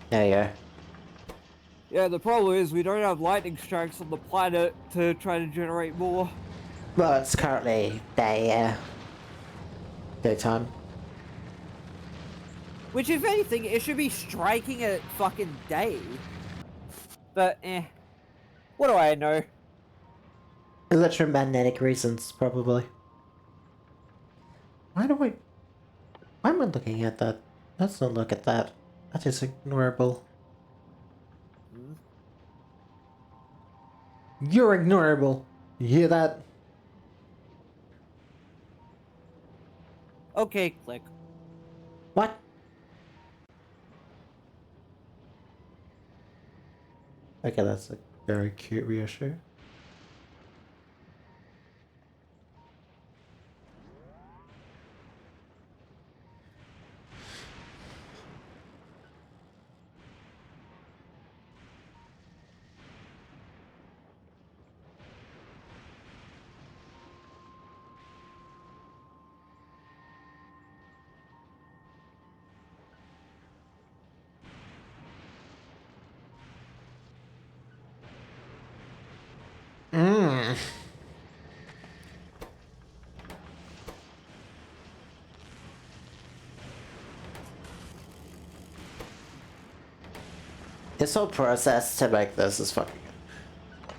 [SPEAKER 1] There you go.
[SPEAKER 2] Yeah, the problem is we don't have lightning strikes on the planet to try to generate more.
[SPEAKER 1] Well, it's currently daytime.
[SPEAKER 2] Which, if anything, it should be striking at fucking day. But, what do I know?
[SPEAKER 1] Electromagnetic reasons, probably. Why am I looking at that? Let's not look at that. That is ignorable. You're ignorable. You hear that?
[SPEAKER 2] Okay, click.
[SPEAKER 1] What? Okay, that's a very cute reissue. This whole process to make this is fucking...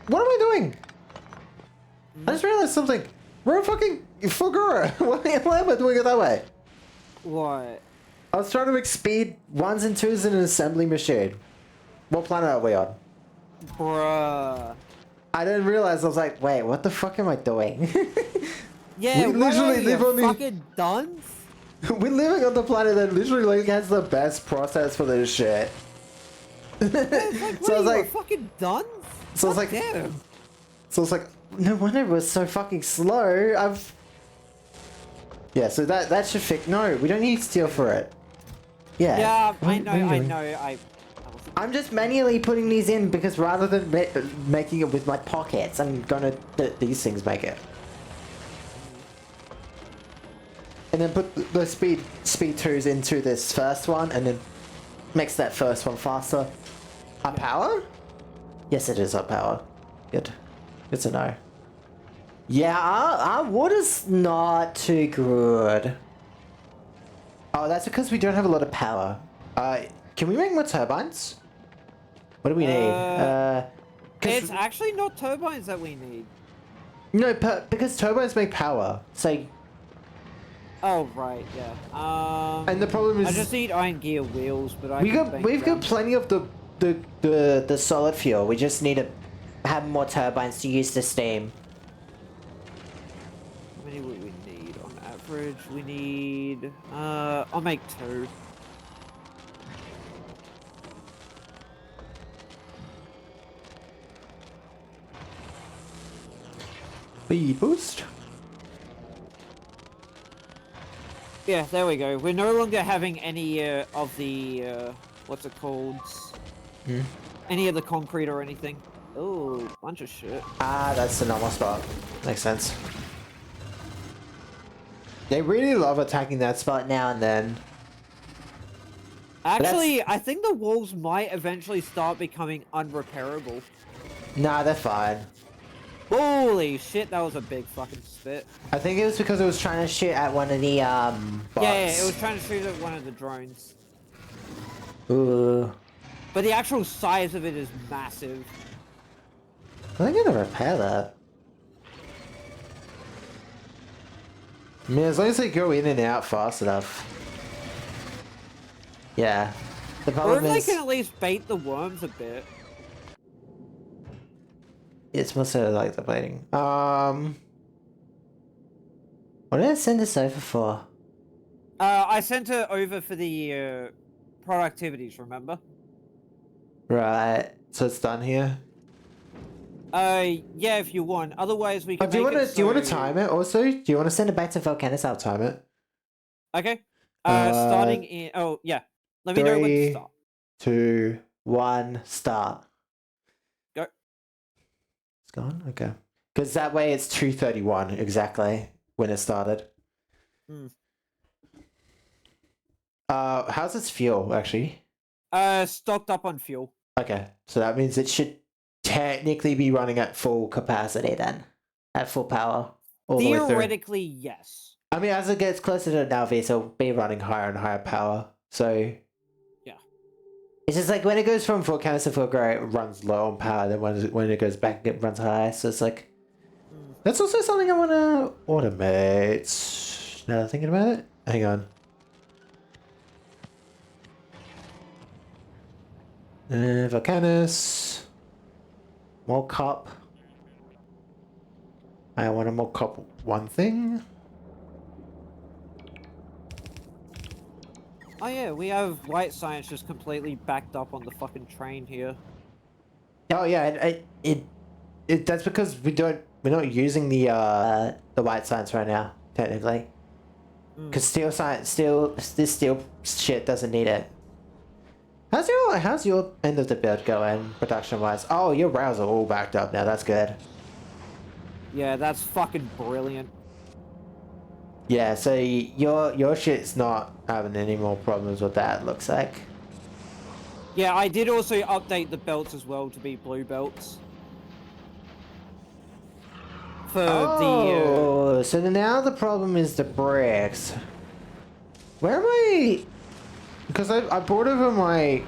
[SPEAKER 1] What am I doing? I just realized something. We're fucking Factorio. Why am I doing it that way?
[SPEAKER 2] What?
[SPEAKER 1] I was trying to make speed 1s and 2s in an assembly machine. What planet are we on?
[SPEAKER 2] Bruh.
[SPEAKER 1] I didn't realize. I was like, wait, what the fuck am I doing?
[SPEAKER 2] Yeah,
[SPEAKER 1] we
[SPEAKER 2] what
[SPEAKER 1] literally
[SPEAKER 2] are
[SPEAKER 1] live
[SPEAKER 2] you,
[SPEAKER 1] on the...
[SPEAKER 2] fucking dunce?
[SPEAKER 1] We're living on the planet that literally like has the best process for this shit.
[SPEAKER 2] Like,
[SPEAKER 1] So I was like,
[SPEAKER 2] fucking dunce?
[SPEAKER 1] so I was like,
[SPEAKER 2] Damn.
[SPEAKER 1] so I was like, no wonder it was so fucking slow. Yeah, so that should fix. No, we don't need steel for it. Yeah.
[SPEAKER 2] Yeah,
[SPEAKER 1] What-
[SPEAKER 2] I
[SPEAKER 1] what are you doing?
[SPEAKER 2] know.
[SPEAKER 1] I'm just manually putting these in because rather than making it with my pockets, I'm gonna these things make it. And then put the speed 2s into this first one, and then makes that first one faster. Our power? Yes, it is our power. Good. Good to know. Yeah, our water's not too good. Oh, that's because we don't have a lot of power. Can we make more turbines? What do we need?
[SPEAKER 2] It's actually not turbines that we need.
[SPEAKER 1] No, because turbines make power. So...
[SPEAKER 2] Oh right, yeah.
[SPEAKER 1] And the problem is...
[SPEAKER 2] I just need iron gear wheels, but
[SPEAKER 1] we've got plenty of the solid fuel. We just need to have more turbines to use the steam.
[SPEAKER 2] How many would we need on average? We need... I'll make 2.
[SPEAKER 1] Speed boost.
[SPEAKER 2] Yeah, there we go. We're no longer having any of the what's it called? Any of the concrete or anything. Oh, bunch of shit.
[SPEAKER 1] Ah, that's the normal spot. Makes sense. They really love attacking that spot now and then.
[SPEAKER 2] Actually, I think the walls might eventually start becoming unrepairable.
[SPEAKER 1] Nah, they're fine.
[SPEAKER 2] Holy shit, that was a big fucking spit.
[SPEAKER 1] I think it was because it was trying to shoot at one of the bots.
[SPEAKER 2] Yeah, it was trying to shoot at one of the drones.
[SPEAKER 1] Ooh.
[SPEAKER 2] But the actual size of it is massive.
[SPEAKER 1] I'm gonna repair that. I mean, as long as they go in and out fast enough. Yeah. The
[SPEAKER 2] Or
[SPEAKER 1] problem
[SPEAKER 2] if
[SPEAKER 1] is...
[SPEAKER 2] they can at least bait the worms a bit.
[SPEAKER 1] It's mostly like the blading. What did I send this over for?
[SPEAKER 2] I sent it over for the productivities, remember?
[SPEAKER 1] Right. So it's done here.
[SPEAKER 2] Yeah, if you want. Otherwise, we can.
[SPEAKER 1] Do you want to time it also? Do you want to send it back to Volcanus? I'll time it.
[SPEAKER 2] Okay. Starting in. Oh yeah. Let me know when to start.
[SPEAKER 1] 2, 1, start.
[SPEAKER 2] Go.
[SPEAKER 1] It's gone. Okay. Because that way it's 2:31 exactly when it started. How's its fuel actually?
[SPEAKER 2] Stocked up on fuel.
[SPEAKER 1] Okay, so that means it should technically be running at full capacity then, at full power. All the way through.
[SPEAKER 2] Theoretically, yes.
[SPEAKER 1] I mean, as it gets closer to Navi, it'll be running higher and higher power. So
[SPEAKER 2] yeah,
[SPEAKER 1] it's just like when it goes from Volcanus to Fulgura, it runs low on power. Then when it goes back, it runs high. So it's like that's also something I want to automate. Now that I'm thinking about it, hang on. Volcanus. More cup. I want a more cup one thing.
[SPEAKER 2] Oh yeah, we have white science just completely backed up on the fucking train here.
[SPEAKER 1] Oh yeah, that's because we're not using the white science right now technically. Because this steel shit doesn't need it. How's your end of the build going production wise? Oh, your rails are all backed up now. That's good.
[SPEAKER 2] Yeah, that's fucking brilliant.
[SPEAKER 1] Yeah, so your shit's not having any more problems with that. Looks like.
[SPEAKER 2] Yeah, I did also update the belts as well to be blue belts. for
[SPEAKER 1] Oh, so now the problem is the bricks. Where am I? Because I brought over my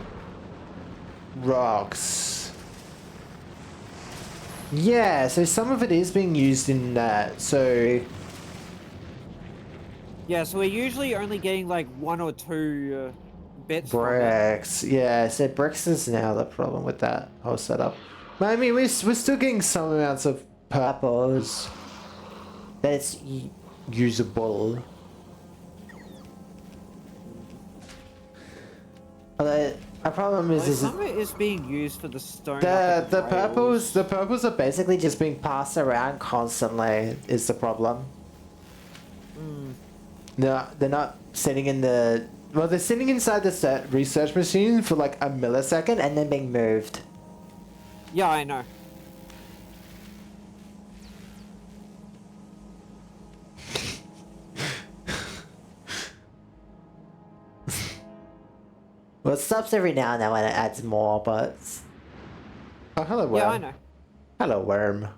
[SPEAKER 1] rocks. Yeah, so some of it is being used in that. So
[SPEAKER 2] yeah, so we're usually only getting like 1 or 2 bits from it.
[SPEAKER 1] bricks. Yeah, so bricks is now the problem with that whole setup. But I mean, we're still getting some amounts of purples. That's usable. Although my problem
[SPEAKER 2] Well,
[SPEAKER 1] is
[SPEAKER 2] some of it is being used for the stone. Up
[SPEAKER 1] the
[SPEAKER 2] at
[SPEAKER 1] purples are basically just being passed around constantly. Is the problem? They're not sitting in the well. They're sitting inside the research machine for like a millisecond and then being moved.
[SPEAKER 2] Yeah, I know.
[SPEAKER 1] Well, it stops every now and then when it adds more, but oh, hello, worm.
[SPEAKER 2] Yeah, I know.
[SPEAKER 1] Hello, worm.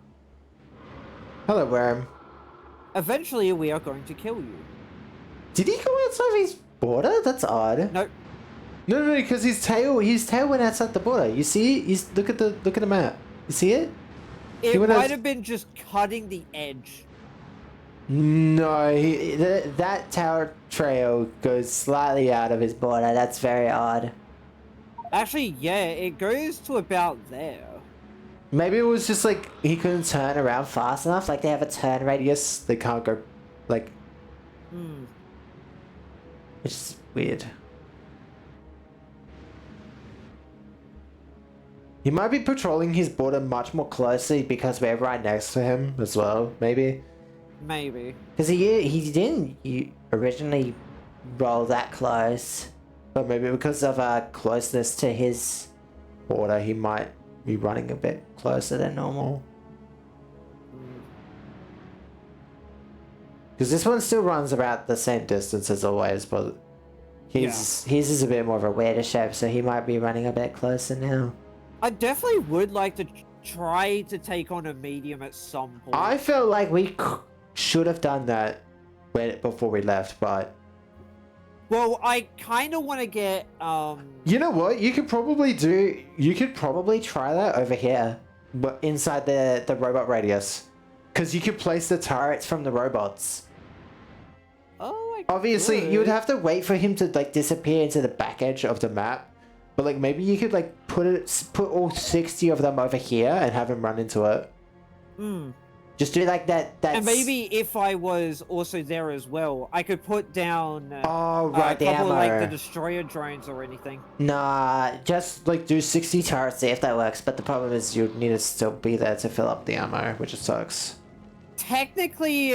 [SPEAKER 1] Hello, worm.
[SPEAKER 2] Eventually, we are going to kill you.
[SPEAKER 1] Did he go outside his border? That's odd.
[SPEAKER 2] Nope.
[SPEAKER 1] No, because his tail went outside the border. You see? Look at the map. You see it?
[SPEAKER 2] It
[SPEAKER 1] went
[SPEAKER 2] might
[SPEAKER 1] out-
[SPEAKER 2] have been just cutting the edge.
[SPEAKER 1] No, that tower trail goes slightly out of his border. That's very odd.
[SPEAKER 2] Actually, yeah, it goes to about there.
[SPEAKER 1] Maybe it was just like he couldn't turn around fast enough. Like they have a turn radius. They can't go, like, which is weird. He might be patrolling his border much more closely because we're right next to him as well. Maybe.
[SPEAKER 2] Maybe.
[SPEAKER 1] Because he didn't originally roll that close. But maybe because of closeness to his border, he might be running a bit closer than normal. Because this one still runs about the same distance as always, but his is a bit more of a weirder shape, so he might be running a bit closer now.
[SPEAKER 2] I definitely would like to try to take on a medium at some point.
[SPEAKER 1] I felt like we should have done that before we left, but...
[SPEAKER 2] Well, I kind of want to get,
[SPEAKER 1] You know what? You could probably try that over here, but inside the robot radius. Because you could place the turrets from the robots.
[SPEAKER 2] Oh,
[SPEAKER 1] Obviously, you would have to wait for him to, like, disappear into the back edge of the map. But, like, maybe you could, like, put all 60 of them over here and have him run into it. Just do like that.
[SPEAKER 2] And maybe if I was also there as well, I could put down
[SPEAKER 1] the
[SPEAKER 2] a couple
[SPEAKER 1] ammo.
[SPEAKER 2] of, like, the destroyer drones or anything.
[SPEAKER 1] Nah, just like do 60 turrets, see if that works. But the problem is you need to still be there to fill up the ammo, which sucks.
[SPEAKER 2] Technically,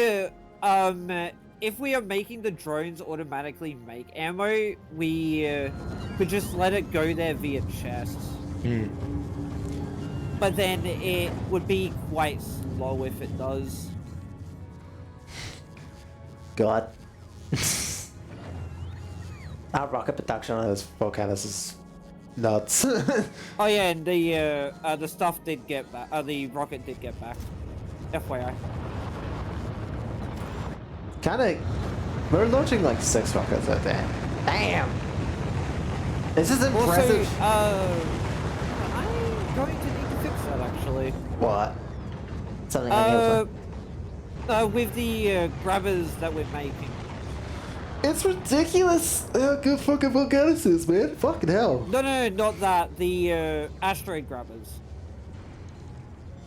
[SPEAKER 2] if we are making the drones automatically make ammo, we could just let it go there via chests. But then it would be quite slow if it does.
[SPEAKER 1] God. Our rocket production on those volcanoes is nuts.
[SPEAKER 2] Oh yeah, and the stuff did get back. The rocket did get back. FYI.
[SPEAKER 1] We're launching like 6 rockets out there. Damn! This is impressive.
[SPEAKER 2] Also, I'm going to need to fix that actually.
[SPEAKER 1] What? Something on
[SPEAKER 2] With the grabbers that we're making.
[SPEAKER 1] It's ridiculous how good fucking volcanoes is, man. Fucking hell.
[SPEAKER 2] No, not that. The asteroid grabbers.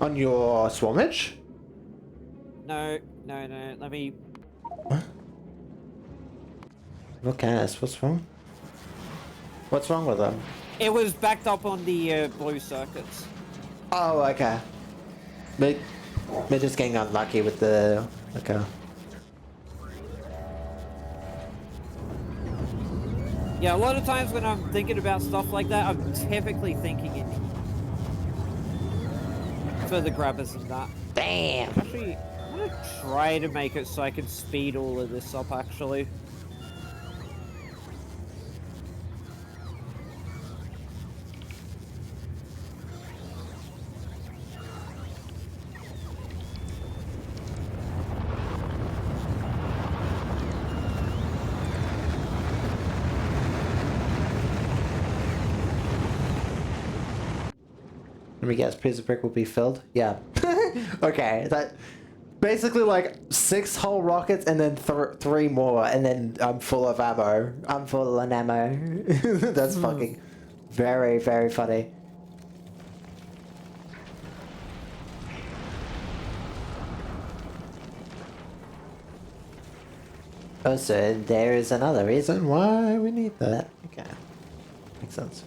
[SPEAKER 1] On your Swarmage?
[SPEAKER 2] No. Let me.
[SPEAKER 1] What? Volcanoes, what's wrong? What's wrong with them?
[SPEAKER 2] It was backed up on the blue circuits.
[SPEAKER 1] Oh, okay. We're just getting unlucky with the... Okay.
[SPEAKER 2] Yeah, a lot of times when I'm thinking about stuff like that, I'm typically thinking it for the grabbers and that.
[SPEAKER 1] Damn!
[SPEAKER 2] Actually, I'm gonna try to make it so I can speed all of this up, actually.
[SPEAKER 1] Let me guess, piece of brick will be filled? Yeah. Okay, that... Basically like 6 whole rockets and then 3 more, and then I'm full of ammo. I'm full of ammo. That's fucking very, very funny. Oh, so there is another reason why we need that. Okay. Makes sense.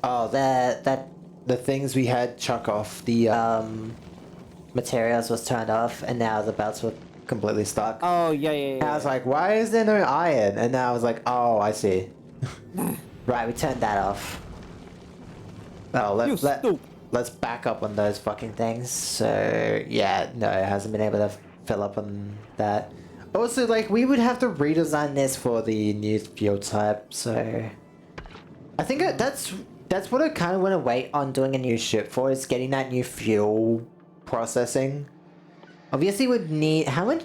[SPEAKER 1] Oh, the things we had chuck off, the materials was turned off, and now the belts were completely stuck.
[SPEAKER 2] Oh, yeah.
[SPEAKER 1] And I was like, why is there no iron? And now I was like, oh, I see. Right, we turned that off. Oh, let's back up on those fucking things. So, yeah, no, it hasn't been able to fill up on that. Also, like, we would have to redesign this for the new fuel type, so... I think that's what I kind of want to wait on doing a new ship for, is getting that new fuel processing. Obviously, we'd need... How much?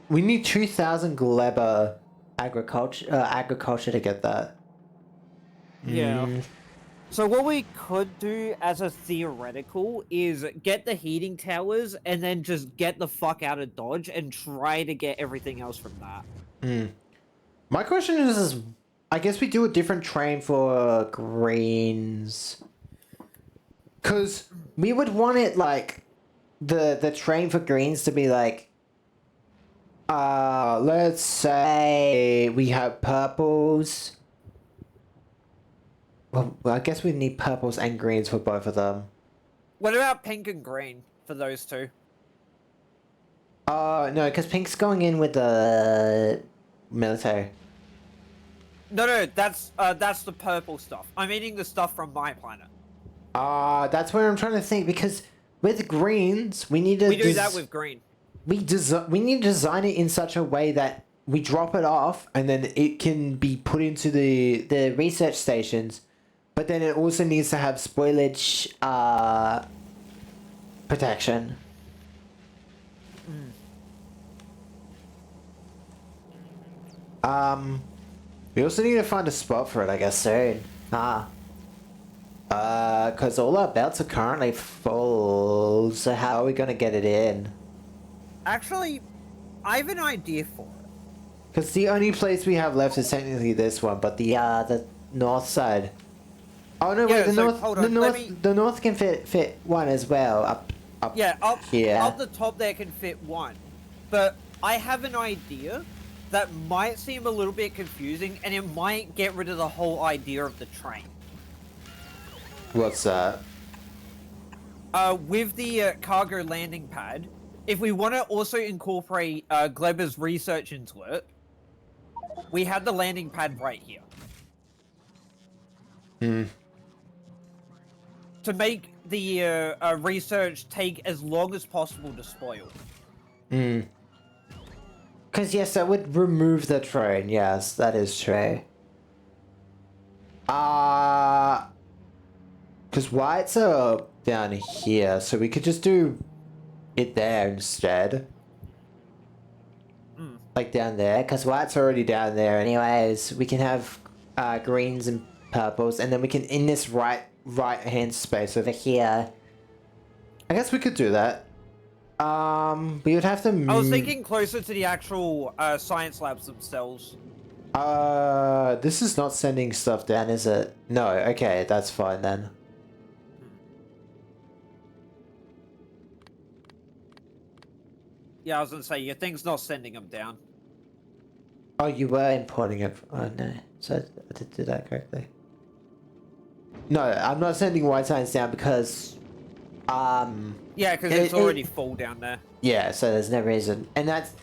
[SPEAKER 1] We need 2,000 Gleba agriculture to get that.
[SPEAKER 2] Yeah. So what we could do as a theoretical is get the heating towers and then just get the fuck out of Dodge and try to get everything else from that.
[SPEAKER 1] My question is, I guess we do a different train for greens. Because we would want it like, the train for greens to be like, let's say we have purples. Well, I guess we need purples and greens for both of them.
[SPEAKER 2] What about pink and green for those two?
[SPEAKER 1] No, because pink's going in with the military.
[SPEAKER 2] No, that's the purple stuff. I'm eating the stuff from my planet.
[SPEAKER 1] That's where I'm trying to think, because with greens, we need to...
[SPEAKER 2] We do that with green.
[SPEAKER 1] We need to design it in such a way that we drop it off, and then it can be put into the research stations, but then it also needs to have spoilage, protection. We also need to find a spot for it, I guess, soon. Because all our belts are currently full, so how are we gonna get it in?
[SPEAKER 2] Actually, I have an idea for it.
[SPEAKER 1] Because the only place we have left is technically this one, but the north side. Oh no,
[SPEAKER 2] Yeah,
[SPEAKER 1] wait,
[SPEAKER 2] so, hold on,
[SPEAKER 1] the north can fit one as well, up here.
[SPEAKER 2] Up the top there can fit one. But I have an idea that might seem a little bit confusing, and it might get rid of the whole idea of the train.
[SPEAKER 1] What's that?
[SPEAKER 2] With the cargo landing pad, if we want to also incorporate Gleber's research into it, we have the landing pad right here. To make the research take as long as possible to spoil.
[SPEAKER 1] Because yes, that would remove the train. Yes, that is true. Because whites are down here, so we could just do it there instead. Like down there, because white's already down there anyways. We can have greens and purples, and then we can, in this right hand space over here, I guess we could do that. We would have to
[SPEAKER 2] I was thinking closer to the actual science labs themselves.
[SPEAKER 1] This is not sending stuff down, is it? No, okay, that's fine then.
[SPEAKER 2] Yeah, I was gonna say, your thing's not sending them down.
[SPEAKER 1] Oh, you were importing it. Oh no, so I did do that correctly. No, I'm not sending white signs down because,
[SPEAKER 2] yeah, because it's already full down there.
[SPEAKER 1] Yeah, so there's no reason, and that's,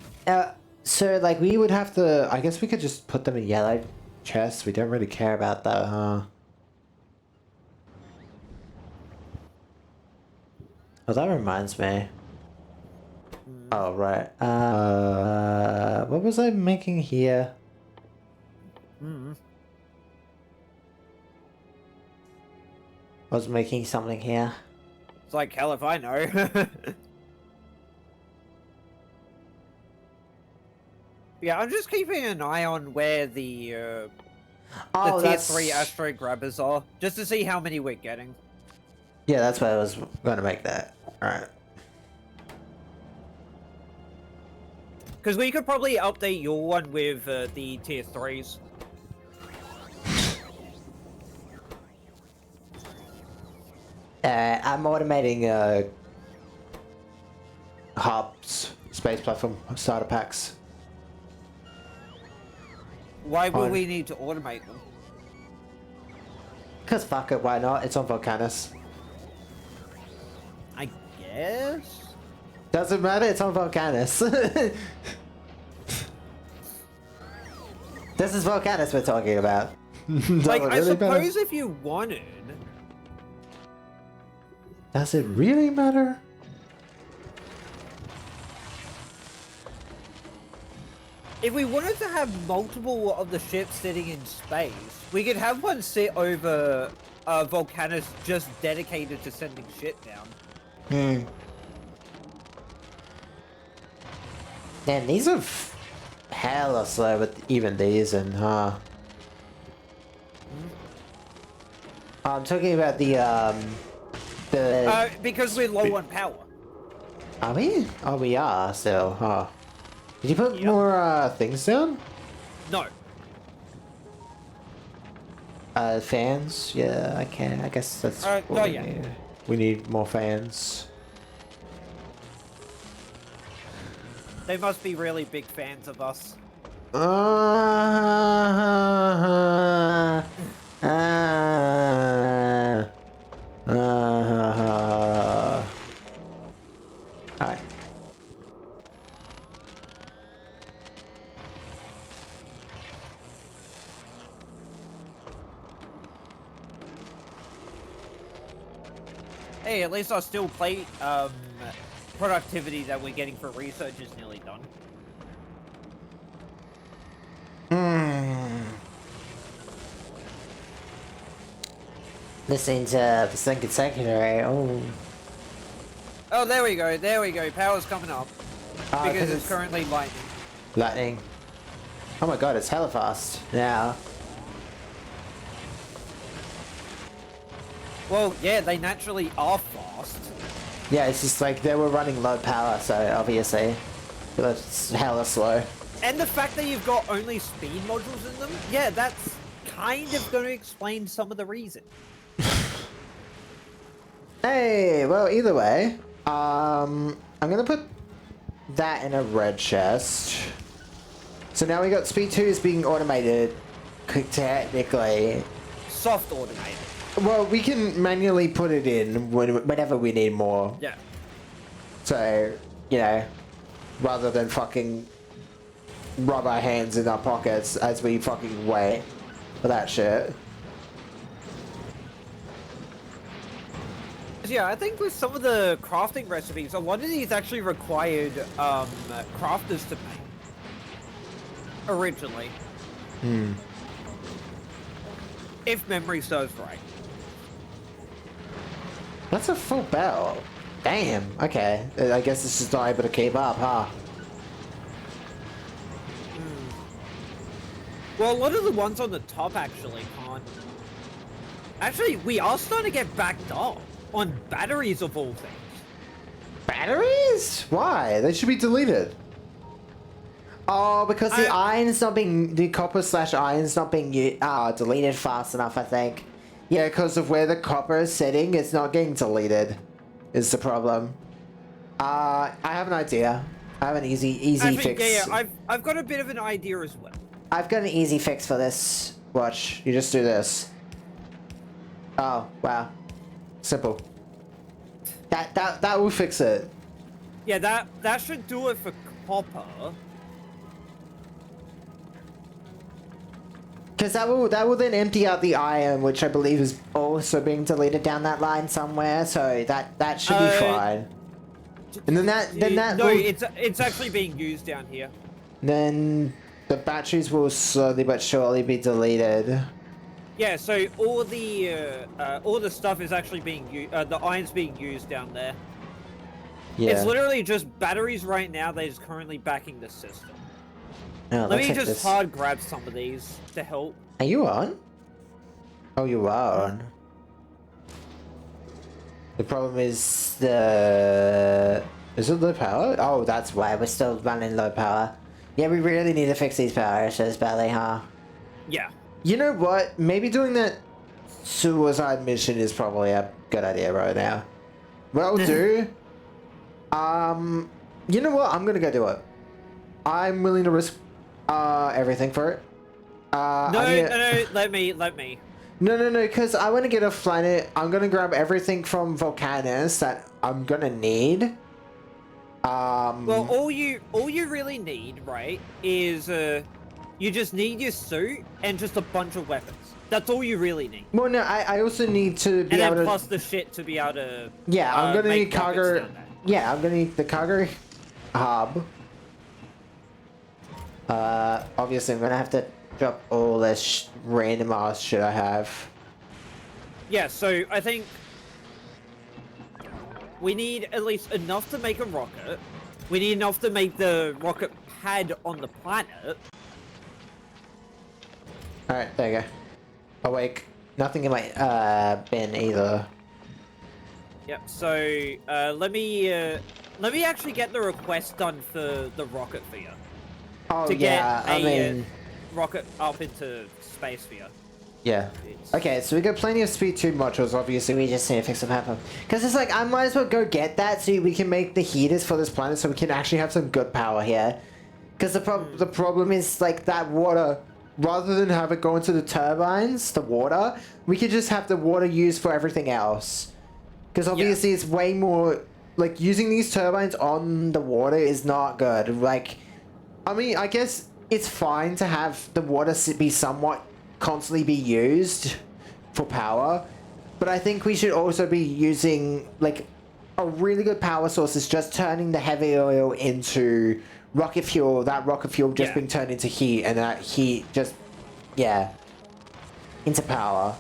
[SPEAKER 1] so like we would have to. I guess we could just put them in yellow chests. We don't really care about that, huh? Oh, that reminds me. Oh, right. What was I making here? I was making something here.
[SPEAKER 2] It's like, hell if I know. Yeah, I'm just keeping an eye on where the tier 3 asteroid grabbers are, just to see how many we're getting.
[SPEAKER 1] Yeah, that's why I was going to make that. Alright.
[SPEAKER 2] Because we could probably update your one with the tier 3s.
[SPEAKER 1] I'm automating hubs, space platform starter packs.
[SPEAKER 2] Why would we need to automate them?
[SPEAKER 1] Because fuck it, why not? It's on Volcanus.
[SPEAKER 2] I guess?
[SPEAKER 1] Doesn't matter, it's on Volcanus. This is Volcanus we're talking about.
[SPEAKER 2] Like, I
[SPEAKER 1] really
[SPEAKER 2] suppose
[SPEAKER 1] matter?
[SPEAKER 2] if you wanted...
[SPEAKER 1] Does it really matter?
[SPEAKER 2] If we wanted to have multiple of the ships sitting in space, we could have one sit over Volcanus just dedicated to sending shit down.
[SPEAKER 1] Hmm. Man, these are hella slow with even these and I'm talking about the
[SPEAKER 2] Because we're low on power.
[SPEAKER 1] Are we? Oh, we are still, huh? Did you put more things down?
[SPEAKER 2] No.
[SPEAKER 1] Fans? Yeah, I can. I guess that's what
[SPEAKER 2] no,
[SPEAKER 1] we
[SPEAKER 2] yeah.
[SPEAKER 1] need. We need more fans.
[SPEAKER 2] They must be really big fans of us.
[SPEAKER 1] Alright.
[SPEAKER 2] Hey, at least our still plate productivity that we're getting for research is nearly done.
[SPEAKER 1] Listening to the second secondary. Oh.
[SPEAKER 2] Oh, there we go. There we go. Power's coming up. Because it's currently lightning.
[SPEAKER 1] Lightning. Oh my god, it's hella fast now.
[SPEAKER 2] Well, yeah, they naturally are fast.
[SPEAKER 1] Yeah, it's just like they were running low power, so obviously it's hella slow.
[SPEAKER 2] And the fact that you've got only speed modules in them, yeah, that's kind of going to explain some of the reason.
[SPEAKER 1] Hey, well, either way, I'm gonna put that in a red chest. So now we got speed 2 is being automated, technically.
[SPEAKER 2] Soft automated.
[SPEAKER 1] Well, we can manually put it in whenever we need more.
[SPEAKER 2] Yeah.
[SPEAKER 1] So, you know, rather than fucking rub our hands in our pockets as we fucking wait for that shit.
[SPEAKER 2] Yeah, I think with some of the crafting recipes, a lot of these actually required crafters to make. Originally. If memory serves right.
[SPEAKER 1] That's a full barrel. Damn, okay. I guess it's just not able to keep up, huh?
[SPEAKER 2] Well, a lot of the ones on the top actually can't. Actually, we are starting to get backed up on batteries of all things.
[SPEAKER 1] Batteries? Why? They should be deleted. Oh, because the iron's not being, the copper/iron's not being deleted fast enough, I think. Yeah, because of where the copper is sitting, it's not getting deleted, is the problem. I have an idea. I have an easy fix.
[SPEAKER 2] Yeah, I've got a bit of an idea as well.
[SPEAKER 1] I've got an easy fix for this. Watch, you just do this. Oh, wow. Simple. That will fix it.
[SPEAKER 2] Yeah, that should do it for copper.
[SPEAKER 1] Because that will then empty out the iron, which I believe is also being deleted down that line somewhere. So that should be fine. And then that
[SPEAKER 2] no,
[SPEAKER 1] will,
[SPEAKER 2] it's actually being used down here.
[SPEAKER 1] Then the batteries will slowly but surely be deleted.
[SPEAKER 2] Yeah, so all the stuff is actually being used. The iron's being used down there.
[SPEAKER 1] Yeah.
[SPEAKER 2] It's literally just batteries right now that is currently backing the system.
[SPEAKER 1] Oh,
[SPEAKER 2] Let me just hard grab some of these to help.
[SPEAKER 1] Are you on? Oh, you are on. The problem is the... Is it low power? Oh, that's why. We're still running low power. Yeah, we really need to fix these power issues badly, huh?
[SPEAKER 2] Yeah.
[SPEAKER 1] You know what? Maybe doing that suicide mission is probably a good idea right now. What I'll do... You know what? I'm gonna go do it. I'm willing to risk everything for it.
[SPEAKER 2] No, let me.
[SPEAKER 1] No, because I want to get a planet. I'm gonna grab everything from Volcanus that I'm gonna need.
[SPEAKER 2] Well, all you really need, right, is you just need your suit and just a bunch of weapons. That's all you really need.
[SPEAKER 1] Well, no, I also need to be
[SPEAKER 2] and
[SPEAKER 1] able
[SPEAKER 2] then
[SPEAKER 1] to...
[SPEAKER 2] plus the shit to be able to...
[SPEAKER 1] Yeah, I'm gonna need
[SPEAKER 2] make rockets
[SPEAKER 1] cargo...
[SPEAKER 2] down there.
[SPEAKER 1] Yeah, I'm gonna need the cargo hub. Obviously I'm gonna have to drop all this random ass shit I have.
[SPEAKER 2] Yeah, so I think we need at least enough to make a rocket. We need enough to make the rocket pad on the planet.
[SPEAKER 1] Alright, there you go. Awake. Nothing in my bin either.
[SPEAKER 2] Yep, so let me actually get the request done for the rocket for you.
[SPEAKER 1] Oh
[SPEAKER 2] To
[SPEAKER 1] yeah,
[SPEAKER 2] get
[SPEAKER 1] I
[SPEAKER 2] a
[SPEAKER 1] mean...
[SPEAKER 2] rocket up into space for you.
[SPEAKER 1] Yeah. Okay, so we got plenty of speed 2 modules, obviously we just need to fix the happen. Because it's like, I might as well go get that so we can make the heaters for this planet so we can actually have some good power here. Because the problem is, like, that water, rather than have it go into the turbines, the water, we could just have the water used for everything else. Because obviously it's way more, like, using these turbines on the water is not good. Like, I mean, I guess it's fine to have the water be somewhat constantly be used for power, but I think we should also be using, like, a really good power source is just turning the heavy oil into rocket fuel, that rocket fuel just being turned into heat, and that heat just, into power.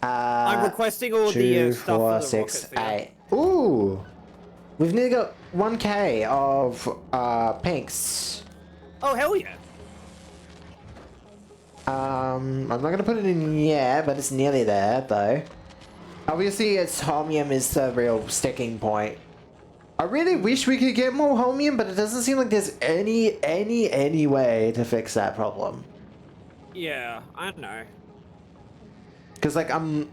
[SPEAKER 2] I'm requesting all the stuff for the rocket for you.
[SPEAKER 1] 8. Ooh! We've nearly got 1k of pinks.
[SPEAKER 2] Oh, hell yeah!
[SPEAKER 1] I'm not gonna put it in yet, but it's nearly there, though. Obviously, it's holmium is the real sticking point. I really wish we could get more holmium, but it doesn't seem like there's any way to fix that problem.
[SPEAKER 2] Yeah, I know.
[SPEAKER 1] Because, like, I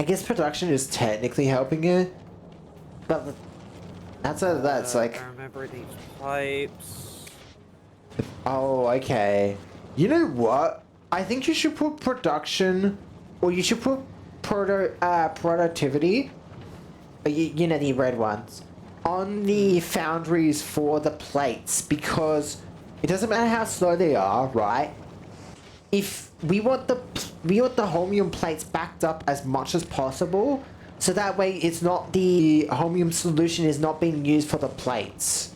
[SPEAKER 1] guess production is technically helping it, but outside of that, it's like...
[SPEAKER 2] I remember these pipes.
[SPEAKER 1] Oh, okay. You know what? I think you should put production, or you should put productivity, you know, the red ones, on the foundries for the plates, because it doesn't matter how slow they are, right? If we want the holmium plates backed up as much as possible, so that way it's not, the holmium solution is not being used for the plates.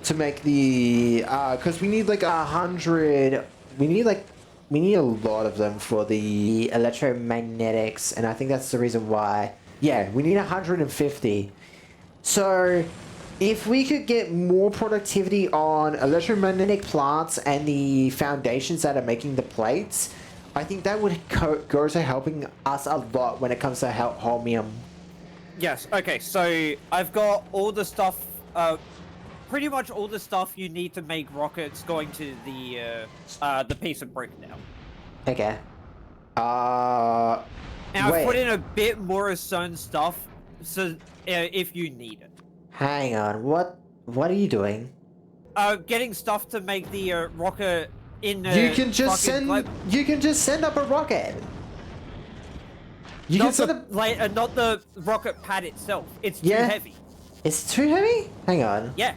[SPEAKER 1] To make the, because we need like 100, we need a lot of them for the electromagnetics, and I think that's the reason why. Yeah, we need 150. So, if we could get more productivity on electromagnetic plants and the foundations that are making the plates, I think that would go to helping us a lot when it comes to holmium.
[SPEAKER 2] Yes, okay, so I've got all the stuff, pretty much all the stuff you need to make rockets going to the piece of brick now.
[SPEAKER 1] Okay.
[SPEAKER 2] Now
[SPEAKER 1] wait.
[SPEAKER 2] I've put in a bit more certain stuff, so if you need it.
[SPEAKER 1] Hang on, what are you doing?
[SPEAKER 2] Getting stuff to make the rocket in.
[SPEAKER 1] You can just send up a rocket. You
[SPEAKER 2] not
[SPEAKER 1] can send up
[SPEAKER 2] not the rocket pad itself. It's too heavy.
[SPEAKER 1] It's too heavy? Hang on.
[SPEAKER 2] Yeah.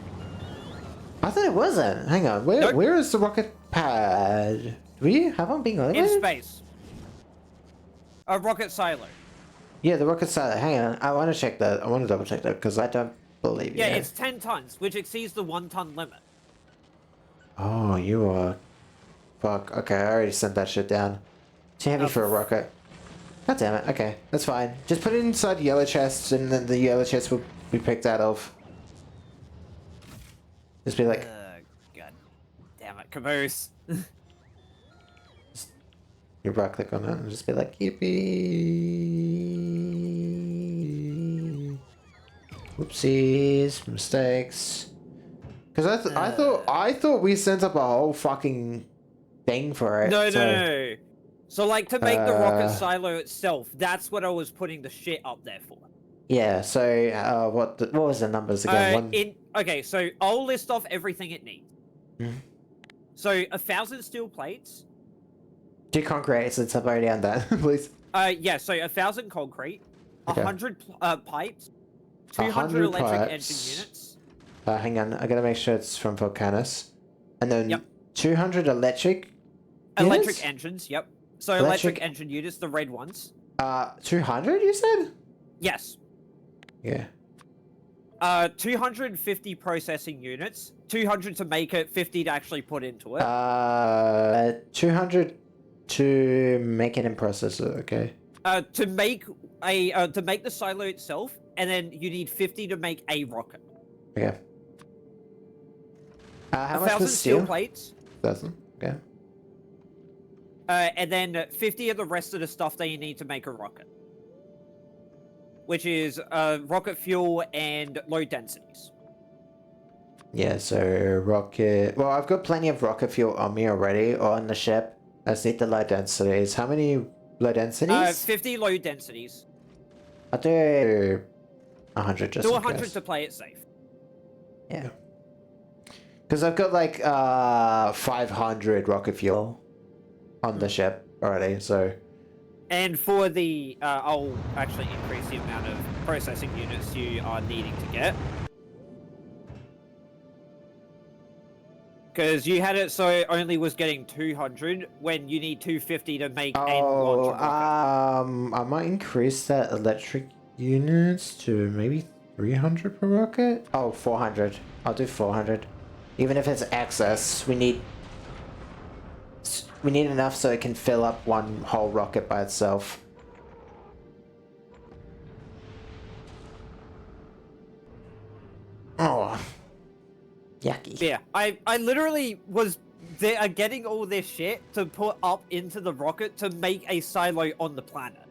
[SPEAKER 1] I thought it wasn't. Hang on. Where is the rocket pad? Do we have one being on
[SPEAKER 2] in space? A rocket silo.
[SPEAKER 1] Yeah, the rocket silo. Hang on. I want to check that. I want to double check that because I don't believe you.
[SPEAKER 2] Yeah, it's 10 tons, which exceeds the 1-ton limit.
[SPEAKER 1] Oh, you are... Fuck. Okay, I already sent that shit down. Too heavy for a rocket. God damn it. Okay, that's fine. Just put it inside the yellow chest, and then the yellow chest will be picked out of. Just be like...
[SPEAKER 2] God damn it, caboose.
[SPEAKER 1] You right click on it and just be like, yippee. Whoopsies, mistakes. Because I thought we sent up a whole fucking thing for it.
[SPEAKER 2] No,
[SPEAKER 1] so,
[SPEAKER 2] no. So like to make the rocket silo itself, that's what I was putting the shit up there for.
[SPEAKER 1] Yeah. So what was the numbers again?
[SPEAKER 2] Okay, so I'll list off everything it needs.
[SPEAKER 1] Mhm.
[SPEAKER 2] So 1,000 steel plates.
[SPEAKER 1] Do concrete since I've already done that, please.
[SPEAKER 2] Yeah. So 1,000 concrete,
[SPEAKER 1] Okay.
[SPEAKER 2] 100 pipes, 200
[SPEAKER 1] 100
[SPEAKER 2] electric
[SPEAKER 1] pipes.
[SPEAKER 2] engine units.
[SPEAKER 1] Hang on, I gotta make sure it's from Volcanus. And then
[SPEAKER 2] Yep.
[SPEAKER 1] 200 electric
[SPEAKER 2] Electric
[SPEAKER 1] units?
[SPEAKER 2] engines. Yep. So electric engine units, the red ones.
[SPEAKER 1] 200 you said?
[SPEAKER 2] Yes.
[SPEAKER 1] Yeah.
[SPEAKER 2] 250 processing units, 200 to make it, 50 to actually put into it.
[SPEAKER 1] 200 to make it in processor, okay.
[SPEAKER 2] To make the silo itself, and then you need 50 to make a rocket.
[SPEAKER 1] Okay. How much
[SPEAKER 2] 1,000
[SPEAKER 1] was steel
[SPEAKER 2] plates.
[SPEAKER 1] 1,000, okay.
[SPEAKER 2] And then 50 of the rest of the stuff that you need to make a rocket. Which is rocket fuel and low densities.
[SPEAKER 1] Yeah, so rocket... Well, I've got plenty of rocket fuel on me already, or on the ship. I just need the low densities. How many low densities?
[SPEAKER 2] 50 low densities.
[SPEAKER 1] I'll do 100 just
[SPEAKER 2] Do
[SPEAKER 1] in
[SPEAKER 2] 100
[SPEAKER 1] case.
[SPEAKER 2] to play it safe.
[SPEAKER 1] Yeah. Because I've got like 500 rocket fuel on the ship already, so...
[SPEAKER 2] And for the, I'll actually increase the amount of processing units you are needing to get. Because you had it so it only was getting 200 when you need 250 to make a launch rocket.
[SPEAKER 1] I might increase that electric units to maybe 300 per rocket? Oh, 400. I'll do 400. Even if it's excess, we need enough so it can fill up one whole rocket by itself. Oh. Yucky.
[SPEAKER 2] Yeah, I literally was getting all this shit to put up into the rocket to make a silo on the planet.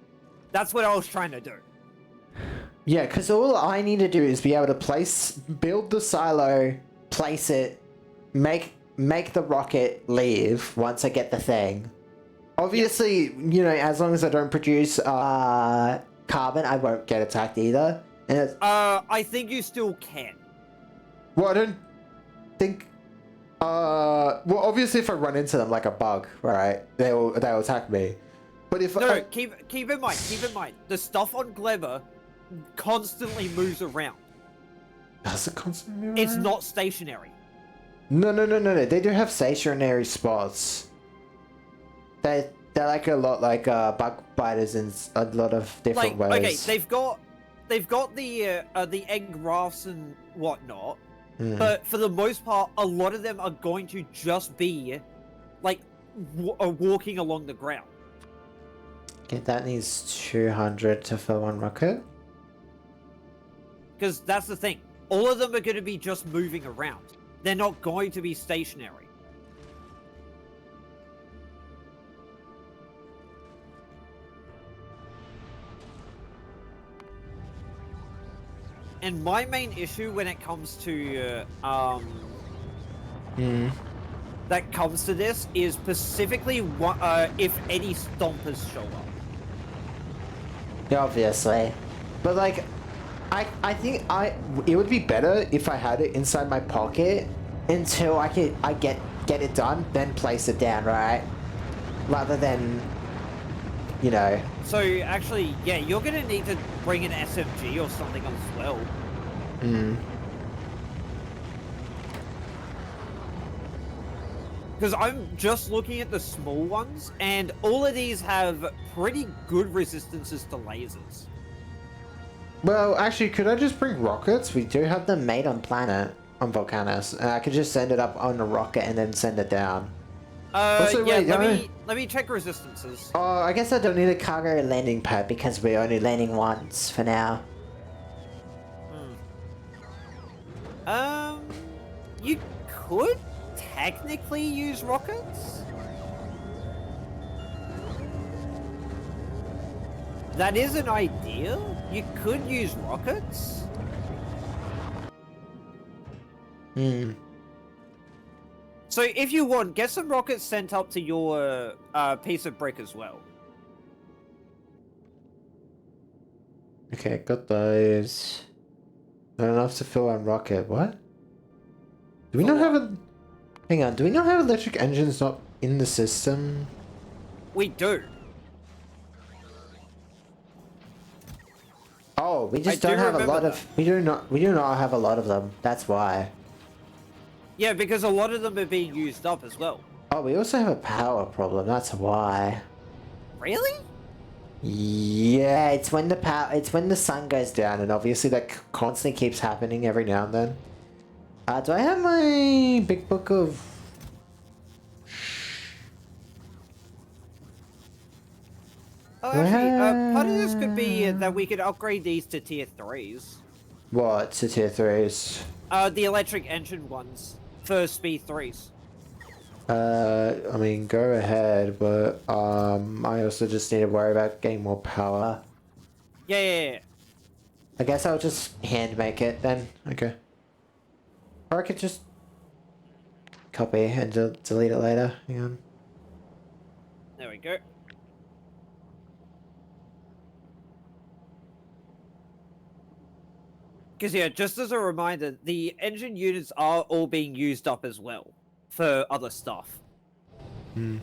[SPEAKER 2] That's what I was trying to do.
[SPEAKER 1] Yeah, because all I need to do is be able to build the silo, place it, make the rocket leave once I get the thing. Obviously, you know, as long as I don't produce carbon, I won't get attacked either. And it's,
[SPEAKER 2] I think you still can.
[SPEAKER 1] well, I don't think. Well, obviously, if I run into them like a bug, right, they'll attack me. But if
[SPEAKER 2] no, keep in mind, the stuff on Glebber constantly moves around.
[SPEAKER 1] Does it constantly move
[SPEAKER 2] It's
[SPEAKER 1] around?
[SPEAKER 2] not stationary.
[SPEAKER 1] No. They do have stationary spots. They're like a lot like bug biters in a lot of different ways.
[SPEAKER 2] Okay, they've got the egg rafts and whatnot, but for the most part, a lot of them are going to just be like walking along the ground.
[SPEAKER 1] Okay, that needs 200 to fill one rocket.
[SPEAKER 2] Because that's the thing, all of them are going to be just moving around. They're not going to be stationary. And my main issue when it comes to that comes to this is specifically what if any stompers show up.
[SPEAKER 1] Yeah, obviously. But like, I think it would be better if I had it inside my pocket until I get it done, then place it down, right? Rather than, you know.
[SPEAKER 2] So actually, yeah, you're gonna need to bring an SMG or something as well. Because I'm just looking at the small ones, and all of these have pretty good resistances to lasers.
[SPEAKER 1] Well, actually, could I just bring rockets? We do have them made on planet, on Volcanus. And I could just send it up on a rocket and then send it down. Also,
[SPEAKER 2] yeah,
[SPEAKER 1] wait,
[SPEAKER 2] let me check resistances.
[SPEAKER 1] Oh, I guess I don't need a cargo landing pad because we're only landing once for now.
[SPEAKER 2] You could technically use rockets. That is an idea. You could use rockets.
[SPEAKER 1] Hmm.
[SPEAKER 2] So if you want, get some rockets sent up to your piece of brick as well.
[SPEAKER 1] Okay, got those. Not enough to fill one rocket. What? Do we
[SPEAKER 2] For
[SPEAKER 1] not have
[SPEAKER 2] what?
[SPEAKER 1] a... Hang on, do we not have electric engines not in the system?
[SPEAKER 2] We do.
[SPEAKER 1] Oh, we just
[SPEAKER 2] I
[SPEAKER 1] don't
[SPEAKER 2] do
[SPEAKER 1] have a
[SPEAKER 2] remember
[SPEAKER 1] lot
[SPEAKER 2] that.
[SPEAKER 1] of... We do not have a lot of them. That's why.
[SPEAKER 2] Yeah, because a lot of them are being used up as well.
[SPEAKER 1] Oh, we also have a power problem. That's why.
[SPEAKER 2] Really?
[SPEAKER 1] Yeah, it's when the sun goes down, and obviously that constantly keeps happening every now and then. Do I have my big book of...
[SPEAKER 2] Oh,
[SPEAKER 1] Do I
[SPEAKER 2] actually, part of this could be that
[SPEAKER 1] have...
[SPEAKER 2] we could upgrade these to tier 3s.
[SPEAKER 1] What? To tier 3s?
[SPEAKER 2] The electric engine ones for speed 3s.
[SPEAKER 1] I mean, go ahead, but I also just need to worry about getting more power.
[SPEAKER 2] Yeah.
[SPEAKER 1] I guess I'll just hand make it then. Okay. Or I could just copy and delete it later. Hang on.
[SPEAKER 2] There we go. Because, yeah, just as a reminder, the engine units are all being used up as well for other stuff.
[SPEAKER 1] Hmm.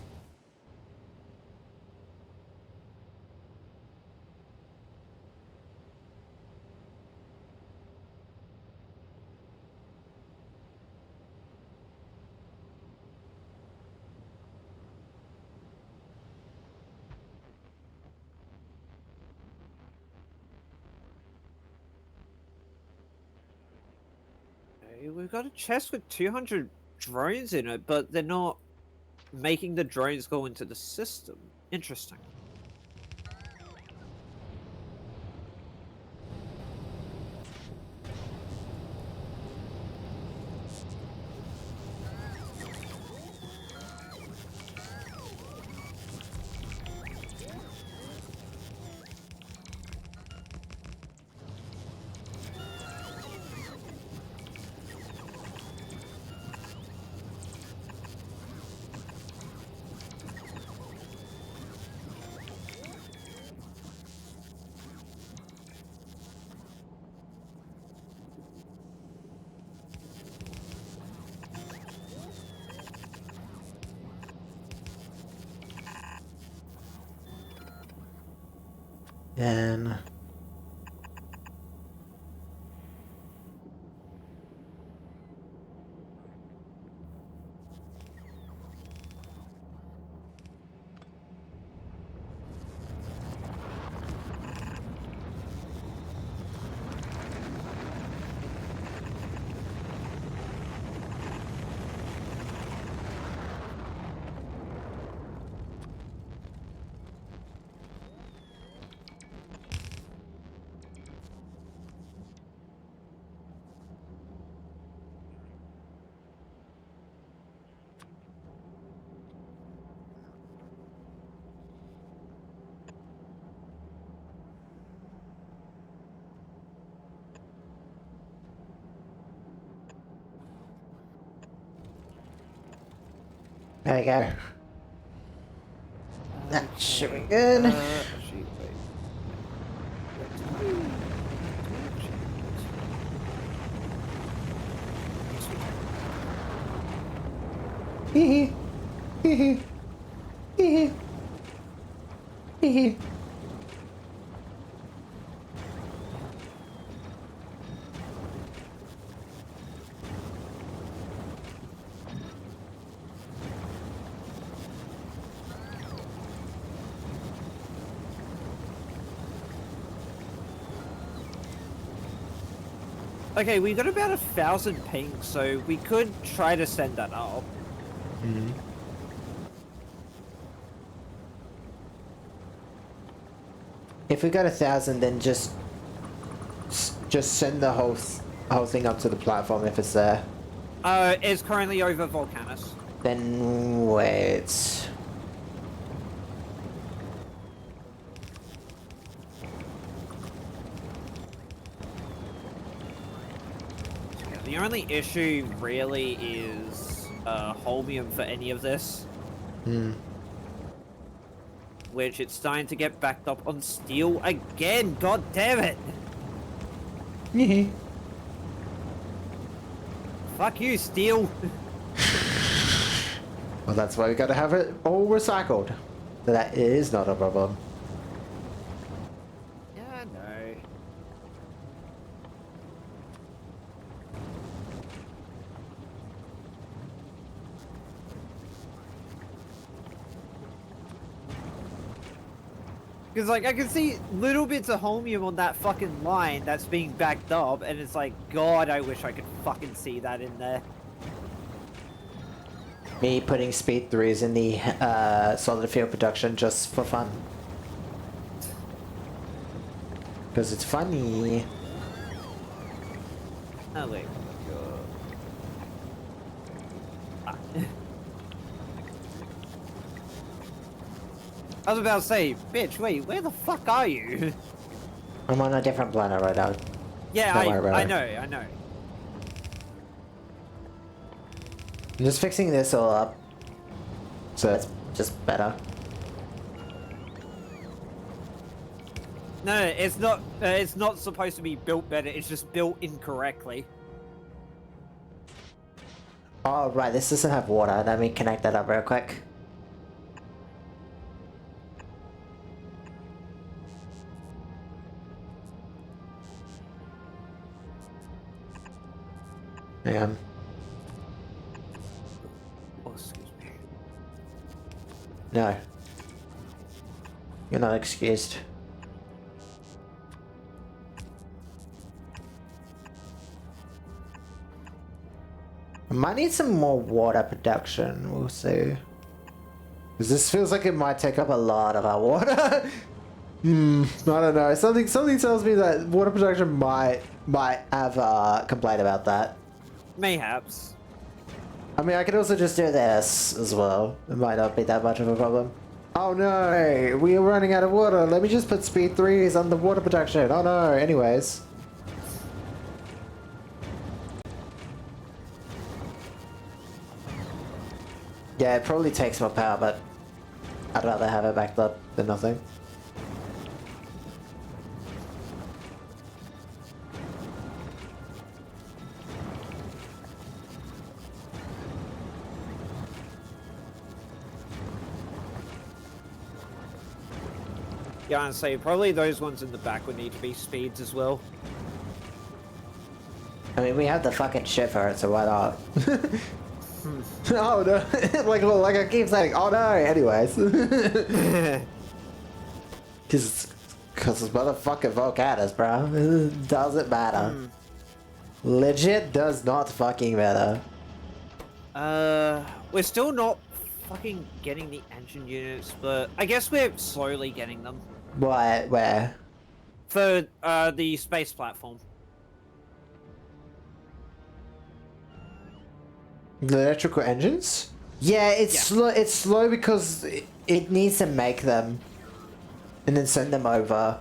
[SPEAKER 2] Okay, we've got a chest with 200 drones in it, but they're not making the drones go into the system. Interesting.
[SPEAKER 1] Then... There we go. That should be good.
[SPEAKER 2] Actually, wait.
[SPEAKER 1] Hee hee. Hee hee. Hee hee. Hee hee.
[SPEAKER 2] Okay, we got about 1,000 ping, so we could try to send that up.
[SPEAKER 1] Hmm. If we got 1,000, then just send the whole thing up to the platform if it's there.
[SPEAKER 2] It's currently over Volcanus.
[SPEAKER 1] Then wait.
[SPEAKER 2] Yeah, The only issue really is holmium for any of this.
[SPEAKER 1] Hmm.
[SPEAKER 2] Which it's starting to get backed up on steel again. God damn it! Fuck you, steel.
[SPEAKER 1] Well, that's why we gotta have it all recycled. So that is not a problem.
[SPEAKER 2] Yeah, I know. Because, like, I can see little bits of holmium on that fucking line that's being backed up, and it's like, God, I wish I could fucking see that in there.
[SPEAKER 1] Me putting speed 3s in the solid fuel production just for fun. Because it's funny.
[SPEAKER 2] Oh, wait. Ah. I was about to say, bitch, wait, where the fuck are you?
[SPEAKER 1] I'm on a different planet right now.
[SPEAKER 2] Yeah,
[SPEAKER 1] Don't worry about
[SPEAKER 2] I
[SPEAKER 1] it.
[SPEAKER 2] know, I know.
[SPEAKER 1] I'm just fixing this all up. So it's just better.
[SPEAKER 2] No, it's not. It's not supposed to be built better. It's just built incorrectly.
[SPEAKER 1] Oh, right, this doesn't have water. Let me connect that up real quick. Hang on.
[SPEAKER 2] Oh, excuse me.
[SPEAKER 1] No. You're not excused. I might need some more water production, we'll see. Because this feels like it might take up a lot of our water. I don't know. Something tells me that water production might have a complaint about that.
[SPEAKER 2] Mayhaps.
[SPEAKER 1] I mean, I could also just do this as well. It might not be that much of a problem. Oh no, we are running out of water. Let me just put speed 3s on the water production. Oh no, anyways. Yeah, it probably takes more power, but I'd rather have it backed up than nothing.
[SPEAKER 2] Yeah, I'd say probably those ones in the back would need to be speeds as well.
[SPEAKER 1] I mean, we have the fucking shit for it, so why not? Oh no, like I keep saying, oh no, anyways. Because it's motherfucking volcanoes, bro. It doesn't matter. Legit does not fucking matter.
[SPEAKER 2] We're still not fucking getting the engine units, but I guess we're slowly getting them.
[SPEAKER 1] Why? Where?
[SPEAKER 2] For, the space platform.
[SPEAKER 1] The electrical engines? Yeah, it's slow. It's slow because it needs to make them, and then send them over.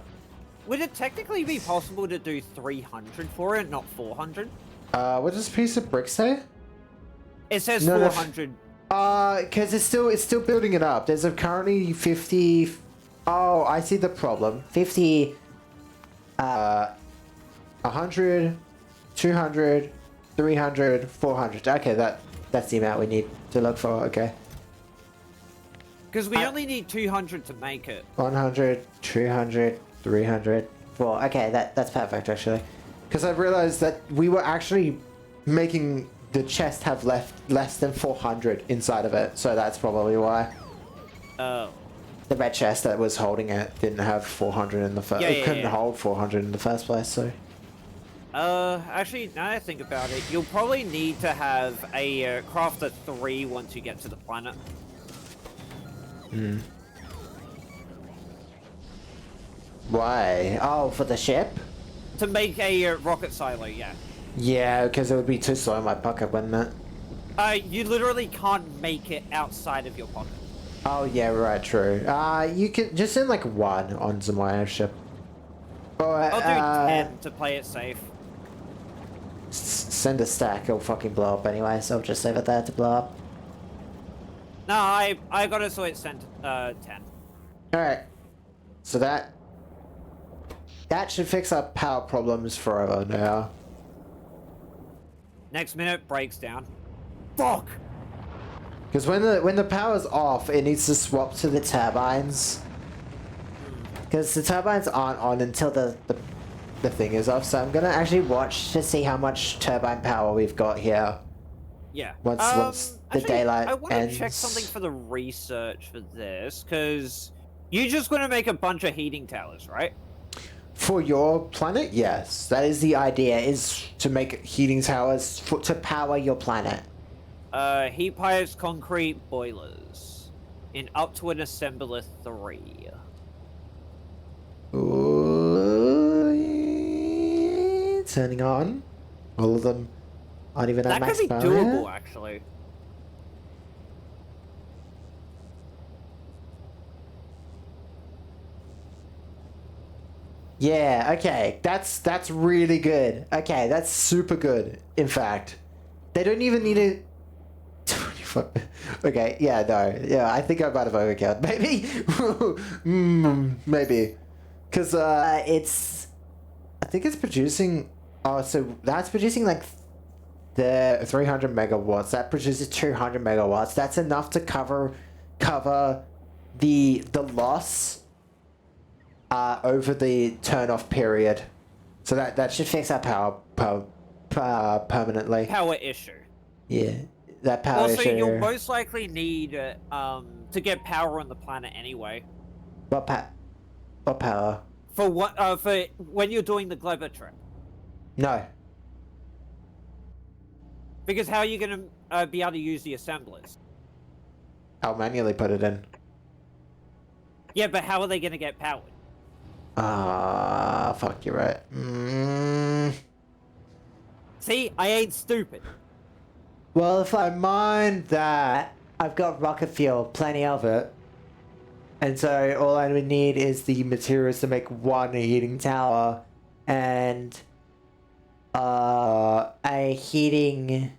[SPEAKER 2] Would it technically be possible to do 300 for it, not 400?
[SPEAKER 1] What does a piece of brick say?
[SPEAKER 2] It says
[SPEAKER 1] No,
[SPEAKER 2] 400.
[SPEAKER 1] Because it's still building it up. There's currently 50. Oh, I see the problem. 50. 100, 200, 300, 400. Okay, that's the amount we need to look for. Okay.
[SPEAKER 2] Because we only need 200 to make it.
[SPEAKER 1] 100, 200, 300, 4. Okay, that's perfect actually. Because I realized that we were actually making the chest have less than 400 inside of it, so that's probably why.
[SPEAKER 2] Oh.
[SPEAKER 1] The red chest that was holding it didn't have 400 in the first. It couldn't hold 400 in the first place, so.
[SPEAKER 2] Actually, now that I think about it, you'll probably need to have a crafter 3 once you get to the planet.
[SPEAKER 1] Why? Oh, for the ship?
[SPEAKER 2] To make a rocket silo, yeah.
[SPEAKER 1] Yeah, because it would be too slow in my pocket, wouldn't it?
[SPEAKER 2] You literally can't make it outside of your pocket.
[SPEAKER 1] Oh yeah, right, true. You could just send like 1 on Zamaya ship. Or,
[SPEAKER 2] I'll do 10 to play it safe.
[SPEAKER 1] send a stack, it'll fucking blow up anyway, so I'll just leave it there to blow up.
[SPEAKER 2] No, I got it so it sent 10.
[SPEAKER 1] Alright. So that should fix our power problems forever now.
[SPEAKER 2] Next minute, breaks down. Fuck!
[SPEAKER 1] Because when the power's off, it needs to swap to the turbines. Because the turbines aren't on until the thing is off, so I'm gonna actually watch to see how much turbine power we've got here.
[SPEAKER 2] Yeah.
[SPEAKER 1] Once the
[SPEAKER 2] actually,
[SPEAKER 1] daylight
[SPEAKER 2] I want to
[SPEAKER 1] ends.
[SPEAKER 2] check something for the research for this, because you're just going to make a bunch of heating towers, right?
[SPEAKER 1] For your planet, yes. That is the idea, is to make heating towers to power your planet.
[SPEAKER 2] Heat pipes, concrete, boilers. In up to an assembler 3.
[SPEAKER 1] Ooh, turning on. All of them aren't even at
[SPEAKER 2] That
[SPEAKER 1] max
[SPEAKER 2] could be
[SPEAKER 1] power
[SPEAKER 2] doable,
[SPEAKER 1] yet.
[SPEAKER 2] actually.
[SPEAKER 1] Yeah, okay. That's really good. Okay, that's super good, in fact. They don't even need it. Okay, yeah, no. Yeah, I think I might have overkilled. Maybe? Maybe. Because it's... I think it's producing... Oh, so that's producing like the 300 megawatts. That produces 200 megawatts. That's enough to cover the loss over the turn-off period. So that should fix our power permanently.
[SPEAKER 2] Power issue.
[SPEAKER 1] Yeah, that power
[SPEAKER 2] Also,
[SPEAKER 1] issue.
[SPEAKER 2] you'll most likely need to get power on the planet anyway.
[SPEAKER 1] What power?
[SPEAKER 2] For what? For when you're doing the Glover trip.
[SPEAKER 1] No.
[SPEAKER 2] Because how are you gonna be able to use the assemblers?
[SPEAKER 1] I'll manually put it in.
[SPEAKER 2] Yeah, but how are they gonna get powered?
[SPEAKER 1] Fuck, you're right.
[SPEAKER 2] See, I ain't stupid.
[SPEAKER 1] Well, if I mind that, I've got rocket fuel, plenty of it. And so all I would need is the materials to make one heating tower and a heating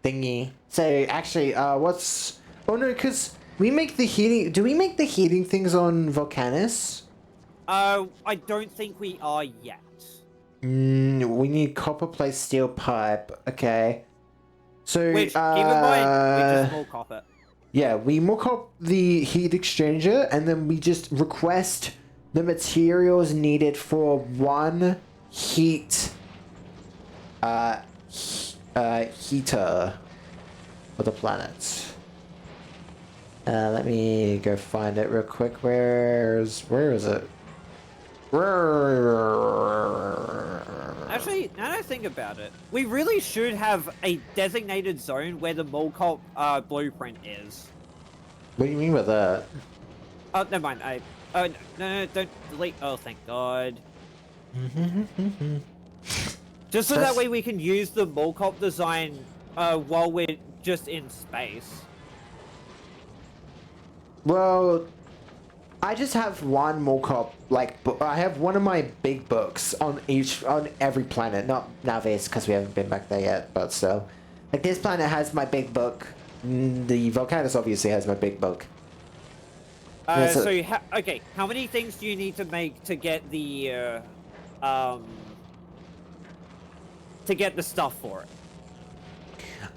[SPEAKER 1] thingy. So actually, what's... Oh no, because we make the heating... Do we make the heating things on Volcanus?
[SPEAKER 2] I don't think we are yet.
[SPEAKER 1] We need copper plate steel pipe. Okay. So,
[SPEAKER 2] Which, keep in mind, we just small copper.
[SPEAKER 1] yeah, we mock up the heat exchanger and then we just request the materials needed for one heater for the planet. Let me go find it real quick. Where is it?
[SPEAKER 2] Actually, now that I think about it, we really should have a designated zone where the Molcop blueprint is.
[SPEAKER 1] What do you mean by that?
[SPEAKER 2] Oh, never mind. No, don't delete. Oh, thank God. Just so that way we can use the Molcop design while we're just in space.
[SPEAKER 1] Well, I just have one Molcop, like, I have one of my big books on every planet. Not Navis, because we haven't been back there yet, but still. Like, this planet has my big book. The Volcanus obviously has my big book.
[SPEAKER 2] Okay, how many things do you need to make to get the, to get the stuff for it?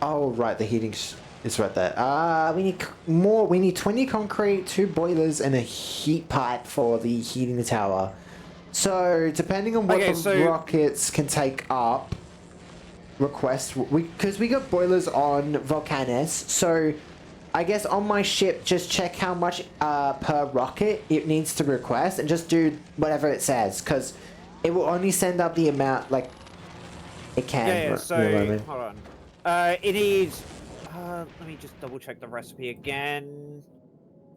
[SPEAKER 1] Oh, right, the heating is right there. We need more. We need 20 concrete, 2 boilers, and a heat pipe for the heating tower. So, depending on what rockets can take up, because we got boilers on Volcanus, so I guess on my ship, just check how much per rocket it needs to request, and just do whatever it says, because it will only send up the amount, like, it can.
[SPEAKER 2] Yeah, so, hold on. It needs... let me just double check the recipe again.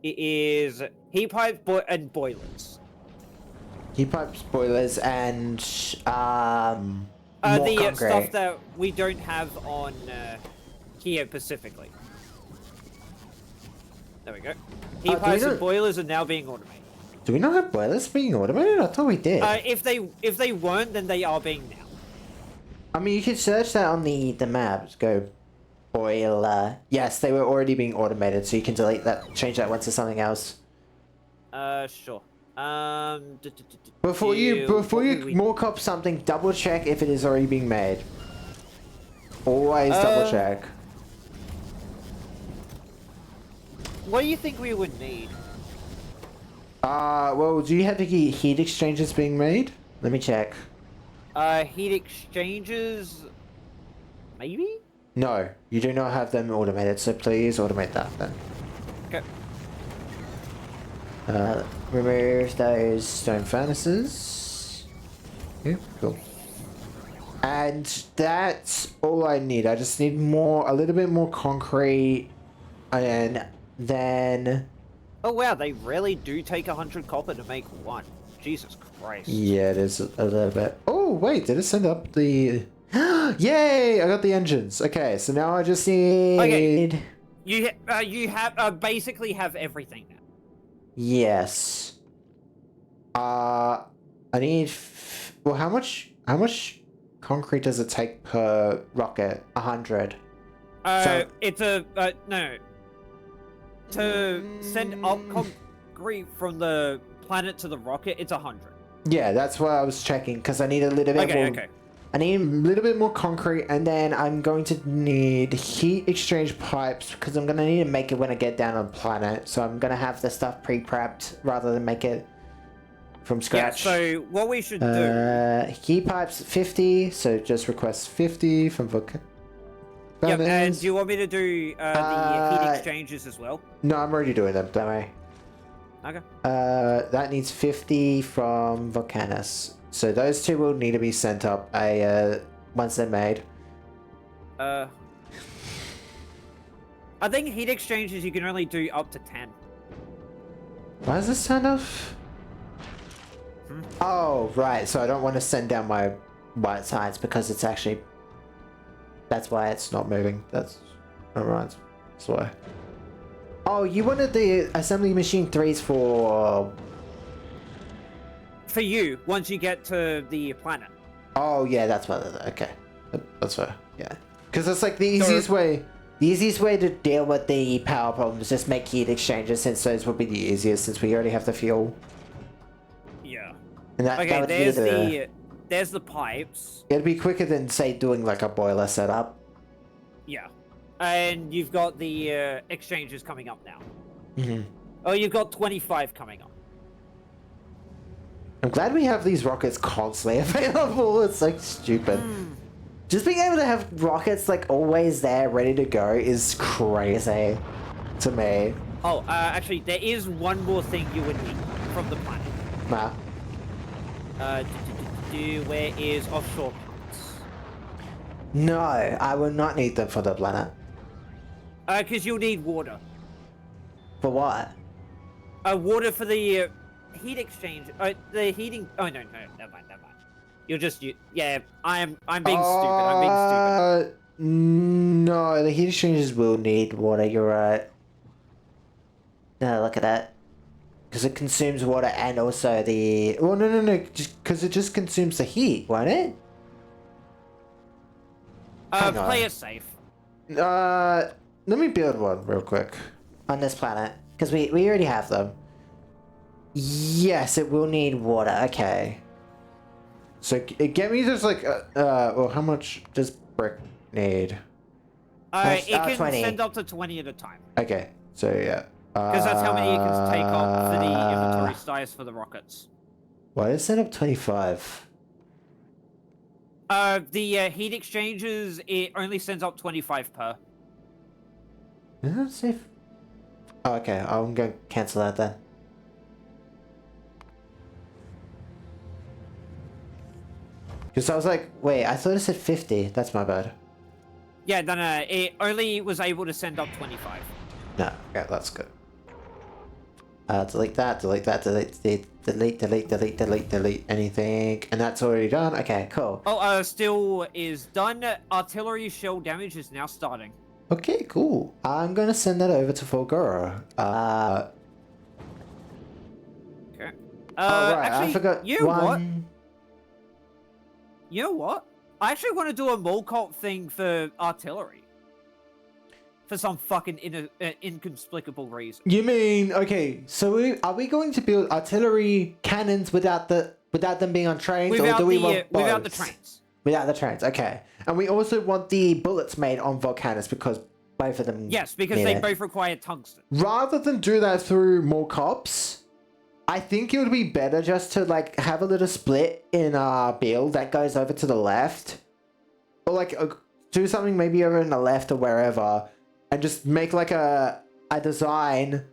[SPEAKER 2] It is heat pipes and boilers.
[SPEAKER 1] Heat pipes, boilers, and
[SPEAKER 2] the
[SPEAKER 1] concrete.
[SPEAKER 2] stuff that we don't have on here specifically. There we go. Heat pipes and boilers are now being automated.
[SPEAKER 1] Do we not have boilers being automated? I thought we did.
[SPEAKER 2] If they weren't, then they are being now.
[SPEAKER 1] I mean, you could search that on the maps. Go boiler. Yes, they were already being automated, so you can delete that, change that one to something else.
[SPEAKER 2] Sure.
[SPEAKER 1] Before you
[SPEAKER 2] what would we...
[SPEAKER 1] more cop something, double check if it is already being made. Always double check.
[SPEAKER 2] What do you think we would need?
[SPEAKER 1] Well, do you have the heat exchangers being made? Let me check.
[SPEAKER 2] Heat exchangers... Maybe?
[SPEAKER 1] No, you do not have them automated, so please automate that then.
[SPEAKER 2] Okay.
[SPEAKER 1] Remove those stone furnaces. Yeah, cool. And that's all I need. I just need a little bit more concrete, and then...
[SPEAKER 2] Oh wow, they really do take 100 copper to make one. Jesus Christ.
[SPEAKER 1] Yeah, it is a little bit. Oh, wait, did it send up the... Yay! I got the engines. Okay, so now I just need...
[SPEAKER 2] Okay. You have, basically have everything now.
[SPEAKER 1] Yes. I need... Well, how much concrete does it take per rocket? 100. So...
[SPEAKER 2] It's a, no. To send up concrete from the planet to the rocket, it's 100.
[SPEAKER 1] Yeah, that's what I was checking, because I need a little bit more...
[SPEAKER 2] Okay.
[SPEAKER 1] I need a little bit more concrete, and then I'm going to need heat exchange pipes, because I'm going to need to make it when I get down on planet. So I'm going to have the stuff pre-prepped, rather than make it from scratch.
[SPEAKER 2] Yeah, so what we should do...
[SPEAKER 1] Heat pipes, 50, so just request 50 from Vulcan.
[SPEAKER 2] Yeah, and do you want me to do the heat exchanges as well?
[SPEAKER 1] No, I'm already doing them, don't worry.
[SPEAKER 2] Okay.
[SPEAKER 1] That needs 50 from Volcanus. So those two will need to be sent up once they're made.
[SPEAKER 2] I think heat exchanges you can only do up to 10.
[SPEAKER 1] Why does this turn off? Oh, right. So I don't want to send down my white sides because it's actually... That's why it's not moving. That's... Alright. That's why. Oh, you wanted the assembly machine 3s for...
[SPEAKER 2] For you, once you get to the planet.
[SPEAKER 1] Oh, yeah, that's what... Okay. That's fair. Yeah. Because it's like the easiest way... The easiest way to deal with the power problem is just make heat exchangers, since those would be the easiest, since we already have the fuel.
[SPEAKER 2] Yeah.
[SPEAKER 1] And that,
[SPEAKER 2] okay,
[SPEAKER 1] that
[SPEAKER 2] there's the pipes.
[SPEAKER 1] It'd be quicker than, say, doing like a boiler setup.
[SPEAKER 2] Yeah. And you've got the exchanges coming up now.
[SPEAKER 1] Mm-hmm.
[SPEAKER 2] Oh, you've got 25 coming up.
[SPEAKER 1] I'm glad we have these rockets constantly available. It's like stupid. Just being able to have rockets like always there, ready to go, is crazy to me.
[SPEAKER 2] Oh, actually, there is one more thing you would need from the planet.
[SPEAKER 1] Nah.
[SPEAKER 2] Where is offshore parts?
[SPEAKER 1] No, I will not need them for the planet.
[SPEAKER 2] Because you'll need water.
[SPEAKER 1] For what?
[SPEAKER 2] Water for the heat exchange. The heating. Oh no, never mind. You'll just yeah. I'm being stupid.
[SPEAKER 1] No, the heat exchangers will need water. You're right. No, look at that. Because it consumes water and also the... Well, no. Because it just consumes the heat, won't it?
[SPEAKER 2] Play it safe.
[SPEAKER 1] Let me build one real quick. On this planet. Because we already have them. Yes, it will need water. Okay. So get me just like... well, how much does brick need?
[SPEAKER 2] It can
[SPEAKER 1] 20.
[SPEAKER 2] send up to 20 at a time.
[SPEAKER 1] Okay, so yeah.
[SPEAKER 2] Because that's how many you can take up for the inventory size for the rockets.
[SPEAKER 1] Why did it send up 25?
[SPEAKER 2] The heat exchanges, it only sends up 25 per.
[SPEAKER 1] Is that safe? Oh, okay, I'm going to cancel that then. Because I was like, wait, I thought it said 50. That's my bad.
[SPEAKER 2] Yeah, no, it only was able to send up 25.
[SPEAKER 1] No, yeah, that's good. Delete that, delete anything. And that's already done. Okay, cool.
[SPEAKER 2] Oh, still is done. Artillery shell damage is now starting.
[SPEAKER 1] Okay, cool. I'm gonna send that over to Fulgura.
[SPEAKER 2] Okay.
[SPEAKER 1] Oh, right,
[SPEAKER 2] actually,
[SPEAKER 1] I forgot
[SPEAKER 2] you know
[SPEAKER 1] one...
[SPEAKER 2] what? You know what? I actually want to do a mole cult thing for artillery. For some fucking inconsplicable reason.
[SPEAKER 1] You mean, okay, so are we going to build artillery cannons without them being on trains, or do we want both?
[SPEAKER 2] Without the trains.
[SPEAKER 1] Without the trains, okay. And we also want the bullets made on volcanics because both of them.
[SPEAKER 2] Yes, because they both require tungsten.
[SPEAKER 1] Rather than do that through more cops, I think it would be better just to like have a little split in our build that goes over to the left, or like do something maybe over in the left or wherever. And just make like a design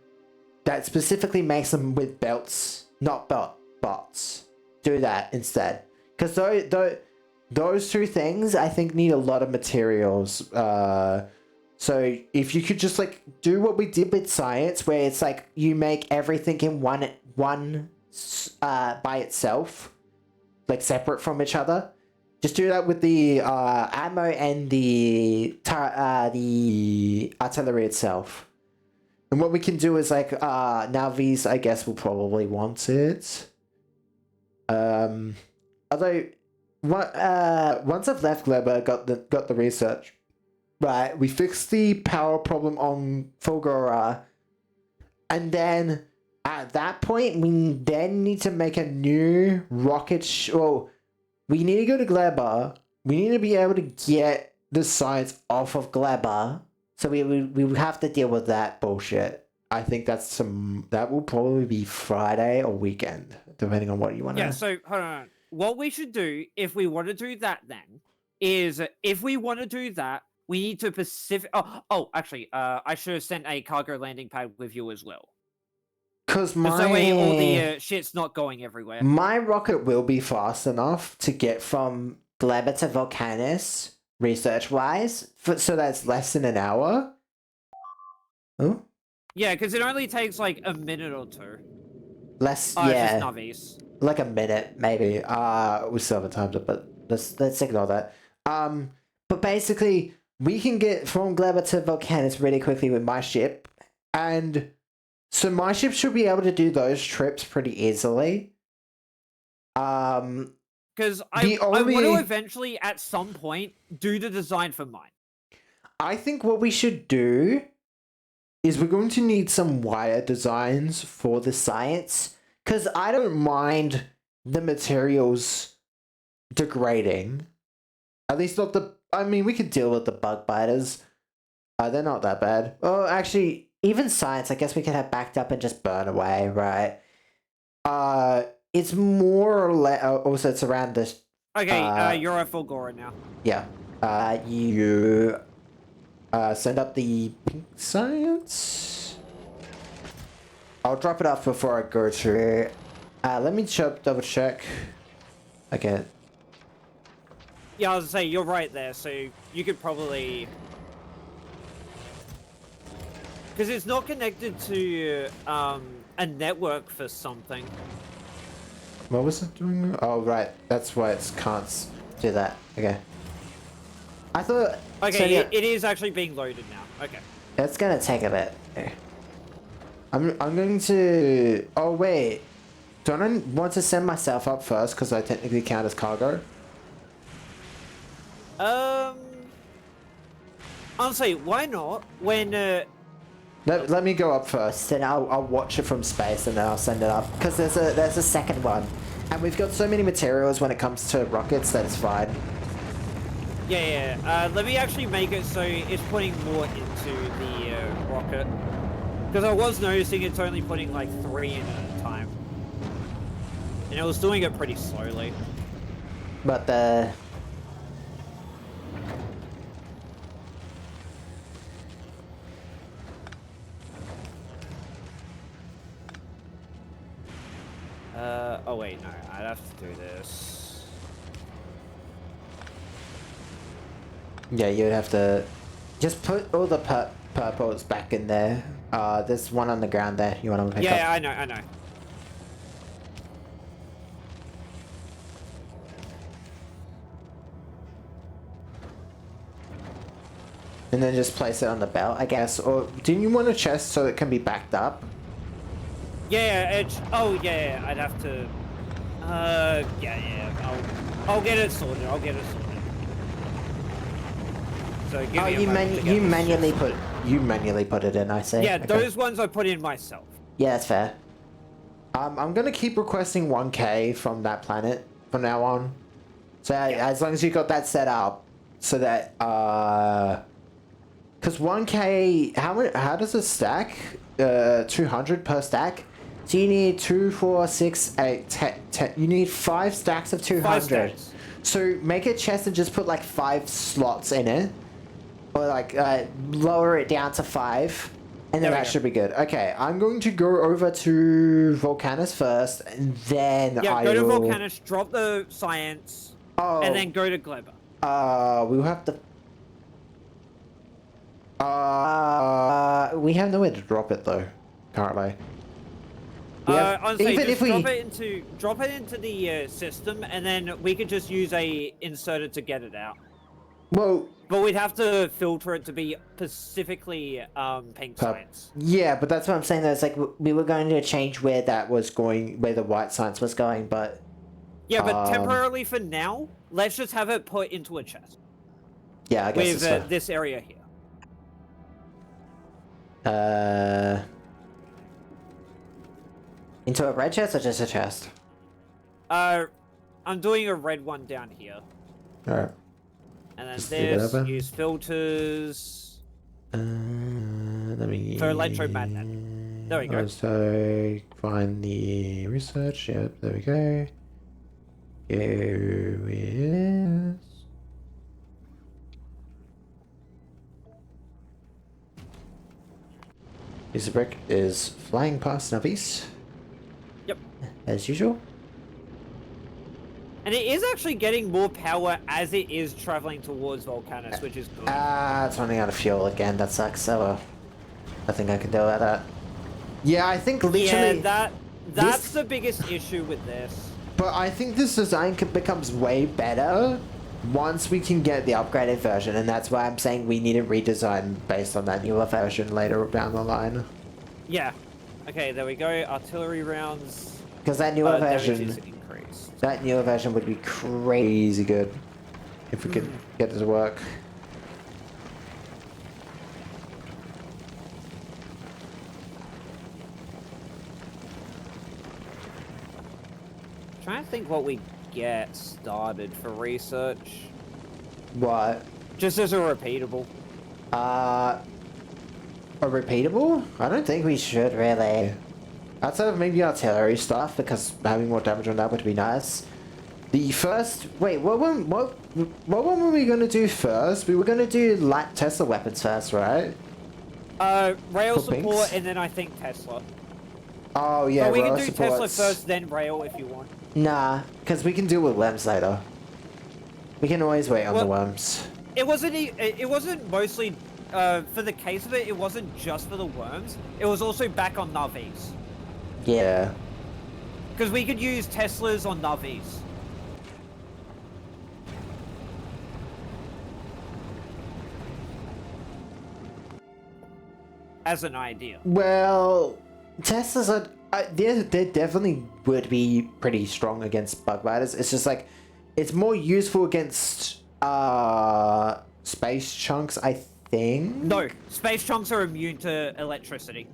[SPEAKER 1] that specifically makes them with belts, not bots. Do that instead. Because those two things, I think, need a lot of materials. So if you could just like do what we did with science, where it's like you make everything in one by itself, like separate from each other. Just do that with the ammo and the artillery itself. And what we can do is like now these, I guess, will probably want it. Although once I've left Gleber, got the research right, we fixed the power problem on Fulgora, and then at that point we then need to make a new rocket. We need to go to Gleber. We need to be able to get the science off of Gleber. So we would have to deal with that bullshit. I think that will probably be Friday or weekend, depending on what you want to.
[SPEAKER 2] Yeah, so hold on. What we should do if we want to do that then is we need to Pacific. Oh, actually, I should have sent a cargo landing pad with you as well.
[SPEAKER 1] Because
[SPEAKER 2] that way all the shit's not going everywhere.
[SPEAKER 1] My rocket will be fast enough to get from Gleber to Volcanis, research-wise, so that's less than an hour. Oh?
[SPEAKER 2] Yeah, because it only takes like a minute or two.
[SPEAKER 1] Less,
[SPEAKER 2] yeah. It's
[SPEAKER 1] like a minute, maybe. We still haven't timed it, but let's ignore that. But basically, we can get from Gleber to Volcanis really quickly with my ship, and so my ship should be able to do those trips pretty easily.
[SPEAKER 2] Because I want to eventually, at some point, do the design for mine.
[SPEAKER 1] I think what we should do is we're going to need some wire designs for the science, because I don't mind the materials degrading. At least not the... I mean, we could deal with the bug biters. They're not that bad. Oh, actually... Even science, I guess we could have backed up and just burn away, right? It's more or less... Also, it's around this...
[SPEAKER 2] Okay, you're at Fulgora now.
[SPEAKER 1] Yeah. You... send up the pink science? I'll drop it off before I go to... let me double check. Okay.
[SPEAKER 2] Yeah, I was gonna say, you're right there, so you could probably... Because it's not connected to a network for something.
[SPEAKER 1] What was it doing? Oh, right. That's why it can't do that. Okay. I thought...
[SPEAKER 2] Okay,
[SPEAKER 1] so, yeah,
[SPEAKER 2] it is actually being loaded now. Okay.
[SPEAKER 1] It's gonna take a bit. Okay. I'm going to... Oh, wait. Don't I want to send myself up first because I technically count as cargo?
[SPEAKER 2] Honestly, why not? When...
[SPEAKER 1] Let me go up first, and I'll watch it from space, and then I'll send it up. Because there's a second one, and we've got so many materials when it comes to rockets that it's fine.
[SPEAKER 2] Yeah. Let me actually make it so it's putting more into the rocket. Because I was noticing it's only putting like 3 in at a time, and it was doing it pretty slowly.
[SPEAKER 1] But the...
[SPEAKER 2] Oh wait, no, I'd have to do this.
[SPEAKER 1] Yeah, you'd have to just put all the purples back in there. There's one on the ground there. You want to pick up?
[SPEAKER 2] Yeah, I know.
[SPEAKER 1] And then just place it on the belt, I guess. Or didn't you want a chest so it can be backed up?
[SPEAKER 2] Yeah, yeah, I'd have to... Yeah, I'll get it sorted, So give
[SPEAKER 1] Oh,
[SPEAKER 2] me a moment to get
[SPEAKER 1] you
[SPEAKER 2] this
[SPEAKER 1] manually
[SPEAKER 2] chest.
[SPEAKER 1] you manually put it in, I see.
[SPEAKER 2] Yeah,
[SPEAKER 1] Okay.
[SPEAKER 2] those ones I put in myself.
[SPEAKER 1] Yeah, that's fair. I'm gonna keep requesting 1K from that planet from now on. So as long as you got that set up, so that because 1K, how does it stack? 200 per stack. So you need 2, 4, 6, 8, 10. You need 5 stacks of 200.
[SPEAKER 2] 5 stacks.
[SPEAKER 1] So make a chest and just put like 5 slots in it, or like lower it down to 5. And then that should be good. Okay, I'm going to go over to Volcanus first, and then
[SPEAKER 2] Yeah, go to Volcanus, drop the science, and then go to Gleba.
[SPEAKER 1] We'll have to... we have nowhere to drop it though, currently.
[SPEAKER 2] Honestly, just drop it into the system, and then we could just use a inserter to get it out.
[SPEAKER 1] Well...
[SPEAKER 2] But we'd have to filter it to be specifically pink science.
[SPEAKER 1] Yeah, but that's what I'm saying. It's like we were going to change where that was going, where the white science was going, but...
[SPEAKER 2] Yeah, but temporarily for now, let's just have it put into a chest.
[SPEAKER 1] Yeah, I guess
[SPEAKER 2] with this area here.
[SPEAKER 1] Into a red chest or just a chest?
[SPEAKER 2] I'm doing a red one down here.
[SPEAKER 1] Alright.
[SPEAKER 2] And then this, use filters.
[SPEAKER 1] Let me...
[SPEAKER 2] For electromagnet. There we go.
[SPEAKER 1] So, find the research. Yep, there we go. Here it is. Piece of brick is flying past Navis.
[SPEAKER 2] Yep.
[SPEAKER 1] As usual.
[SPEAKER 2] And it is actually getting more power as it is traveling towards Volcanus, which is good.
[SPEAKER 1] It's running out of fuel again. That sucks. So, nothing I can do about that. Yeah, I think literally...
[SPEAKER 2] Yeah, that's the biggest issue with this.
[SPEAKER 1] But I think this design becomes way better once we can get the upgraded version, and that's why I'm saying we need a redesign based on that newer version later down the line.
[SPEAKER 2] Yeah. Okay, there we go. Artillery rounds.
[SPEAKER 1] Because that newer version...
[SPEAKER 2] increased.
[SPEAKER 1] That newer version would be crazy good if we could get it to work.
[SPEAKER 2] Trying to think what we get started for research.
[SPEAKER 1] What?
[SPEAKER 2] Just as a repeatable.
[SPEAKER 1] A repeatable? I don't think we should really. Outside of maybe artillery stuff, because having more damage on that would be nice. The first... Wait, what one were we going to do first? We were going to do light Tesla weapons first, right?
[SPEAKER 2] Rail
[SPEAKER 1] For
[SPEAKER 2] support,
[SPEAKER 1] pinks?
[SPEAKER 2] and then I think Tesla.
[SPEAKER 1] Oh, yeah,
[SPEAKER 2] but we
[SPEAKER 1] rail
[SPEAKER 2] can do
[SPEAKER 1] supports.
[SPEAKER 2] Tesla first, then rail if you want.
[SPEAKER 1] Nah, because we can deal with worms later. We can always wait on the worms.
[SPEAKER 2] It wasn't mostly... for the case of it, it wasn't just for the worms. It was also back on Navis.
[SPEAKER 1] Yeah.
[SPEAKER 2] Because we could use Teslas on Navis. As an idea.
[SPEAKER 1] Well, Teslas are... they definitely would be pretty strong against bug biters. It's just like... It's more useful against... space chunks, I think?
[SPEAKER 2] No. Space chunks are immune to electricity.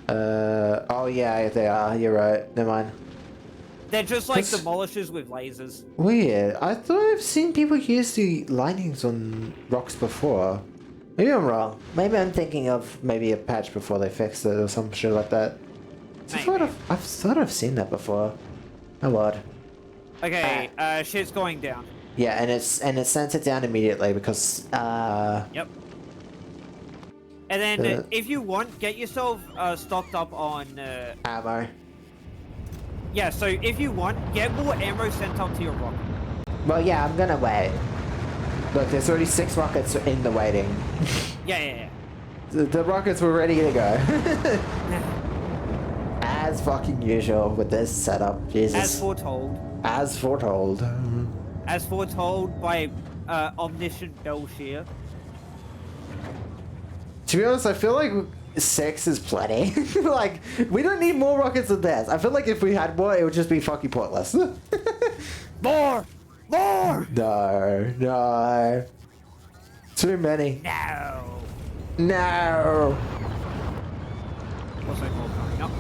[SPEAKER 1] Oh yeah, they are. You're right. Never mind.
[SPEAKER 2] They're just like demolishers with lasers.
[SPEAKER 1] Weird. I thought I've seen people use the lightnings on rocks before. Maybe I'm wrong. Maybe I'm thinking of maybe a patch before they fixed it or some shit like that. I've thought I've seen that before. Oh odd.
[SPEAKER 2] Okay, shit's going down.
[SPEAKER 1] Yeah, and it's sent it down immediately because
[SPEAKER 2] Yep. And then if you want, get yourself stocked up on
[SPEAKER 1] ammo.
[SPEAKER 2] Yeah, so if you want, get more ammo sent up to your rocket.
[SPEAKER 1] Well, yeah, I'm gonna wait. Look, there's already 6 rockets in the waiting.
[SPEAKER 2] Yeah.
[SPEAKER 1] The rockets were ready to go. As fucking usual with this setup, Jesus.
[SPEAKER 2] As foretold.
[SPEAKER 1] As foretold.
[SPEAKER 2] As foretold by omniscient Belshir.
[SPEAKER 1] To be honest, I feel like 6 is plenty. Like, we don't need more rockets than this. I feel like if we had more, it would just be fucking pointless.
[SPEAKER 2] More!
[SPEAKER 1] No. Too many.
[SPEAKER 2] No.
[SPEAKER 1] No.
[SPEAKER 2] Also more coming up.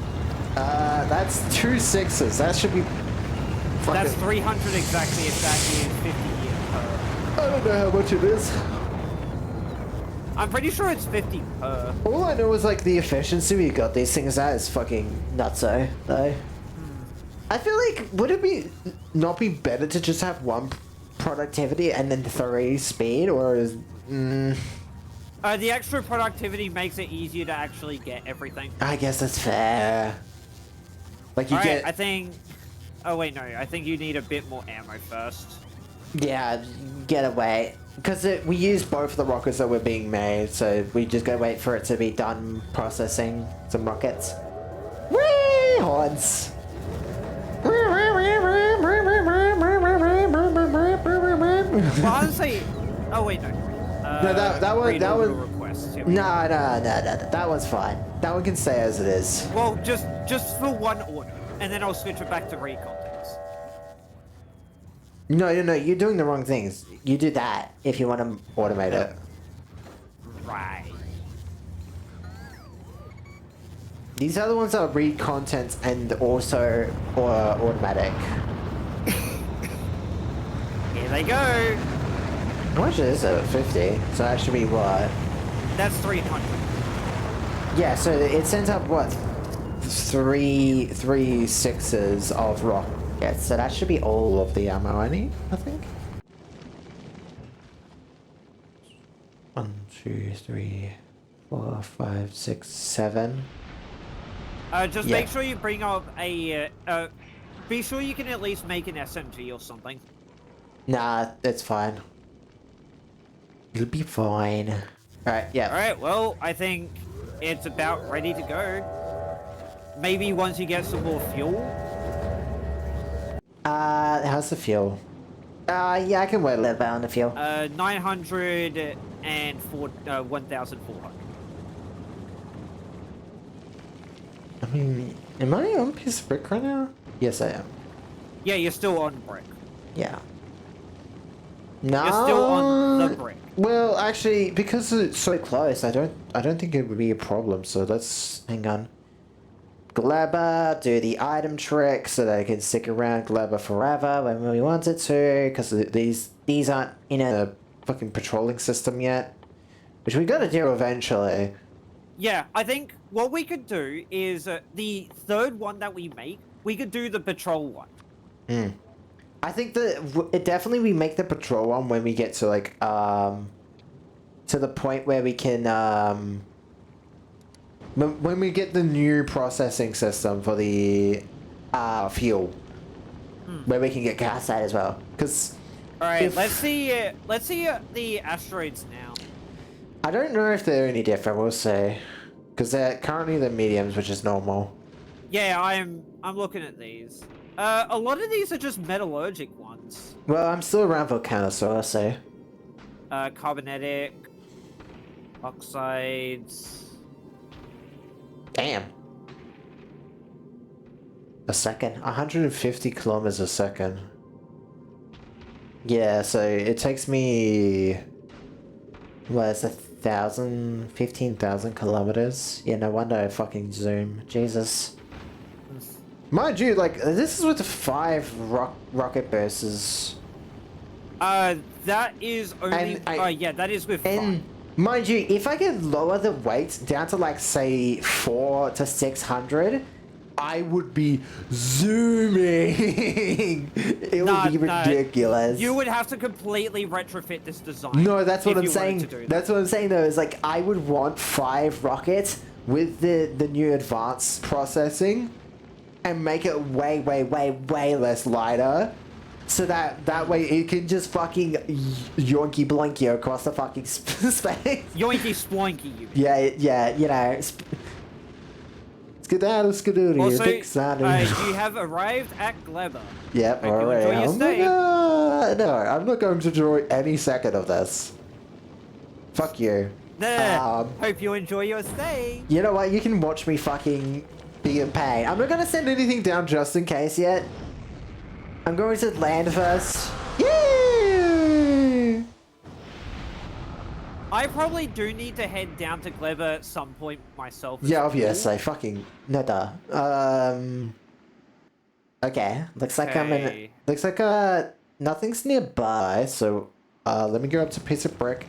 [SPEAKER 1] That's 2 6s. That should be fucking...
[SPEAKER 2] That's 300 exactly if that is 50 years per.
[SPEAKER 1] I don't know how much it is.
[SPEAKER 2] I'm pretty sure it's 50 per.
[SPEAKER 1] All I know is like the efficiency we got these things at is fucking nutso, though. I feel like, would it be not be better to just have 1 productivity and then 3 speed, or is...
[SPEAKER 2] The extra productivity makes it easier to actually get everything.
[SPEAKER 1] I guess that's fair. Like you get...
[SPEAKER 2] I think... Oh wait, no. I think you need a bit more ammo first.
[SPEAKER 1] Yeah, get away. Because we use both the rockets that were being made, so we just gotta wait for it to be done processing some rockets. Whee! Horns!
[SPEAKER 2] Well, honestly... Oh wait, no.
[SPEAKER 1] No, that one... That one...
[SPEAKER 2] Requests.
[SPEAKER 1] No, that one's fine. That one can stay as it is.
[SPEAKER 2] Well, just for 1 order, and then I'll switch it back to recon things.
[SPEAKER 1] No, you're doing the wrong things. You do that if you want to automate it.
[SPEAKER 2] Right.
[SPEAKER 1] These other ones are read contents and also automatic.
[SPEAKER 2] Here they go.
[SPEAKER 1] How much is it? 50. So that should be what?
[SPEAKER 2] That's 300.
[SPEAKER 1] Yeah, so it sends up what? Three 6s of rockets. So that should be all of the ammo I need, I think. 1, 2, 3, 4, 5, 6, 7.
[SPEAKER 2] Just make sure you bring up a. Be sure you can at least make an SMG or something.
[SPEAKER 1] Nah, it's fine. It'll be fine. Alright, yeah.
[SPEAKER 2] Alright, well, I think it's about ready to go. Maybe once you get some more fuel.
[SPEAKER 1] How's the fuel? Yeah, I can wait a little bit on the fuel.
[SPEAKER 2] 900 and 1,400.
[SPEAKER 1] I mean, am I on piece of brick right now? Yes, I am.
[SPEAKER 2] Yeah, you're still on brick.
[SPEAKER 1] Yeah. No.
[SPEAKER 2] You're still on the brick.
[SPEAKER 1] Well, actually, because it's so close, I don't think it would be a problem. So let's hang on. Glabber, do the item trick so that I can stick around Glabber forever when we wanted to, because these aren't in a fucking patrolling system yet, which we gotta do eventually.
[SPEAKER 2] Yeah, I think what we could do is the 3rd one that we make, we could do the patrol one.
[SPEAKER 1] I think that it definitely we make the patrol one when we get to like to the point where we can when we get the new processing system for the fuel, where we can get gas at as well. Because
[SPEAKER 2] all right, let's see the asteroids now.
[SPEAKER 1] I don't know if they're any different. We'll see. Because they're currently the mediums, which is normal.
[SPEAKER 2] Yeah, I'm looking at these. A lot of these are just metallurgic ones.
[SPEAKER 1] Well, I'm still around Volcanosaur, so.
[SPEAKER 2] Carbonetic, oxides.
[SPEAKER 1] Damn. A second? 150 kilometers a second. Yeah, so it takes me... What, it's 15,000 kilometers? Yeah, no wonder I fucking zoom. Jesus. Mind you, like, this is with 5 rocket bursts.
[SPEAKER 2] That is only... yeah, that is with 5.
[SPEAKER 1] Mind you, if I could lower the weight down to, like, say, 400 to 600, I would be zooming. It would be ridiculous.
[SPEAKER 2] You would have to completely retrofit this design.
[SPEAKER 1] No, that's what I'm saying. That's what I'm saying, though, is, like, I would want 5 rockets with the new advanced processing and make it way, way, way, way less lighter. So that way it can just fucking yoinky blinky across the fucking space.
[SPEAKER 2] Yoinky sploinky, you mean.
[SPEAKER 1] Yeah, you know. Skedaddle skadoodle,
[SPEAKER 2] Also,
[SPEAKER 1] big Sandy.
[SPEAKER 2] you have arrived at Gleba.
[SPEAKER 1] Yep,
[SPEAKER 2] Hope you enjoy your stay.
[SPEAKER 1] No, I'm not going to enjoy any second of this. Fuck you.
[SPEAKER 2] Hope you enjoy your stay.
[SPEAKER 1] You know what? You can watch me fucking be in pain. I'm not going to send anything down just in case yet. I'm going to land first. Yay!
[SPEAKER 2] I probably do need to head down to Clever at some point myself.
[SPEAKER 1] Yeah, obviously. Fucking no duh. Okay. Looks like I'm in.
[SPEAKER 2] Okay.
[SPEAKER 1] Looks like nothing's nearby. So let me go up to a piece of brick.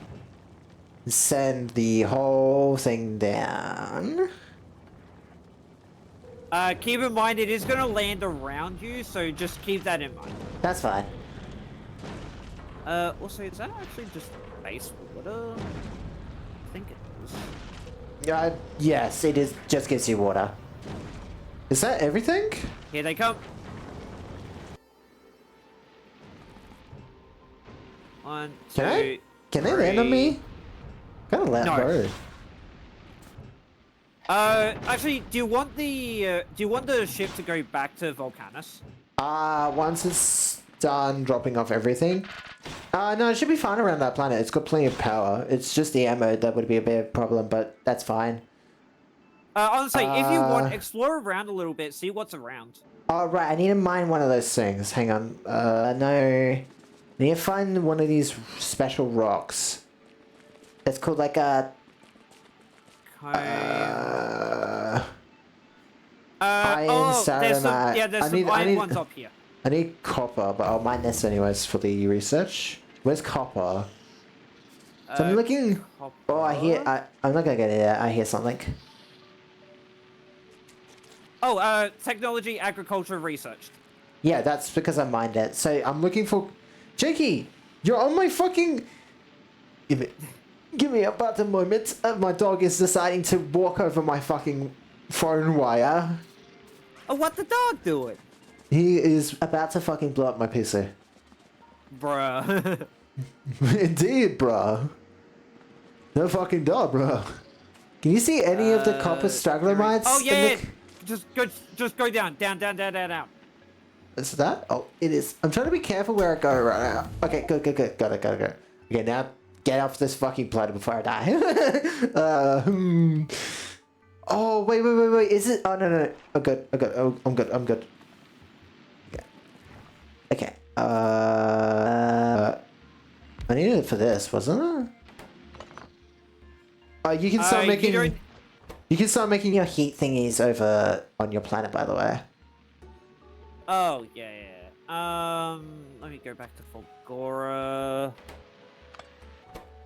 [SPEAKER 1] And send the whole thing down.
[SPEAKER 2] Keep in mind it is gonna land around you, so just keep that in mind.
[SPEAKER 1] That's fine.
[SPEAKER 2] Also, is that actually just base water? I think it is.
[SPEAKER 1] Yes, it is. Just gives you water. Is that everything?
[SPEAKER 2] Here they come. One, two,
[SPEAKER 1] Can they land on me? Kind of let
[SPEAKER 2] No.
[SPEAKER 1] go.
[SPEAKER 2] Actually, do you want the ship to go back to Volcanus?
[SPEAKER 1] Once it's done dropping off everything. No, it should be fine around that planet. It's got plenty of power. It's just the ammo that would be a bit of a problem, but that's fine.
[SPEAKER 2] Honestly, if you want, explore around a little bit, see what's around.
[SPEAKER 1] Oh, right, I need to mine one of those things. Hang on. No. I need to find one of these special rocks. It's called like a... iron saramite.
[SPEAKER 2] There's some iron ones up here.
[SPEAKER 1] I need copper, but I'll mine this anyways for the research. Where's copper? So I'm looking...
[SPEAKER 2] Copper.
[SPEAKER 1] Oh, I'm not gonna get it yet. I hear something.
[SPEAKER 2] Oh, technology, agriculture, research.
[SPEAKER 1] Yeah, that's because I mined it. So I'm looking for... Jakey! You're on my fucking... Give me about a moment. My dog is deciding to walk over my fucking phone wire.
[SPEAKER 2] Oh, what the dog doing?
[SPEAKER 1] He is about to fucking blow up my PC.
[SPEAKER 2] Bruh.
[SPEAKER 1] Indeed, bruh. No fucking dog, bruh. Can you see any of the copper stragglemites?
[SPEAKER 2] Oh, yeah. Just go down.
[SPEAKER 1] Is that? Oh, it is. I'm trying to be careful where I go right now. Okay, good. Got it. Okay, now get off this fucking planet before I die. Oh, wait. Is it? Oh, no. I'm good. Oh, I'm good. Okay. I needed it for this, wasn't it? Oh, you can start making... You can start making your heat thingies over on your planet, by the way.
[SPEAKER 2] Oh, yeah. Let me go back to Fulgora.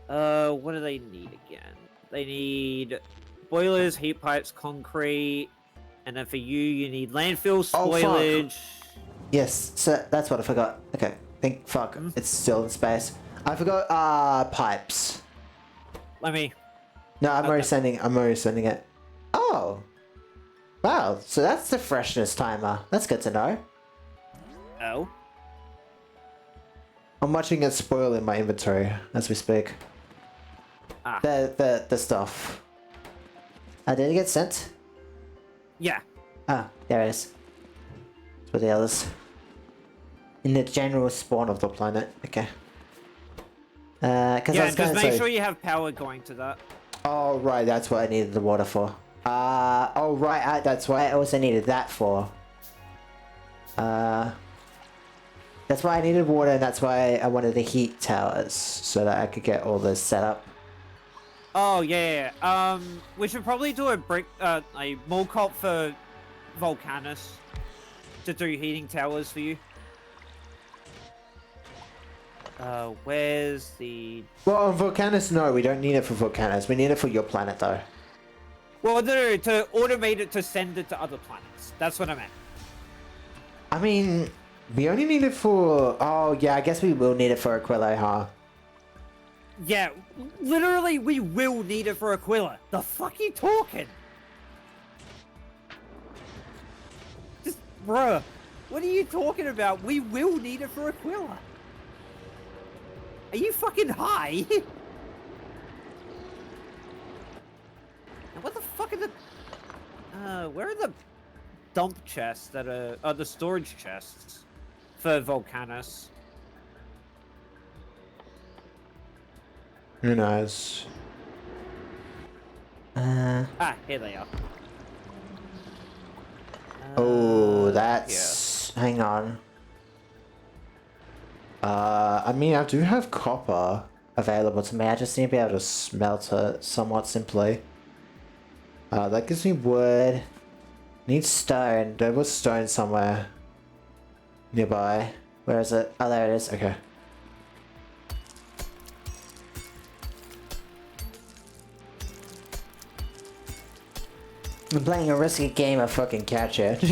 [SPEAKER 2] What do they need again? They need boilers, heat pipes, concrete, and then for you need landfill, spoilage.
[SPEAKER 1] Yes, so that's what I forgot. Okay, fuck, it's still in space. I forgot, pipes.
[SPEAKER 2] Let me...
[SPEAKER 1] No, I'm already sending it. Oh! Wow, so that's the freshness timer. That's good to know.
[SPEAKER 2] Oh?
[SPEAKER 1] I'm watching it spoil in my inventory as we speak.
[SPEAKER 2] Ah.
[SPEAKER 1] The stuff. Did it get sent?
[SPEAKER 2] Yeah.
[SPEAKER 1] Ah, there it is. For the others. In the general spawn of the planet. Okay. Cause
[SPEAKER 2] Yeah, just make sure you have power going to that.
[SPEAKER 1] Oh, right, that's what I needed the water for. Oh, right, that's what I also needed that for. That's why I needed water, and that's why I wanted the heat towers, so that I could get all this set up.
[SPEAKER 2] Oh, yeah. We should probably do a mall cop for Volcanus to do heating towers for you. Where's the...
[SPEAKER 1] Well, on Volcanus, no, we don't need it for Volcanus. We need it for your planet, though.
[SPEAKER 2] Well, no, to automate it to send it to other planets. That's what I meant.
[SPEAKER 1] I mean, we only need it for... Oh, yeah, I guess we will need it for Aquila, huh?
[SPEAKER 2] Yeah, literally, we will need it for Aquila. The fuck you talking? Just, bruh, what are you talking about? We will need it for Aquila. Are you fucking high? And what the fuck are the... where are the dump chests that are... the storage chests for Volcanus?
[SPEAKER 1] Who knows?
[SPEAKER 2] Here they are.
[SPEAKER 1] Oh, that's... Yeah. Hang on. I mean, I do have copper. available to me. I just need to be able to smelt it somewhat simply. That gives me wood. Need stone. There was stone somewhere nearby. Where is it? Oh, there it is. Okay. I'm playing a risky game of fucking catch it.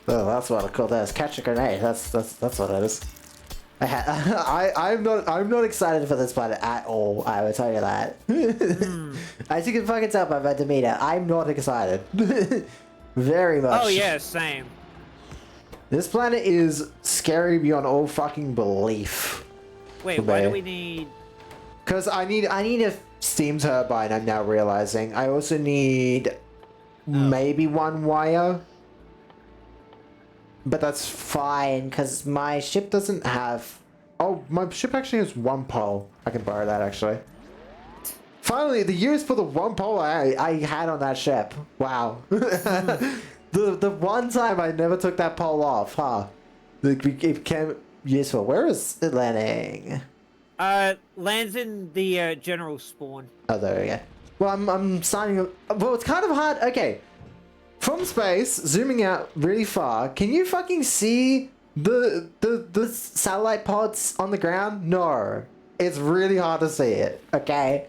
[SPEAKER 1] Oh, that's what I call this. Catch a grenade. That's what it is. I'm not excited for this planet at all. I will tell you that. As you can fucking tell by my demeanor, I'm not excited. Very much.
[SPEAKER 2] Oh yeah, same.
[SPEAKER 1] This planet is scary beyond all fucking belief.
[SPEAKER 2] Wait, why do we need?
[SPEAKER 1] Because I need a steam turbine. I'm now realizing. I also need maybe one wire. But that's fine, because my ship doesn't have... Oh, my ship actually has one pole. I can borrow that, actually. Finally, the use for the one pole I had on that ship. Wow. the one time I never took that pole off, huh? It became useful. Where is it landing?
[SPEAKER 2] Lands in the general spawn.
[SPEAKER 1] Oh, there we go. Well, I'm signing... Well, it's kind of hard... Okay. From space, zooming out really far, can you fucking see the satellite pods on the ground? No. It's really hard to see it, okay?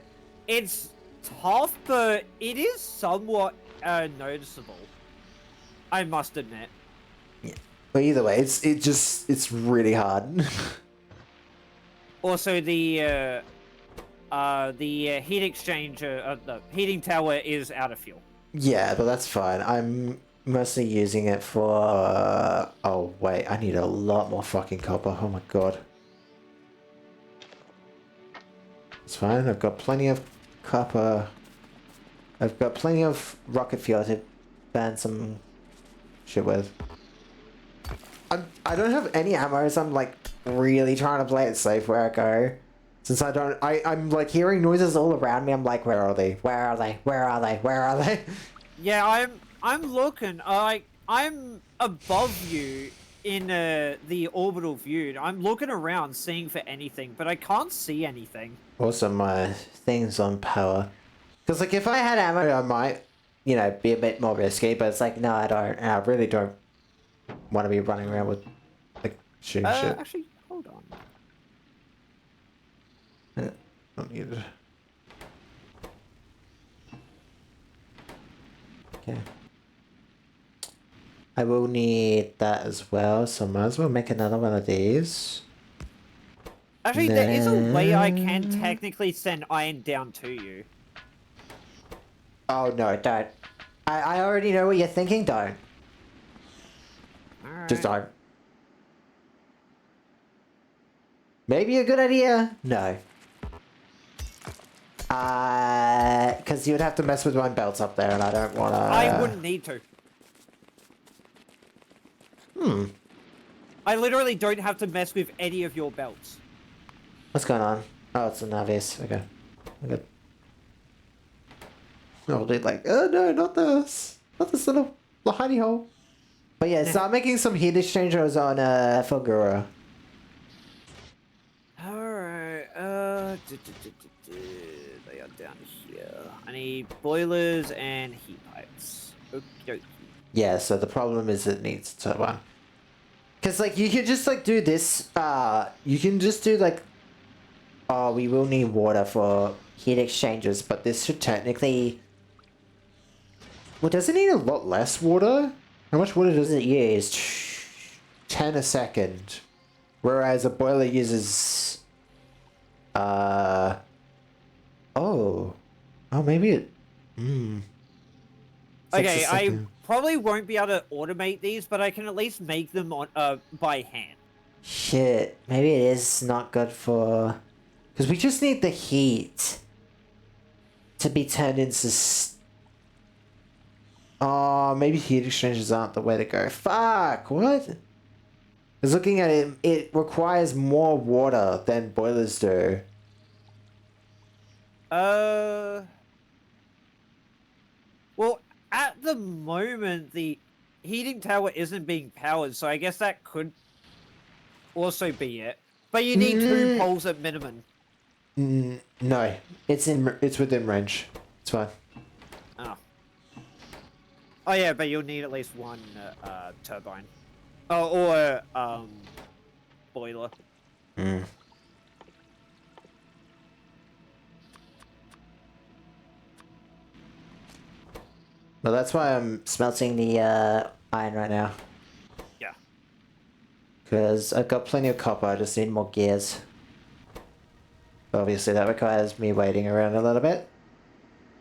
[SPEAKER 2] It's tough, but it is somewhat noticeable. I must admit.
[SPEAKER 1] Yeah. But either way, it's really hard.
[SPEAKER 2] Also, the heat exchanger, the heating tower is out of fuel.
[SPEAKER 1] Yeah, but that's fine. I'm mostly using it for... oh, wait. I need a lot more fucking copper. Oh, my God. It's fine. I've got plenty of copper. I've got plenty of rocket fuel to burn some shit with. I don't have any ammo, so I'm, like, really trying to play it safe where I go. Since I don't, I'm like hearing noises all around me. I'm like, where are they? Where are they? Where are they? Where are they?
[SPEAKER 2] Yeah, I'm looking. I'm above you in the orbital view. I'm looking around, seeing for anything, but I can't see anything.
[SPEAKER 1] Also, my thing's on power. Because like, if I had ammo, I might, you know, be a bit more risky. But it's like, no, I don't. And I really don't want to be running around with like shooting shit.
[SPEAKER 2] Actually, hold on.
[SPEAKER 1] Don't need it. Okay. I will need that as well, so might as well make another one of these.
[SPEAKER 2] Actually, there is a way I can technically send iron down to you.
[SPEAKER 1] Oh no, don't. I already know what you're thinking, don't.
[SPEAKER 2] Alright.
[SPEAKER 1] Just don't. Maybe a good idea? No. Because you would have to mess with my belts up there, and I don't want to...
[SPEAKER 2] I wouldn't need to. I literally don't have to mess with any of your belts.
[SPEAKER 1] What's going on? Oh, it's an obvious. Okay. Good. Oh, dude, like, oh no, not this. Not this little honey hole. But yeah, start making some heat exchangers on Fulgura.
[SPEAKER 2] Alright, they are down here. I need boilers and heat pipes. Okay.
[SPEAKER 1] Yeah, so the problem is it needs a turbine. Because, like, you can just, like, do this, you can just do, like, oh, we will need water for heat exchangers, but this should technically... Well, does it need a lot less water? How much water does it use? 10 a second. Whereas a boiler uses... Oh. Oh, maybe it...
[SPEAKER 2] Okay, I probably won't be able to automate these, but I can at least make them on by hand.
[SPEAKER 1] Shit. Maybe it is not good for... Because we just need the heat to be turned into... Oh, maybe heat exchangers aren't the way to go. Fuck, what? Because looking at it, it requires more water than boilers do.
[SPEAKER 2] Well, at the moment, the heating tower isn't being powered, so I guess that could also be it. But you need 2 poles at minimum.
[SPEAKER 1] No, it's within range. It's fine.
[SPEAKER 2] Oh. Oh yeah, but you'll need at least 1 turbine. Oh, or boiler.
[SPEAKER 1] Mm. Well, that's why I'm smelting the iron right now.
[SPEAKER 2] Yeah.
[SPEAKER 1] Because I've got plenty of copper, I just need more gears. Obviously that requires me waiting around a little bit.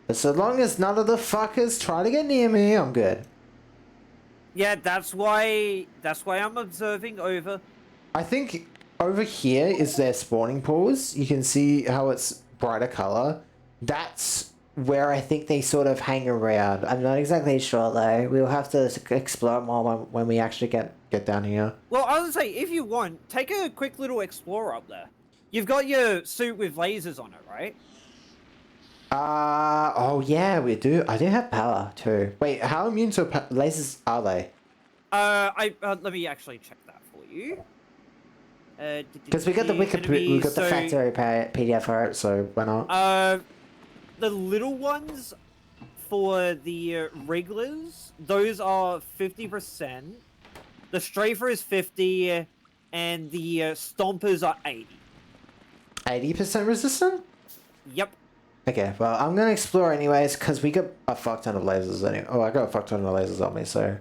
[SPEAKER 1] But so long as none of the fuckers try to get near me, I'm good.
[SPEAKER 2] Yeah, that's why I'm observing over.
[SPEAKER 1] I think over here is their spawning pools. You can see how it's brighter color. That's where I think they sort of hang around. I'm not exactly sure though. We'll have to explore more when we actually get down here.
[SPEAKER 2] Well, I would say, if you want, take a quick little explore up there. You've got your suit with lasers on it, right?
[SPEAKER 1] Oh yeah, we do. I do have power too. Wait, how immune to lasers are they?
[SPEAKER 2] Let me actually check that for you.
[SPEAKER 1] Because we got the we got the Factorio PDF for it, so why not?
[SPEAKER 2] The little ones for the Wrigglers, those are 50%. The Strafer is 50, and the Stompers are 80.
[SPEAKER 1] 80% resistant?
[SPEAKER 2] Yep.
[SPEAKER 1] Okay, well, I'm gonna explore anyways, because we got a fuck ton of lasers anyway. Oh, I got a fuck ton of lasers on me, so...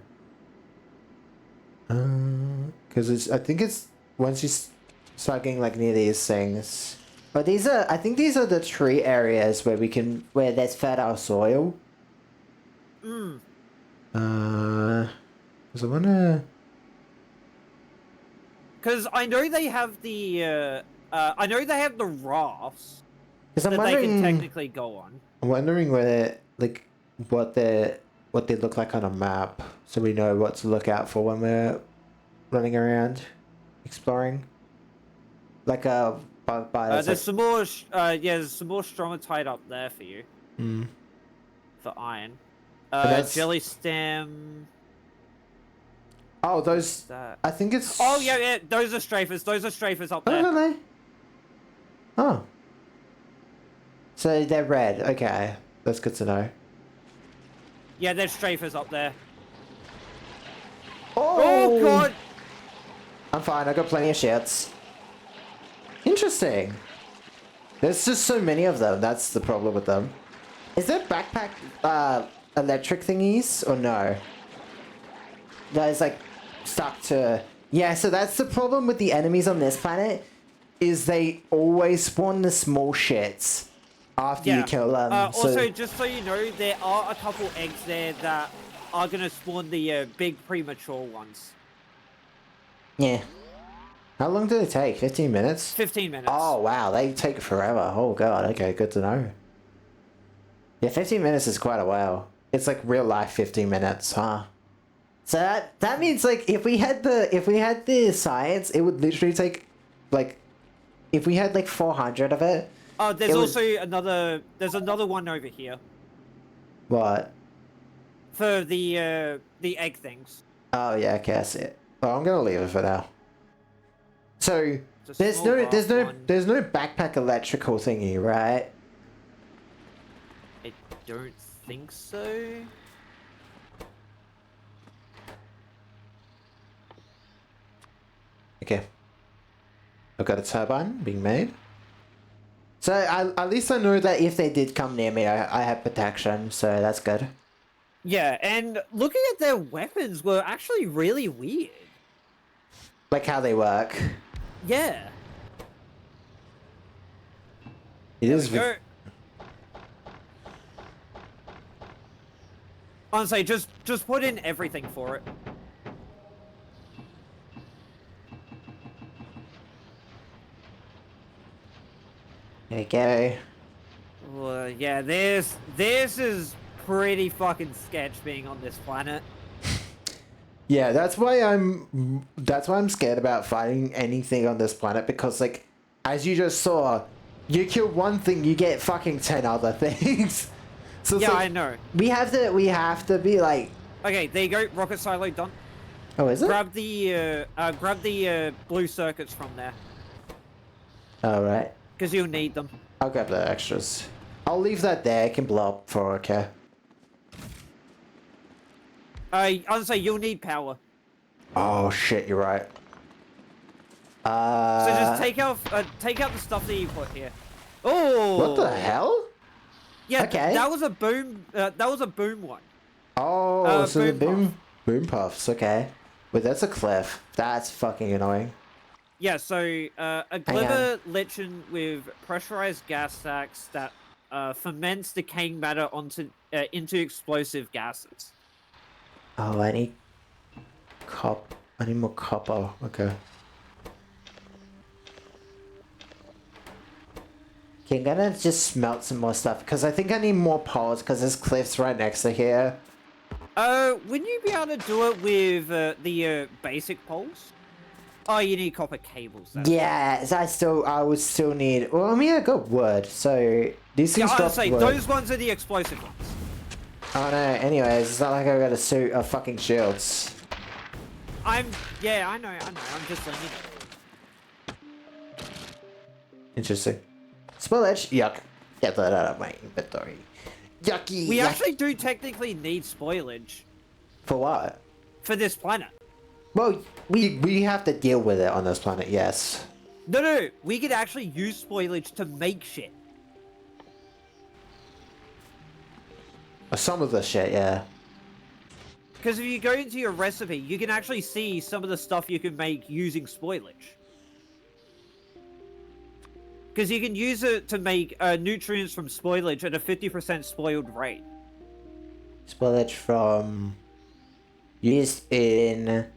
[SPEAKER 1] Because I think it's... Once you start getting, like, near these things... But these are... I think these are the tree areas where we can... Where there's fertile soil. Because I wanna...
[SPEAKER 2] Because I know they have the... I know they have the rafts
[SPEAKER 1] I'm
[SPEAKER 2] that
[SPEAKER 1] wondering,
[SPEAKER 2] they can technically go on.
[SPEAKER 1] I'm wondering whether, like, what they look like on a map, so we know what to look out for when we're running around, exploring. Like
[SPEAKER 2] There's some more. There's some more stromatite up there for you. For iron. Jelly stem.
[SPEAKER 1] Oh, those. I think it's.
[SPEAKER 2] Oh yeah. Those are strafers. Those are strafers up there.
[SPEAKER 1] Oh, are they? Oh. So they're red. Okay, that's good to know.
[SPEAKER 2] Yeah, there's strafers up there.
[SPEAKER 1] Oh
[SPEAKER 2] god!
[SPEAKER 1] I'm fine. I got plenty of shits. Interesting. There's just so many of them. That's the problem with them. Is there backpack electric thingies or no? That is like stuck to. Yeah. So that's the problem with the enemies on this planet. Is they always spawn the small shits after you kill them.
[SPEAKER 2] Also, just so you know, there are a couple eggs there that are gonna spawn the big premature ones.
[SPEAKER 1] Yeah. How long do they take? 15 minutes?
[SPEAKER 2] 15 minutes.
[SPEAKER 1] Oh wow, they take forever. Oh god, okay, good to know. Yeah, 15 minutes is quite a while. It's like real life 15 minutes, huh? So that means like if we had the science, it would literally take like if we had like 400 of it.
[SPEAKER 2] Oh, there's also another one over here.
[SPEAKER 1] What?
[SPEAKER 2] For the egg things.
[SPEAKER 1] Oh yeah, okay, I see it. Oh, I'm gonna leave it for now. So there's no backpack electrical thingy, right?
[SPEAKER 2] I don't think so.
[SPEAKER 1] Okay. I've got a turbine being made. So at least I know that if they did come near me, I have protection, so that's good.
[SPEAKER 2] Yeah, and looking at their weapons were actually really weird.
[SPEAKER 1] Like how they work.
[SPEAKER 2] Yeah.
[SPEAKER 1] It is.
[SPEAKER 2] Honestly, just put in everything for it.
[SPEAKER 1] There you go.
[SPEAKER 2] Well, yeah, this is pretty fucking sketch being on this planet.
[SPEAKER 1] Yeah, that's why I'm scared about fighting anything on this planet, because like as you just saw, you kill one thing, you get fucking 10 other things. So
[SPEAKER 2] yeah,
[SPEAKER 1] like,
[SPEAKER 2] I know.
[SPEAKER 1] We have to be like.
[SPEAKER 2] Okay, there you go. Rocket silo done.
[SPEAKER 1] Oh, is it?
[SPEAKER 2] Grab the blue circuits from there.
[SPEAKER 1] Alright.
[SPEAKER 2] Because you'll need them.
[SPEAKER 1] I'll grab the extras. I'll leave that there. It can blow up for okay.
[SPEAKER 2] I would say you'll need power.
[SPEAKER 1] Oh shit, you're right.
[SPEAKER 2] So just take out the stuff that you put here. Oh!
[SPEAKER 1] What the hell?
[SPEAKER 2] Yeah,
[SPEAKER 1] Okay.
[SPEAKER 2] that was a boom. That was a boom one.
[SPEAKER 1] Oh, so the
[SPEAKER 2] boom
[SPEAKER 1] boom puffs. Okay. Wait, that's a cliff. That's fucking annoying.
[SPEAKER 2] Yeah, so a glimmer lichen with pressurized gas stacks that ferments decaying matter into explosive gases.
[SPEAKER 1] Oh, I need I need more copper. Okay. Okay, I'm gonna just smelt some more stuff because I think I need more poles because there's cliffs right next to here.
[SPEAKER 2] Wouldn't you be able to do it with the basic poles? Oh, you need copper cables.
[SPEAKER 1] Yeah, so I would still need. Well, I mean, I got wood, so these things drop wood.
[SPEAKER 2] Those ones are the explosive ones.
[SPEAKER 1] Oh no. Anyways, it's not like I got a suit of fucking shields.
[SPEAKER 2] Yeah, I know. I'm just letting you know.
[SPEAKER 1] Interesting. Spoilage. Yuck. Get that out of my inventory. Yucky.
[SPEAKER 2] We actually do technically need spoilage.
[SPEAKER 1] For what?
[SPEAKER 2] For this planet.
[SPEAKER 1] Well, we have to deal with it on this planet, yes.
[SPEAKER 2] No. We could actually use spoilage to make shit.
[SPEAKER 1] Some of the shit, yeah.
[SPEAKER 2] Because if you go into your recipe, you can actually see some of the stuff you can make using spoilage. Because you can use it to make nutrients from spoilage at a 50% spoiled rate.
[SPEAKER 1] Spoilage from... used in...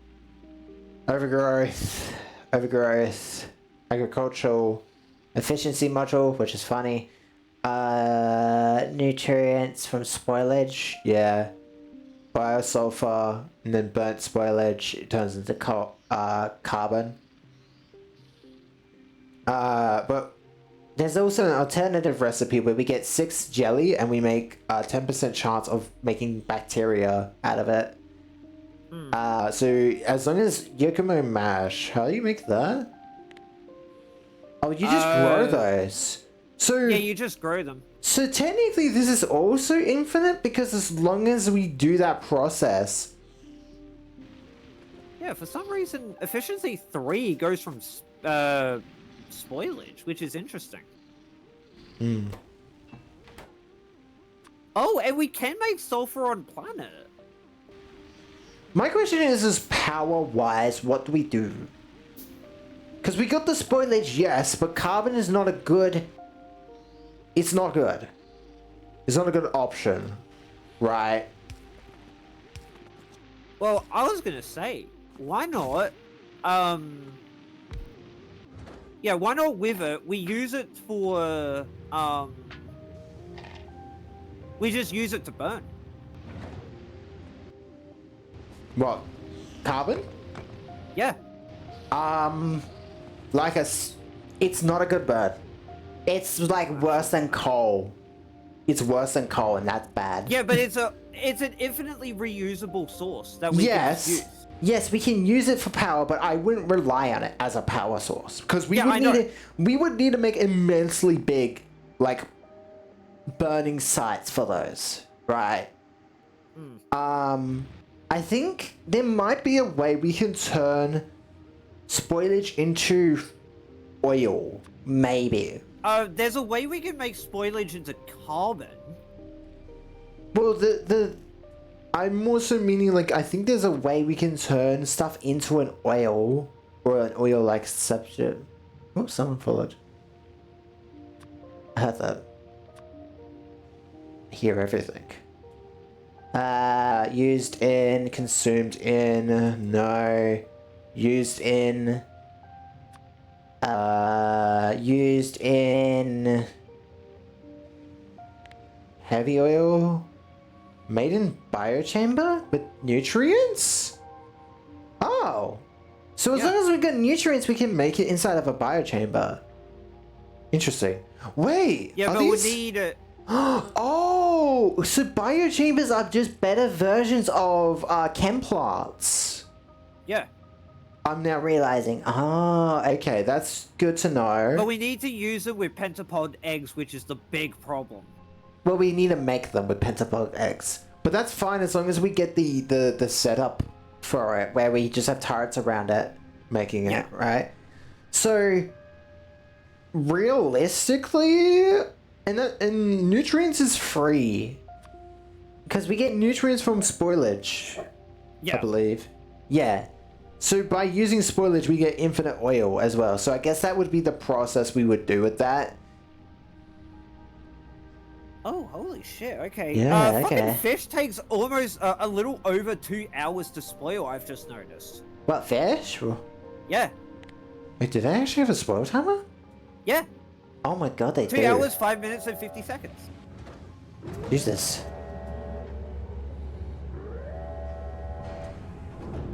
[SPEAKER 1] overgrowth, agricultural efficiency module, which is funny. Nutrients from spoilage, yeah. Biosulfur, and then burnt spoilage, it turns into carbon. But there's also an alternative recipe where we get 6 jelly and we make a 10% chance of making bacteria out of it. So as long as Yokomo mash, how do you make that? Oh, you just grow those. So
[SPEAKER 2] yeah, you just grow them.
[SPEAKER 1] So technically this is also infinite because as long as we do that process.
[SPEAKER 2] Yeah, for some reason efficiency 3 goes from spoilage, which is interesting. Oh, and we can make sulfur on planet.
[SPEAKER 1] My question is power-wise, what do we do? Because we got the spoilage, yes, but carbon is not a good... It's not good. It's not a good option, right?
[SPEAKER 2] Well, I was gonna say, why not? Yeah, why not with it? We use it for, we just use it to burn.
[SPEAKER 1] What? Carbon?
[SPEAKER 2] Yeah.
[SPEAKER 1] Like it's not a good burn. It's like worse than coal. It's worse than coal, and that's bad.
[SPEAKER 2] Yeah, but it's an infinitely reusable source that we can use.
[SPEAKER 1] Yes, we can use it for power, but I wouldn't rely on it as a power source because we would need to make immensely big, like, burning sites for those, right? I think there might be a way we can turn spoilage into oil, maybe.
[SPEAKER 2] There's a way we can make spoilage into carbon.
[SPEAKER 1] Well, I'm also meaning, like, I think there's a way we can turn stuff into an oil, or an oil-like substance. Oh, someone followed. I heard that. I hear everything. Used in, consumed in, no. Used in... used in... heavy oil? Made in biochamber? With nutrients? Oh! So as long as we get nutrients, we can make it inside of a biochamber. Interesting. Wait!
[SPEAKER 2] Yeah, but
[SPEAKER 1] these...
[SPEAKER 2] we need...
[SPEAKER 1] Oh! So biochambers are just better versions of chem plants.
[SPEAKER 2] Yeah.
[SPEAKER 1] I'm now realizing. Oh, okay, that's good to know.
[SPEAKER 2] But we need to use it with pentapod eggs, which is the big problem.
[SPEAKER 1] Well, we need to make them with pentapod eggs. But that's fine as long as we get the setup for it, where we just have turrets around it, making it, right? So, realistically, and nutrients is free. Because we get nutrients from spoilage, I believe. Yeah. So by using spoilage, we get infinite oil as well. So I guess that would be the process we would do with that.
[SPEAKER 2] Oh, holy shit, okay.
[SPEAKER 1] Yeah,
[SPEAKER 2] fucking fish takes almost a little over 2 hours to spoil, I've just noticed.
[SPEAKER 1] What, fish?
[SPEAKER 2] Yeah.
[SPEAKER 1] Wait, did they actually have a spoil timer?
[SPEAKER 2] Yeah.
[SPEAKER 1] Oh my god, they do.
[SPEAKER 2] 2 hours, 5 minutes, and 50 seconds.
[SPEAKER 1] Jesus.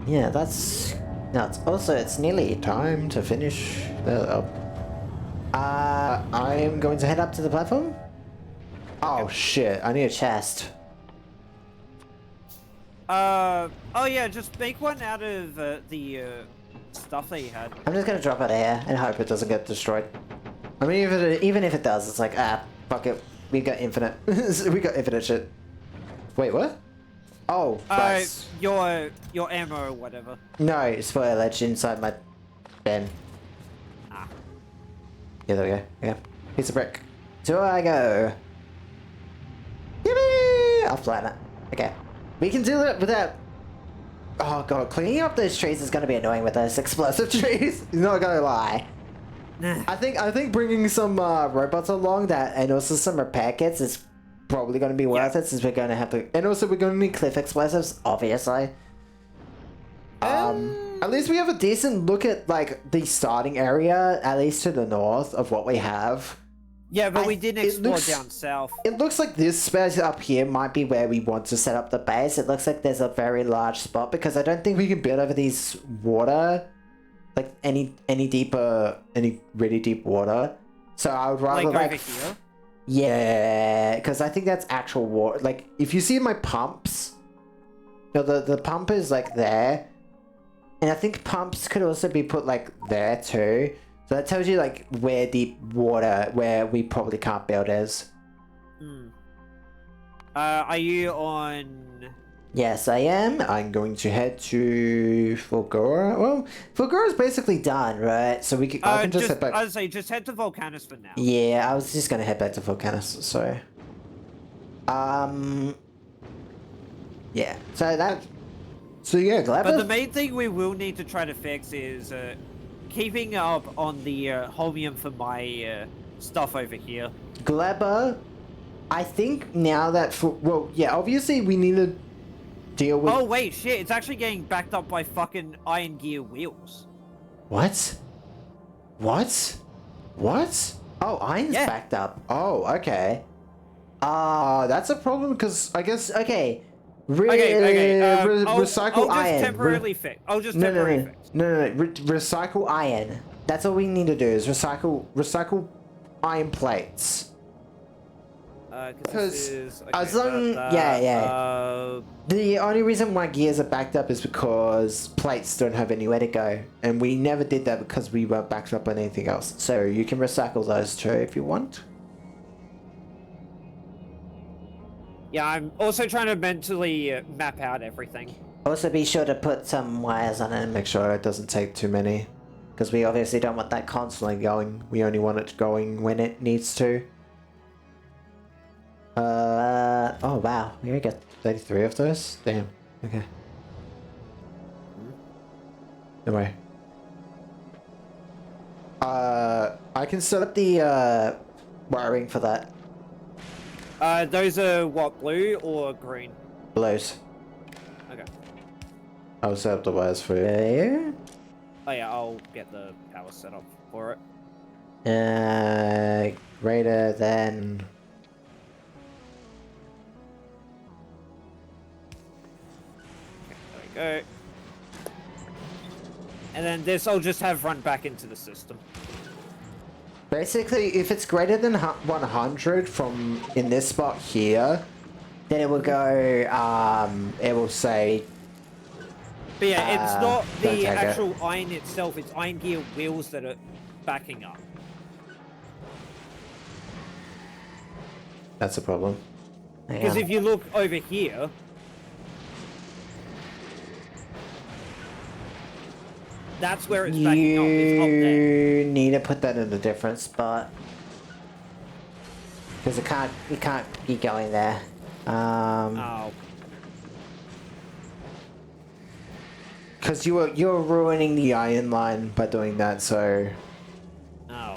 [SPEAKER 1] Yeah, that's nuts. Also, it's nearly time to finish the... I am going to head up to the platform. Oh shit, I need a chest.
[SPEAKER 2] Oh yeah, just make one out of the stuff that you had.
[SPEAKER 1] I'm just gonna drop it here and hope it doesn't get destroyed. I mean, even if it does, it's like, fuck it. We got infinite. We got infinite shit. Wait, what? Oh, nice.
[SPEAKER 2] Your ammo or whatever.
[SPEAKER 1] No, spoilage inside my bin.
[SPEAKER 2] Ah.
[SPEAKER 1] Yeah, there we go. Yeah. Piece of brick. Do I go? Yippee! I'll flatten it. Okay. We can do it without... Oh god, cleaning up those trees is gonna be annoying with those explosive trees. Not gonna lie.
[SPEAKER 2] Nah.
[SPEAKER 1] I think bringing some robots along that and also some repair kits is probably going to be worth it, since we're going to have to, and also we're going to need cliff explosives, obviously. At least we have a decent look at like the starting area, at least to the north of what we have.
[SPEAKER 2] Yeah, but we didn't explore down south.
[SPEAKER 1] It looks like this space up here might be where we want to set up the base. It looks like there's a very large spot, because I don't think we can build over these water, like any deeper, any really deep water. So I would rather
[SPEAKER 2] like over here.
[SPEAKER 1] Yeah, because I think that's actual water. Like, if you see my pumps, you know, the pump is like there, and I think pumps could also be put like there too. So that tells you like where deep water, where we probably can't build is.
[SPEAKER 2] Are you on?
[SPEAKER 1] Yes, I am. I'm going to head to Fulgora. Well, Fulgora's basically done, right? So we can, I can just head back.
[SPEAKER 2] I would say just head to Volcanus for now.
[SPEAKER 1] Yeah, I was just gonna head back to Volcanus. So, yeah. So that. So yeah, glad.
[SPEAKER 2] But the main thing we will need to try to fix is keeping up on the holmium for my stuff over here.
[SPEAKER 1] Glebber, I think now that well, yeah, obviously we need to deal with.
[SPEAKER 2] Oh wait, shit! It's actually getting backed up by fucking iron gear wheels.
[SPEAKER 1] What? What? What? Oh, iron's backed up. Oh, okay. That's a problem because I guess okay. Recycle iron.
[SPEAKER 2] I'll just temporarily fix. I'll just temporarily fix.
[SPEAKER 1] No. Recycle iron. That's all we need to do is recycle iron plates. Because as long, the only reason why gears are backed up is because plates don't have anywhere to go, and we never did that because we weren't backed up on anything else. So you can recycle those too if you want.
[SPEAKER 2] Yeah, I'm also trying to mentally map out everything.
[SPEAKER 1] Also, be sure to put some wires on it and make sure it doesn't take too many, because we obviously don't want that constantly going. We only want it going when it needs to. Oh wow, we only got 33 of those? Damn, okay. No way. I can set up the, wiring for that.
[SPEAKER 2] Those are what, blue or green?
[SPEAKER 1] Blues.
[SPEAKER 2] Okay.
[SPEAKER 1] I'll set up the wires for you.
[SPEAKER 2] Oh yeah, I'll get the power set up for it.
[SPEAKER 1] Greater than...
[SPEAKER 2] There we go. And then this I'll just have run back into the system.
[SPEAKER 1] Basically, if it's greater than 100 from in this spot here, then it will go, it will say
[SPEAKER 2] But yeah, it's not
[SPEAKER 1] don't
[SPEAKER 2] the
[SPEAKER 1] take it.
[SPEAKER 2] actual iron itself, it's iron gear wheels that are backing up.
[SPEAKER 1] That's a problem.
[SPEAKER 2] Because if you look over here, that's where it's backing up. It's up there.
[SPEAKER 1] You need to put that in a different spot. Because you can't keep going there.
[SPEAKER 2] Oh.
[SPEAKER 1] Because you're ruining the iron line by doing that, so...
[SPEAKER 2] Oh.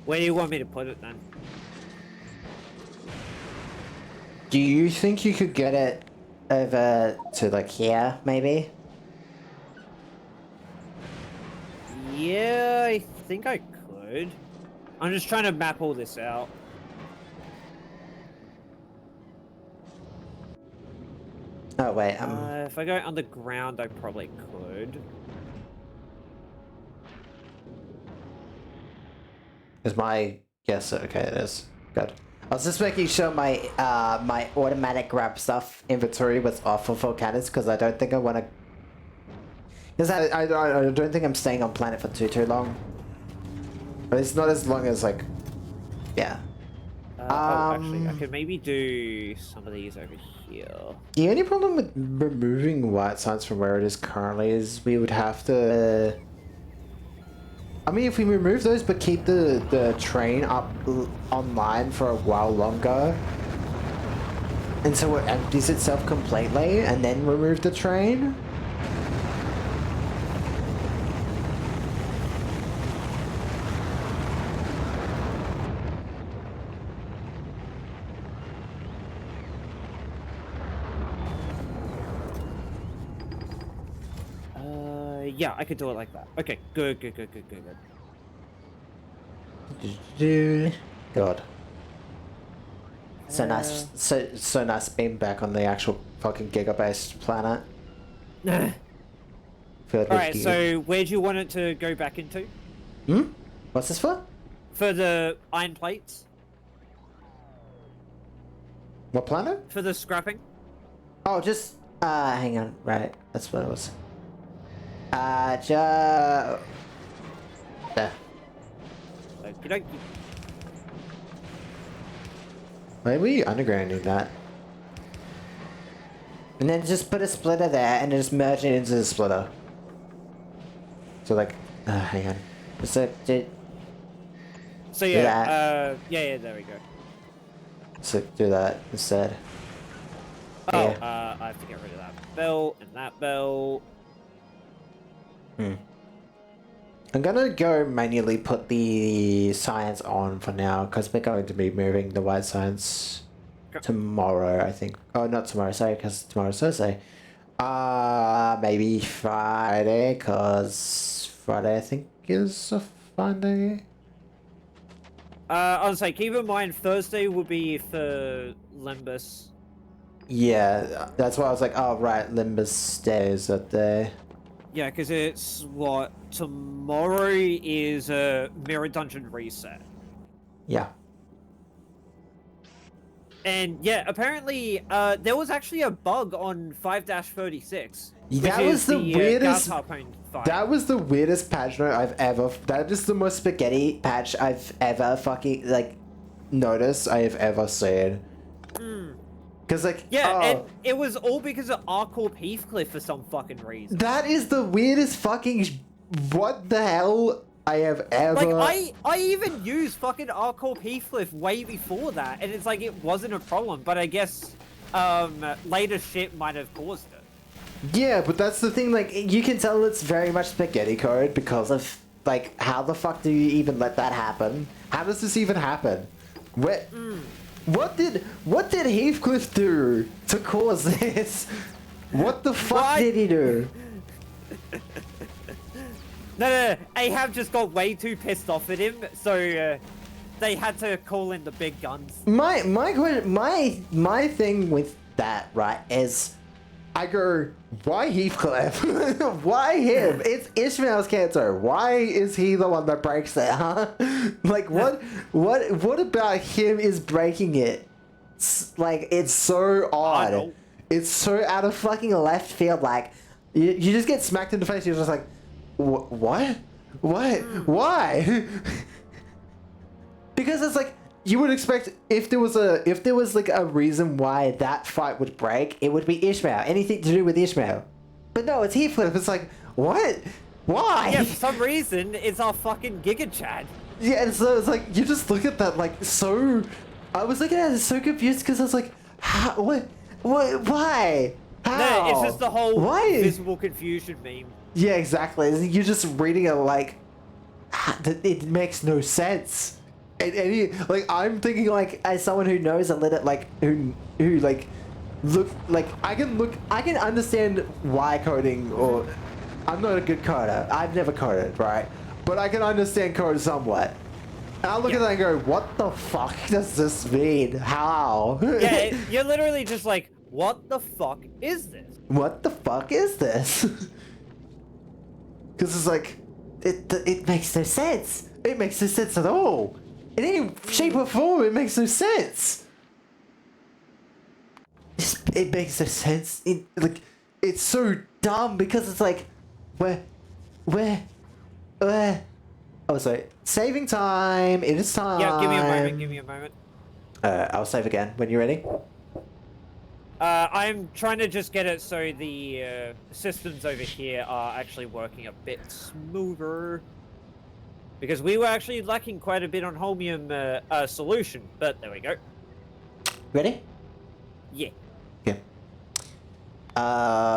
[SPEAKER 2] Where do you want me to put it then?
[SPEAKER 1] Do you think you could get it over to like here, maybe?
[SPEAKER 2] Yeah, I think I could. I'm just trying to map all this out.
[SPEAKER 1] Oh wait,
[SPEAKER 2] if I go underground, I probably could.
[SPEAKER 1] is my guess okay? It is good. I was just making sure my my automatic grab stuff inventory was off of volcanoes because I don't think I want to. Because I don't think I'm staying on planet for too long. But it's not as long as like, yeah.
[SPEAKER 2] Oh, actually, I could maybe do some of these over here.
[SPEAKER 1] The only problem with removing white signs from where it is currently is we would have to... I mean, if we remove those but keep the train up online for a while longer until it empties itself completely and then remove the train...
[SPEAKER 2] Yeah, I could do it like that. Okay, good.
[SPEAKER 1] God. So nice, so nice being back on the actual fucking giga-based planet.
[SPEAKER 2] Alright, so where do you want it to go back into?
[SPEAKER 1] Hmm? What's this for?
[SPEAKER 2] For the iron plates?
[SPEAKER 1] What planet?
[SPEAKER 2] For the scrapping?
[SPEAKER 1] Oh, just, hang on, right, that's what it was. There.
[SPEAKER 2] Okey-dokey.
[SPEAKER 1] Maybe undergrounding that. And then just put a splitter there and just merge it into the splitter. So like, hang on. So
[SPEAKER 2] yeah, yeah, there we go.
[SPEAKER 1] So do that instead.
[SPEAKER 2] Oh,
[SPEAKER 1] yeah.
[SPEAKER 2] I have to get rid of that belt and that belt.
[SPEAKER 1] I'm gonna go manually put the science on for now because we're going to be moving the white science tomorrow, I think. Oh, not tomorrow, sorry, because tomorrow's Thursday. Maybe Friday, because Friday I think is a fun day.
[SPEAKER 2] I was like, keep in mind Thursday will be for Limbus.
[SPEAKER 1] Yeah, that's why I was like, oh right, Limbus stays that day.
[SPEAKER 2] Yeah, because it's what tomorrow is a mirror dungeon reset.
[SPEAKER 1] Yeah.
[SPEAKER 2] And yeah, apparently there was actually a bug on 5-36.
[SPEAKER 1] That was the weirdest.
[SPEAKER 2] That
[SPEAKER 1] was the weirdest patch note I've ever. That is the most spaghetti patch I've ever fucking like noticed. I have ever seen. Cause like
[SPEAKER 2] yeah, and it was all because of Arcorp Heathcliff for some fucking reason.
[SPEAKER 1] That is the weirdest fucking. What the hell I have ever.
[SPEAKER 2] Like I even used fucking Arcorp Heathcliff way before that, and it's like it wasn't a problem. But I guess later shit might have caused it.
[SPEAKER 1] Yeah, but that's the thing. Like you can tell it's very much spaghetti code because of like how the fuck do you even let that happen? How does this even happen? Where? What did Heathcliff do to cause this? What the fuck did he do?
[SPEAKER 2] No, Ahab just got way too pissed off at him, so they had to call in the big guns.
[SPEAKER 1] My thing with that, right, is I go, why Heathcliff? Why him? It's Ishmael's cancer. Why is he the one that breaks it, huh? Like, what about him is breaking it? Like, it's so odd. It's so out of fucking left field. Like, you just get smacked in the face. You're just like, what? What? Why? Because it's like you would expect if there was like a reason why that fight would break, it would be Ishmael. Anything to do with Ishmael. But no, it's Heathcliff. It's like, what? Why?
[SPEAKER 2] Yeah, for some reason, it's our fucking Giga Chad.
[SPEAKER 1] Yeah, and so it's like, you just look at that, like, so... I was looking at it so confused, because I was like, how, what, why? How?
[SPEAKER 2] No, it's just the whole
[SPEAKER 1] Why?
[SPEAKER 2] visible confusion meme.
[SPEAKER 1] Yeah, exactly. You're just reading it like, it makes no sense. And like, I'm thinking, like, as someone who knows a little, like, who like, I can understand why coding, or... I'm not a good coder. I've never coded, right? But I can understand code somewhat. And I look at that and go, what the fuck does this mean? How?
[SPEAKER 2] Yeah, you're literally just like, what the fuck is this?
[SPEAKER 1] What the fuck is this? Because it's like, it makes no sense. It makes no sense at all. In any shape or form, it makes no sense. It makes no sense. It's so dumb because it's like, where? Oh, sorry. Saving time. It is time.
[SPEAKER 2] Yeah, give me a moment.
[SPEAKER 1] I'll save again when you're ready.
[SPEAKER 2] I'm trying to just get it so the systems over here are actually working a bit smoother. Because we were actually lacking quite a bit on Holmium solution, but there we go.
[SPEAKER 1] Ready?
[SPEAKER 2] Yeah.
[SPEAKER 1] Yeah.